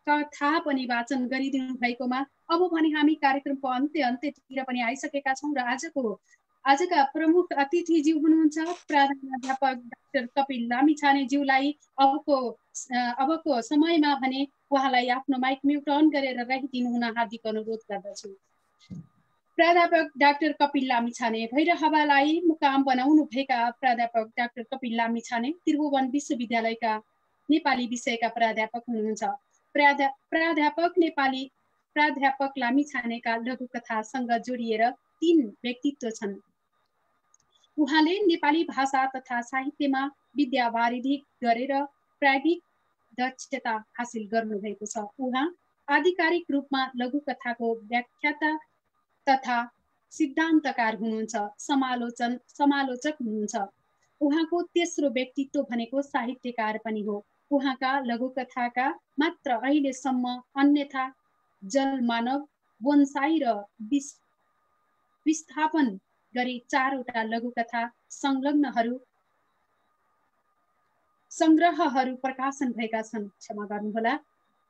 कथा पनि वाचन गरिदिनु भएकोमा। अब भने हामी कार्यक्रमको अन्त्यतिर पनि आइसकेका छौँ र आजका प्रमुख अतिथिज्यू हुनुहुन्छ प्राध्यापक डाक्टर कपिल लामिछानेज्यूलाई अबको समयमा भने उहाँलाई आफ्नो माइक म्युट अन गरेर राखिदिनु हुन हार्दिक अनुरोध गर्दछु। प्राध्यापक डाक्टर कपिल लामिछाने भैरहवालाई मुकाम बनाउनु भएका प्राध्यापक डाक्टर कपिल लामिछाने त्रिभुवन विश्वविद्यालयका नेपाली विषयका प्राध्यापक हुनुहुन्छ। प्राध्यापक लामिछानेका लघुकथासँग जोडिएर 3 व्यक्तित्व छन्। उहाँले नेपाली भाषा तथा साहित्यमा विद्यावारिधि गरेर प्राविधिक दक्षता हासिल गर्नुभएको छ। उहाँ आधिकारिक रूपमा लघुकथाको व्याख्याता तथा सिद्धान्तकार हुनुहुन्छ, समालोचक हुनुहुन्छ। उहाँको तेस्रो व्यक्तित्व भनेको साहित्यकार पनि हो। उहाँका लघुकथाका मात्र अहिलेसम्म अन्यथा जलमानव, बोनसाई र विस्थापन गरी 4वटा लघुकथा संग्रहहरू प्रकाशन भएका छन्। क्षमा गर्नुहोला।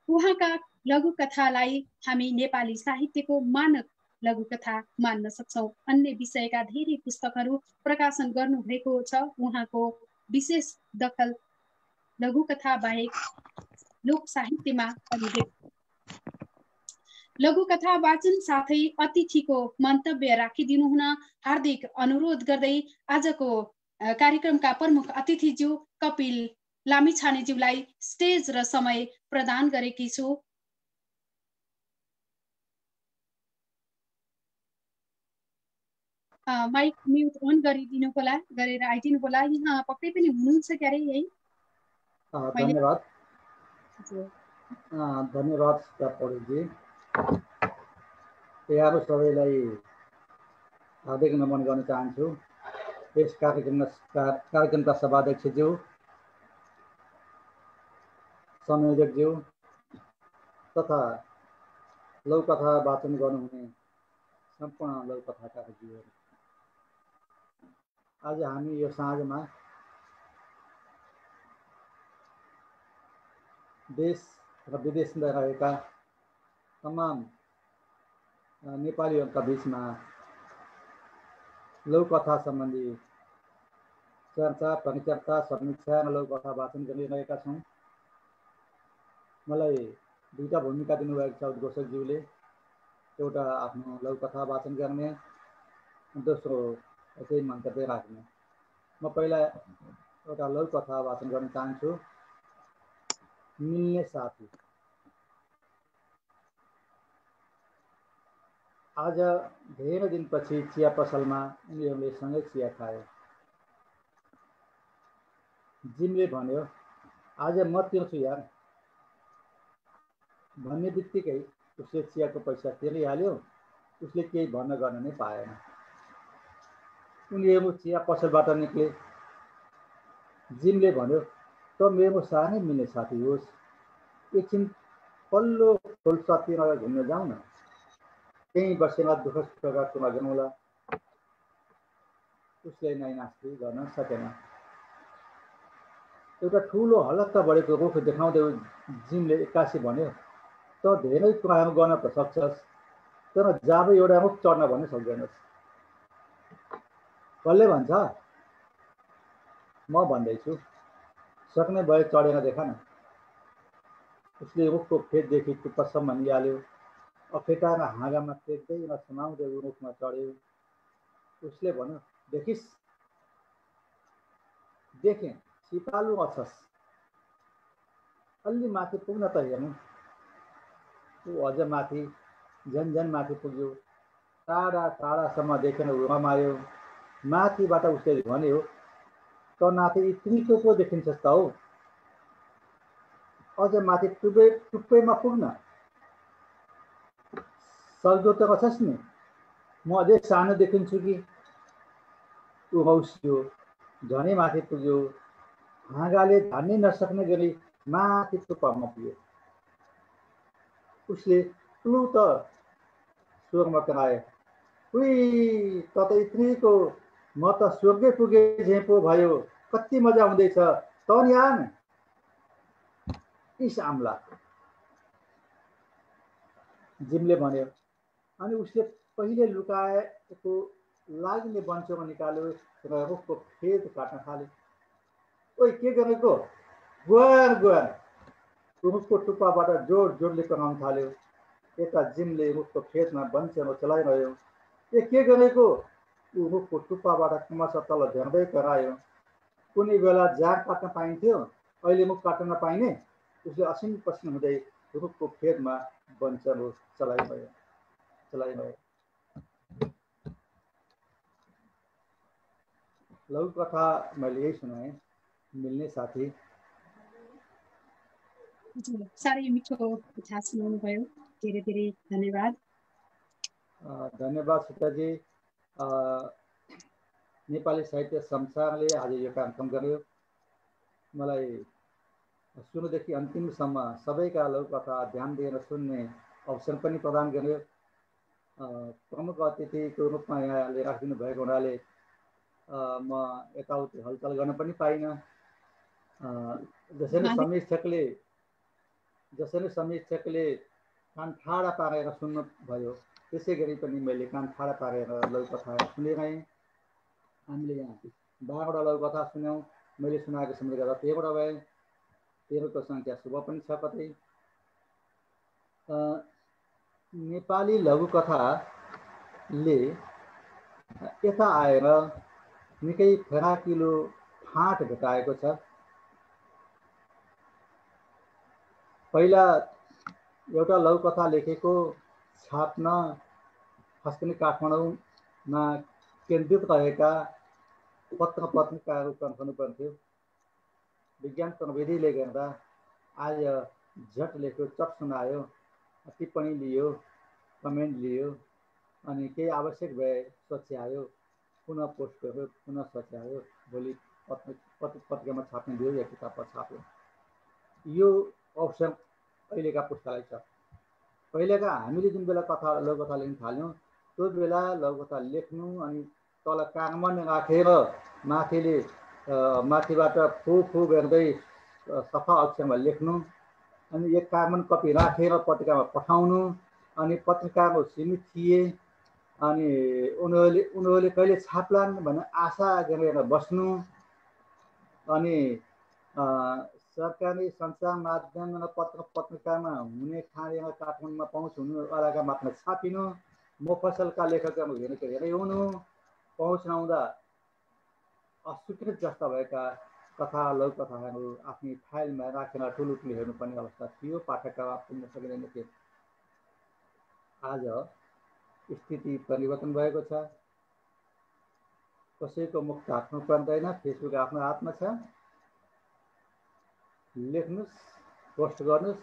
उहाँका लघुकथालाई हामी नेपाली साहित्यको मानक लघुकथा मान्न सक्छौँ। अन्य विषयका धेरै पुस्तकहरू प्रकाशन गर्नुभएको छ। उहाँको विशेष दखल लघुकथा बाहेक लोक साहित्यमा पनि लघुकथा वाचन साथै अतिथिको मन्तव्य राखिदिनु हुन हार्दिक अनुरोध गर्दै आजको कार्यक्रमका प्रमुख अतिथिज्यू कपिल लामिछानेज्यूलाई स्टेज र समय प्रदान गरेकी छु। माइक म्युट अन गरिदिनु होला, गरेर आइदिनु होला। यहाँ पक्कै पनि हुनुहुन्छ क्यारे यही? धन्यवाद धन्यवाद पौडेलजी। यहाँहरू सबैलाई हार्दिक नमन गर्न चाहन्छु। यस कार्यक्रमका सभाध्यक्षज्यू, संयोजकज्यू तथा लघुकथा वाचन गर्नुहुने सम्पूर्ण लघुकथाकारज्यूहरू, आज हामी यो साँझमा देश र विदेशमा रहेका तमाम नेपालीहरूका बिचमा लघुकथा सम्बन्धी चर्चा, परिचर्चा, समीक्षा र लघुकथा वाचन गरिरहेका छौँ। मलाई 2टा भूमिका दिनुभएको छ उद्घोषकज्यूले। एउटा आफ्नो लघुकथा वाचन गर्ने, दोस्रो यसै मन्तव्य राख्ने। म पहिला एउटा लघुकथा वाचन गर्न चाहन्छु। मिल्ने साथी। आज धेरै दिनपछि चिया पसलमा उनीहरूले सँगै चिया खाए। जिमले भन्यो, आज म तिर्छु यार भन्ने बित्तिकै उसले चियाको पैसा तिरिहाल्यो। उसले केही भन्न गर्न नै पाएन। उनीहरू चिया पसलबाट निक्ले। जिमले भन्यो, त मेरो साह्रै मिल्ने साथी होस्, एकछिन पल्लो खोल्सातिर घुम्न जाउँ न। केही वर्षमा दुःख सुखका कुरा गरौँला, उसले नै नास्ति गर्न सकेन। एउटा ठुलो हलक्क बढेको रुख देखाउँदै जिमले एक्कासी भन्यो, त धेरै कुराहरू गर्न त सक्छस्, तर जाब एउटा रुख चढ्न भन्नु सक्दैनस्। कसले भन्छ? म भन्दैछु, सक्ने भए चढेर देखा न। उसले रुखको फेददेखि टुप्पासम्म निहाल्यो, अखेटामा हाँगामा टेक्दै र सुनाउँदै रुखमा चढ्यो। उसले भन्यो, देखिस्? देखेँ, सिपालु अछस्, अलि माथि पुग्न त हेर्नु। ऊ अझ माथि, झन्झन माथि पुग्यो, टाढा टाढासम्म देखेर रमायो। माथिबाट उसले भन्यो, त माथि यत्रो पो देखिन्छस् त हौ, अझ माथि टुप्पैमा पुग्न सक्दो त रहेछस् नि, म अझै सानो देखिन्छु कि? ऊ हौसियो, झनै माथि पुग्यो, हाँगाले धान्नै नसक्ने गरी माथि टुप्पामा पुग्यो। उसले टु त स्वरमा करायो, उही त यत्रीको, म त स्वर्गै पुगे झैँ पो भयो, कति मजा हुँदैछ, त नि आन। इस आम्ला, जिमले भन्यो। अनि उसले पहिले लुकाएको लाग्ने बन्चोमा निकाल्यो र रुखको फेद काट्न थाल्यो। ओइ के गरेको? गुहार गुहार, रुखको टुप्पाबाट जोड जोडले कराउन थाल्यो। यता जिमले रुखको फेदमा बन्चेमा चलाइरह्यो। ए के गरेको? ऊ रुखको टुप्पाबाट क्रमशः तल झर्दै करायो। कुनै बेला जाँड काट्न पाइन्थ्यो, अहिले मुख काट्न नपाइने। उसले असिन पसिन हुँदै रुखको फेदमा बन्चरो चलाइरह्यो। लघु कथा मैले यही सुनाएँ। मिल्ने साथी? साह्रै मिठो कथा सुनाउनु भयो, धेरै धेरै धन्यवाद। धन्यवाद सीताजी। नेपाली साहित्य संसारले आज यो कार्यक्रम गर्यो। मलाई सुरुदेखि अन्तिमसम्म सबैका लघुकथा ध्यान दिएर सुन्ने अवसर पनि प्रदान गर्यो। प्रमुख अतिथिको रूपमा यहाँले राखिदिनु भएको हुनाले म यताउति हलचल गर्न पनि पाइनँ। जसरी समीक्षकले कान ठाडा पारेर सुन्नु भयो, त्यसै गरी पनि मैले कान ठाडा पारेर लघुकथा सुनिरहेँ। हामीले यहाँ 12वटा लघुकथा सुन्यौँ। मैले सुनाएको सम्झ गर्दा 13वटा भए। 13को सङ्ख्या शुभ पनि छ कतै। नेपाली लघुकथाले यता आएर निकै फराकिलो फाँट भेटाएको छ। पहिला एउटा लघुकथा लेखेको छाप्न खास गरी काठमाडौँमा केन्द्रित रहेका पत्र पत्रिकाहरू कन्फर्नु पर्थ्यो। विज्ञान प्रविधिले गर्दा आज झट लेख्यो, चट सुनायो, टिप्पणी लियो, कमेन्ट लियो, अनि केही आवश्यक भए सच्यायो, पुनः पोस्ट गर्यो, पुनः सच्यायो, भोलि पत्रिकामा छाप्न दियो या किताबमा छाप्यो। यो अवसर अहिलेका पुस्तालाई छ। पहिलेका हामीले जुन बेला लघुकथा लेख्न थाल्यौँ, त्यो बेला लघुकथा लेख्नु अनि तल कागमन राखेर माथिबाट फु गर्दै सफा अक्षरमा लेख्नु, अनि एक कागमन कपी राखेर पत्रिकामा पठाउनु, अनि पत्रिकाको सीमित थिए, अनि उनीहरूले कहिले छाप्लान् भन्ने आशा गरेर बस्नु, अनि सरकारी सञ्चार माध्यम र पत्रिकामा हुने ठानेर काठमाडौँमा पहुँच हुनुवालाका मात्र छापिनु, मोफसलका लेखकहरू हेरै हुनु, पहुँच नहुँदा अस्वीकृत जस्ता भएका कथा लघुकथाहरू आफ्नै फाइलमा राखेर ठुलो हेर्नुपर्ने अवस्था थियो। पाठकका पुग्न सकिँदैन थियो। आज स्थिति परिवर्तन भएको छ। कसैको मुख ढाक्नु पर्दैन, फेसबुक आफ्नो हातमा छ। लेख्नुहोस्, पोस्ट गर्नुहोस्,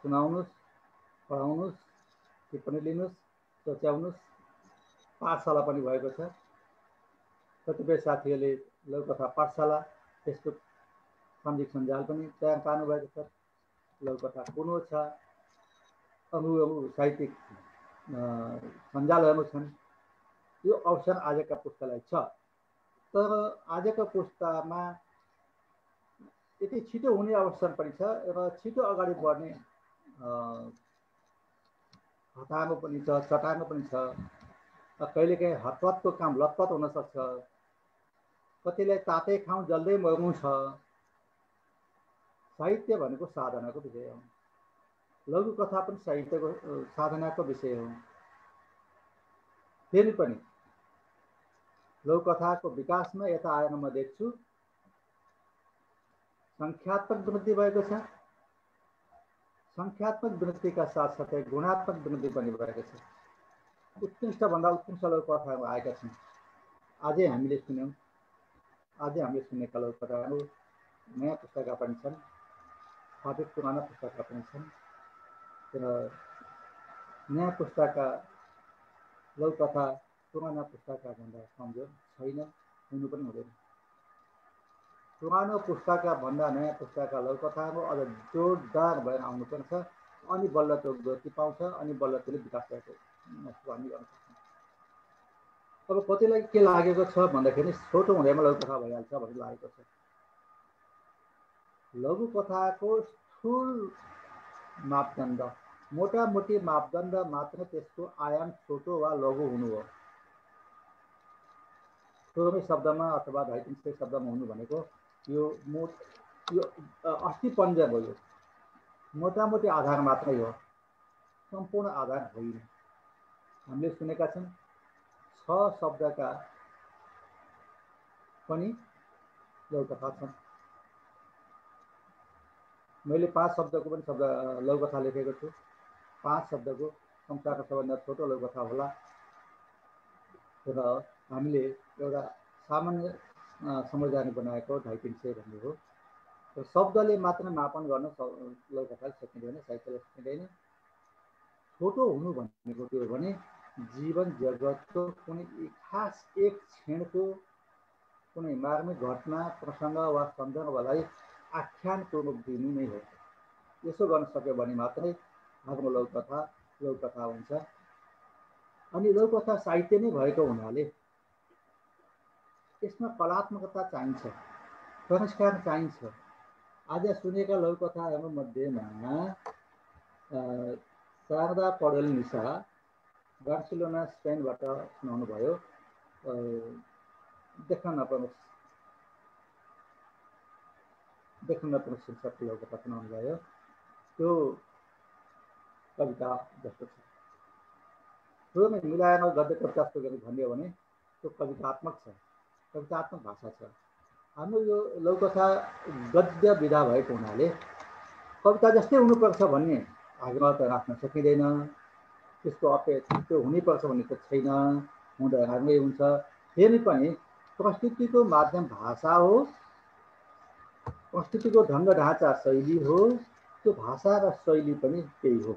सुनाउनुहोस्, पढाउनुहोस्, टिप्पणी लिनुहोस्, सच्याउनुहोस्। पाठशाला पनि भएको छ। कतिपय साथीहरूले लघुकथा पाठशाला फेसबुक सामाजिक सञ्जाल पनि तयार पार्नुभएको छ। लघुकथा कुनो छ, अरू साहित्यिक सञ्जालहरू छन्। यो अवसर आजका पुस्तालाई छ, तर आजको पुस्तामा यति छिटो हुने अवसर पनि छ र छिटो अगाडि बढ्ने हतारो पनि छ, चटानो पनि छ। कहिलेकाहीँ हतपतको काम लतपत हुनसक्छ, कतिलाई तातै खाउँ जल्दै मर्नु छ। साहित्य भनेको साधनाको विषय हो, लघु कथा पनि साहित्यको साधनाको विषय हो। फेरि पनि लघु कथाको विकासमा यता आएर म देख्छु सङ्ख्यात्मक वृद्धि भएको छ, सङ्ख्यात्मक वृद्धिका साथसाथै गुणात्मक वृद्धि पनि भएको छ। उत्कृष्टभन्दा उत्कृष्ट लघु कथाहरू आएका छन्। आजै हामीले सुन्यौँ, आजै हामीले सुनेका लघु कथाहरू नयाँ पुस्तकका पनि छन्, स्थापित पुराना पुस्तकका पनि छन्। र नयाँ पुस्तकका लघु कथा पुराना पुस्तकका भन्दा कमजोर छैन, हुनु पनि हुँदैन। पुरानो पुस्तकका भन्दा नयाँ पुस्तकका लघु कथाहरू अझ जोरदार भएर आउनुपर्छ, अनि बल्ल त्यो गति पाउँछ, अनि बल्ल त्यसले विकास भएको हामी गर्न सक्छौँ। अब कतिलाई के लागेको छ भन्दाखेरि छोटो हुँदैमा लघु कथा भइहाल्छ भन्ने लागेको छ। लघु कथाको स्थूल मापदण्ड, मोटामोटी मापदण्ड मात्र त्यसको आयाम छोटो वा लघु हुनु हो। थोरै शब्दमा अथवा 250 शब्दमा हुनु भनेको यो अस्थिपञ्जर हो। यो मोटामोटी आधार मात्रै हो, सम्पूर्ण आधार होइन। हामीले सुनेका छौँ 6 शब्दका पनि लघु कथा छन्। मैले 5 शब्दको पनि लघु कथा लेखेको छु। 5 शब्दको संसारको सबभन्दा छोटो लघु कथा होला। र हामीले एउटा सामान्य समझदारी बनाएको 250 भन्ने हो। र शब्दले मात्र मापन गर्न लघु कथा सकिँदैन, साहित्यले सकिँदैन। छोटो हुनु भनेको के हो भने जीवन जगतको कुनै खास एक क्षणको कुनै मार्मिक घटना, प्रसङ्ग वा सन्दर्भलाई आख्यानको रूप दिनु नै हो। यसो गर्न सक्यो भने मात्रै हाम्रो लघु कथा हुन्छ। अनि लघु कथा साहित्य नै भएको हुनाले यसमा कलात्मकता चाहिन्छ, संस्कार चाहिन्छ। आज सुनेका लघु कथाहरू मध्येमा शारदा पौडेल निशा बार्सिलोना स्पेनबाट सुनाउनु भयो। देख्न नपर्ने शीर्षकको लघु कथा सुनाउनु भयो। त्यो कविता जस्तो छ। त्यो मिलाएर गद्य कविता जस्तो गरी भन्यो भने त्यो कवितात्मक छ, कवितात्मक भाषा छ। हाम्रो यो लघु कथा गद्य विधा भएको हुनाले कविता जस्तै हुनुपर्छ भन्ने आग्रह त राख्न सकिँदैन। त्यसको अपेक्षा त्यो हुनैपर्छ भन्ने त छैन, हुँदा राम्रै हुन्छ। फेरि पनि प्रस्तुतिको माध्यम भाषा हो, प्रस्तुतिको ढङ्ग ढाँचा शैली हो। त्यो भाषा र शैली पनि त्यही हो।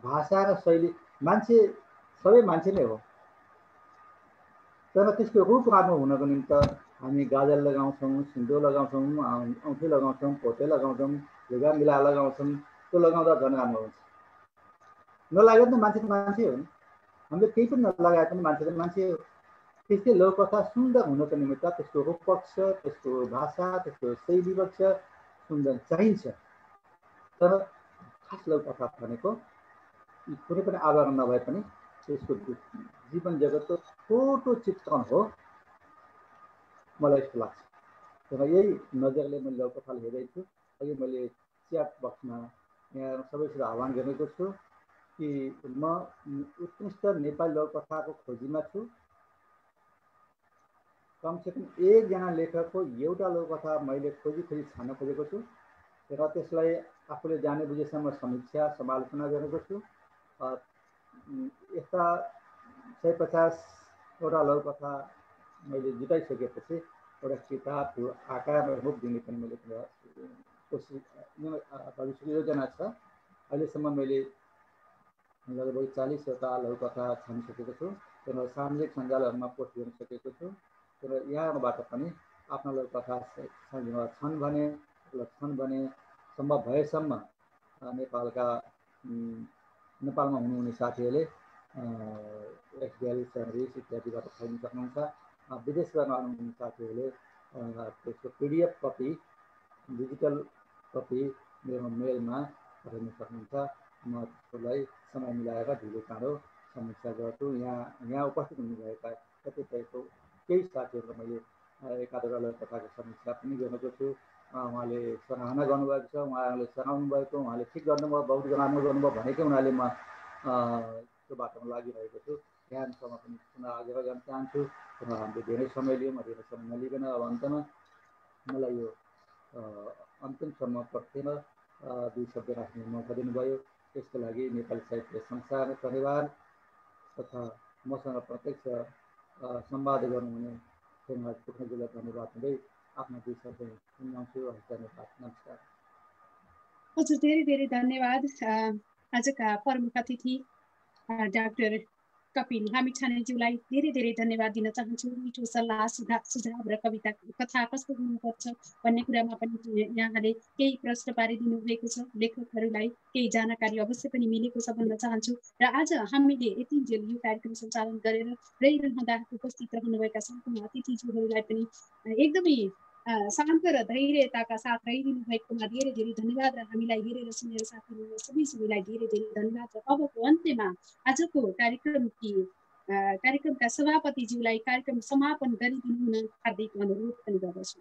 भाषा र शैली मान्छे सबै मान्छे नै हो, तर त्यसको रूप राम्रो हुनको निम्ति हामी गाजल लगाउँछौँ, सिन्दुर लगाउँछौँ, औँठी लगाउँछौँ, पोते लगाउँछौँ, लुगा मिलाएर लगाउँछौँ। त्यो लगाउँदा झन् राम्रो हुन्छ। नलागे पनि मान्छे त मान्छे हो नि, हामीले केही पनि नलगाए पनि मान्छे त मान्छे हो। त्यस्तै लघु कथा सुन्दर हुनको निमित्त त्यसको रूप पक्ष, त्यसको भाषा, त्यसको शैली पक्ष सुन्दर चाहिन्छ। तर खास लघु कथा भनेको कुनै पनि आवरण नभए पनि त्यसको जीवन जगतको छोटो चित्रण हो, मलाई यस्तो लाग्छ। र यही नजरले मैले लघु कथा हेरेको छु। अघि मैले च्याट बक्समा यहाँ सबैसित आह्वान गरेको छु कि म उत्कृष्ट नेपाली लघु कथाको खोजीमा छु। कमसेकम एकजना लेखकको एउटा लघु कथा मैले खोजी छान्न खोजेको छु र त्यसलाई आफूले जाने बुझेसम्म समीक्षा समालोचना गरेको छु। यस्ता 150वटा लघु कथा मैले जुटाइसकेपछि एउटा किताबको आकार रूप दिने पनि मैले कोसिस भविष्यको योजना छ। अहिलेसम्म मैले लगभग 40वटा लघु कथा छानिसकेको छु र सामाजिक सञ्जालहरूमा पोस्ट गर्न सकेको छु। र यहाँबाट पनि आफ्ना लघु कथा छन् भने सम्भव भएसम्म नेपालमा हुनुहुने साथीहरूले एक्सएल सैनरिज इत्यादिबाट पाउन सक्नुहुन्छ। विदेशबाट आउनुहुने साथीहरूले त्यसको PDF कपी डिजिटल कपी मेरो मेलमा पठाउन सक्नुहुन्छ। म त्यसलाई समय मिलाएर ढिलो चाँडो समीक्षा गर्छु। यहाँ उपस्थित हुनुभएका कतिपयको केही साथीहरूको मैले एकाधवटा लौकथाको समीक्षा पनि गरेको छु। उहाँले सराहना गर्नुभएको छ, उहाँहरूले सराउनु भएको, उहाँले ठिक गर्नुभयो, बहुत राम्रो गर्नुभयो भनेकै हुनाले म त्यो बाटोमा लागिरहेको छु। ध्यानसँग पनि पुनः आग्रह गर्न चाहन्छु र हामीले धेरै समय लियौँ, धेरै समय नलिकन अब अन्तमा मलाई यो अन्तिमसम्म प्रत्येक 2 शब्द राख्ने मौका दिनुभयो। त्यसको लागि नेपाली साहित्य संसार परिवार तथा मसँग प्रत्यक्ष संवाद गर्नुहुने श्रीमान पुग्नेजीलाई धन्यवाद दिँदै आफ्नो 2 शब्द सुनाउँछु। धन्यवाद, नमस्कार। हजुर, धेरै धेरै धन्यवाद। आजका प्रमुख अतिथि डाक्टर कपिल लामिछानेज्यूलाई धेरै धेरै धन्यवाद दिन चाहन्छु। मिठो सल्लाह सुझाव र कथा कस्तो हुनुपर्छ भन्ने कुरामा पनि यहाँले केही प्रश्न पारिदिनु भएको छ। लेखकहरूलाई केही जानकारी अवश्य पनि मिलेको छ भन्न चाहन्छु। र आज हामीले यतिन्जेल यो कार्यक्रम सञ्चालन गरेर रहिरहँदा उपस्थित रहनुभएका सम्पूर्ण अतिथिज्यूहरूलाई पनि एकदमै शान्त र धैर्यताका साथ रहिदिनु भएकोमा धेरै धेरै धन्यवाद र हामीलाई हेरेर सुनेर साथ दिनु सबैलाई धेरै धेरै धन्यवाद। र अबको अन्त्यमा आजको कार्यक्रमका सभापतिज्यूलाई कार्यक्रम समापन गरिदिनु हुन हार्दिक अनुरोध पनि गर्दछु।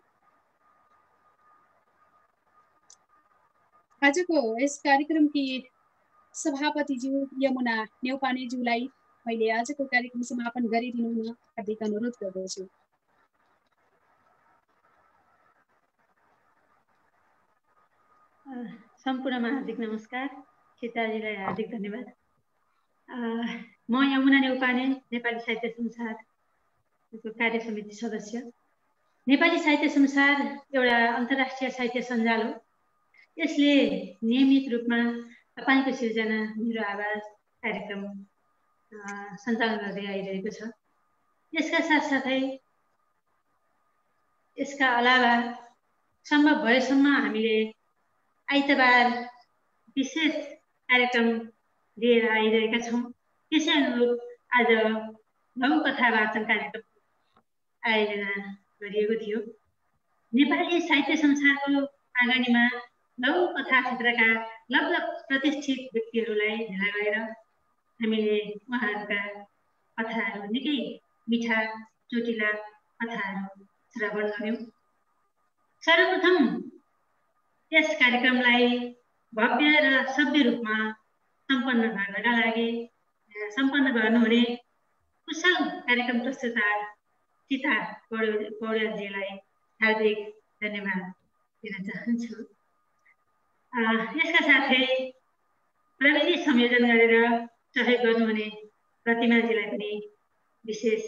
आजको यस कार्यक्रमकी सभापतिज्यू यमुना नेउपानेज्यूलाई मैले आजको कार्यक्रम समापन गरिदिनु हुन हार्दिक अनुरोध गर्दछु। सम्पूर्णमा हार्दिक नमस्कार। सीताजीलाई हार्दिक धन्यवाद। म यमुना नेउपाने, नेपाली साहित्य संसारको कार्य समिति सदस्य। नेपाली साहित्य संसार एउटा अन्तर्राष्ट्रिय साहित्य सञ्जाल हो। यसले नियमित रूपमा तपाईँको सिर्जना मेरो आवाज कार्यक्रम सञ्चालन गर्दै आइरहेको छ। यसका साथसाथै यसका अलावा सम्भव भएसम्म हामीले आइतबार विशेष कार्यक्रम लिएर आइरहेका छौँ। त्यसै अनुरूप आज लघुकथा वाचन कार्यक्रम आयोजना गरिएको थियो। नेपाली साहित्य संसारको आँगनीमा लघुकथा क्षेत्रका लगभग प्रतिष्ठित व्यक्तिहरूलाई भेला गरेर हामीले उहाँहरूका कथाहरू, निकै मिठा चोटिला कथाहरू श्रवण गर्यौँ। सर्वप्रथम यस कार्यक्रमलाई भव्य र सभ्य रूपमा सम्पन्न गर्नुहुने कुशल कार्यक्रम प्रस्तुता सीता पौड्यालजीलाई हार्दिक धन्यवाद दिन चाहन्छु। यसका साथै प्रविधि संयोजन गरेर सहयोग गर्नुहुने प्रतिमाजीलाई पनि विशेष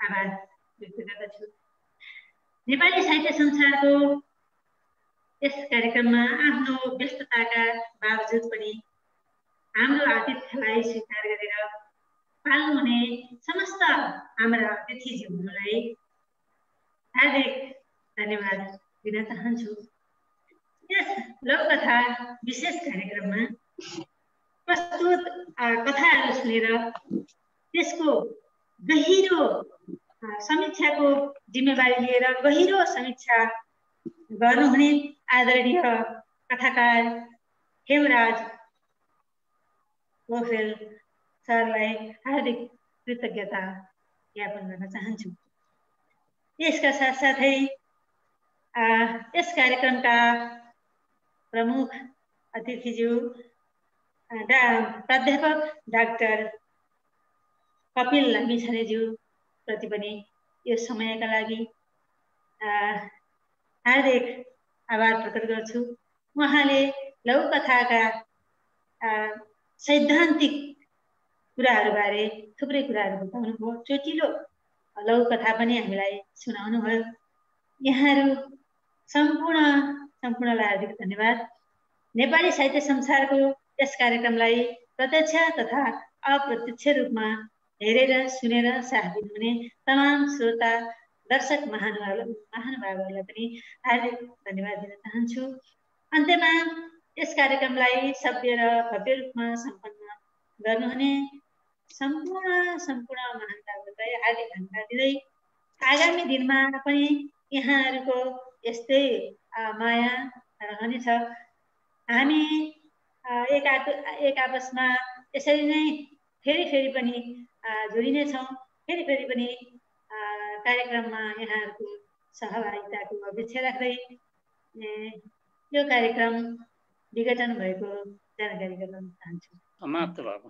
आभार व्यक्त गर्दछु। नेपाली साहित्य संसारको यस कार्यक्रममा आफ्नो व्यस्तताका बावजुद पनि हाम्रो आतिथ्यलाई स्वीकार गरेर पाल्नुहुने समस्त हाम्रा अतिथिज्यूहरूलाई हार्दिक धन्यवाद दिन चाहन्छु। यस लघुकथा विशेष कार्यक्रममा प्रस्तुत कथाहरू सुनेर त्यसको गहिरो समीक्षाको जिम्मेवारी लिएर गहिरो समीक्षा गर्नुहुने आदरणीय कथाकार हेमराज पोखरेल सरलाई हार्दिक कृतज्ञता ज्ञापन गर्न चाहन्छु। यसका साथसाथै यस कार्यक्रमका प्रमुख अतिथिज्यू प्राध्यापक डाक्टर कपिल लामिछानेज्यू प्रति पनि यो समयका लागि हार्दिक आभार प्रकट गर्छु। उहाँले लघुकथाका सैद्धान्तिक कुराहरूबारे थुप्रै कुराहरू बताउनुभयो। चोटिलो लघुकथा पनि हामीलाई सुनाउनुभयो। यहाँहरू सम्पूर्णलाई हार्दिक धन्यवाद। नेपाली साहित्य संसारको यस कार्यक्रमलाई प्रत्यक्ष तथा अप्रत्यक्ष रूपमा हेरेर सुनेर साथ दिनुहुने तमाम श्रोता दर्शक महानुभावहरूलाई पनि हार्दिक धन्यवाद दिन चाहन्छु। अन्त्यमा यस कार्यक्रमलाई सभ्य र भव्य रूपमा सम्पन्न गर्नुहुने सम्पूर्ण महानुभावहरूलाई हार्दिक धन्यवाद दिँदै आगामी दिनमा पनि यहाँहरूको यस्तै माया रहनेछ। हामी एक आपसमा यसरी नै फेरि पनि जोडिनेछौँ। फेरि पनि कार्यक्रममा यहाँहरूको सहभागिताको अपेक्षा राख्दै यो कार्यक्रम विघटन भएको जानकारी गराउन चाहन्छु। समाप्त भएको।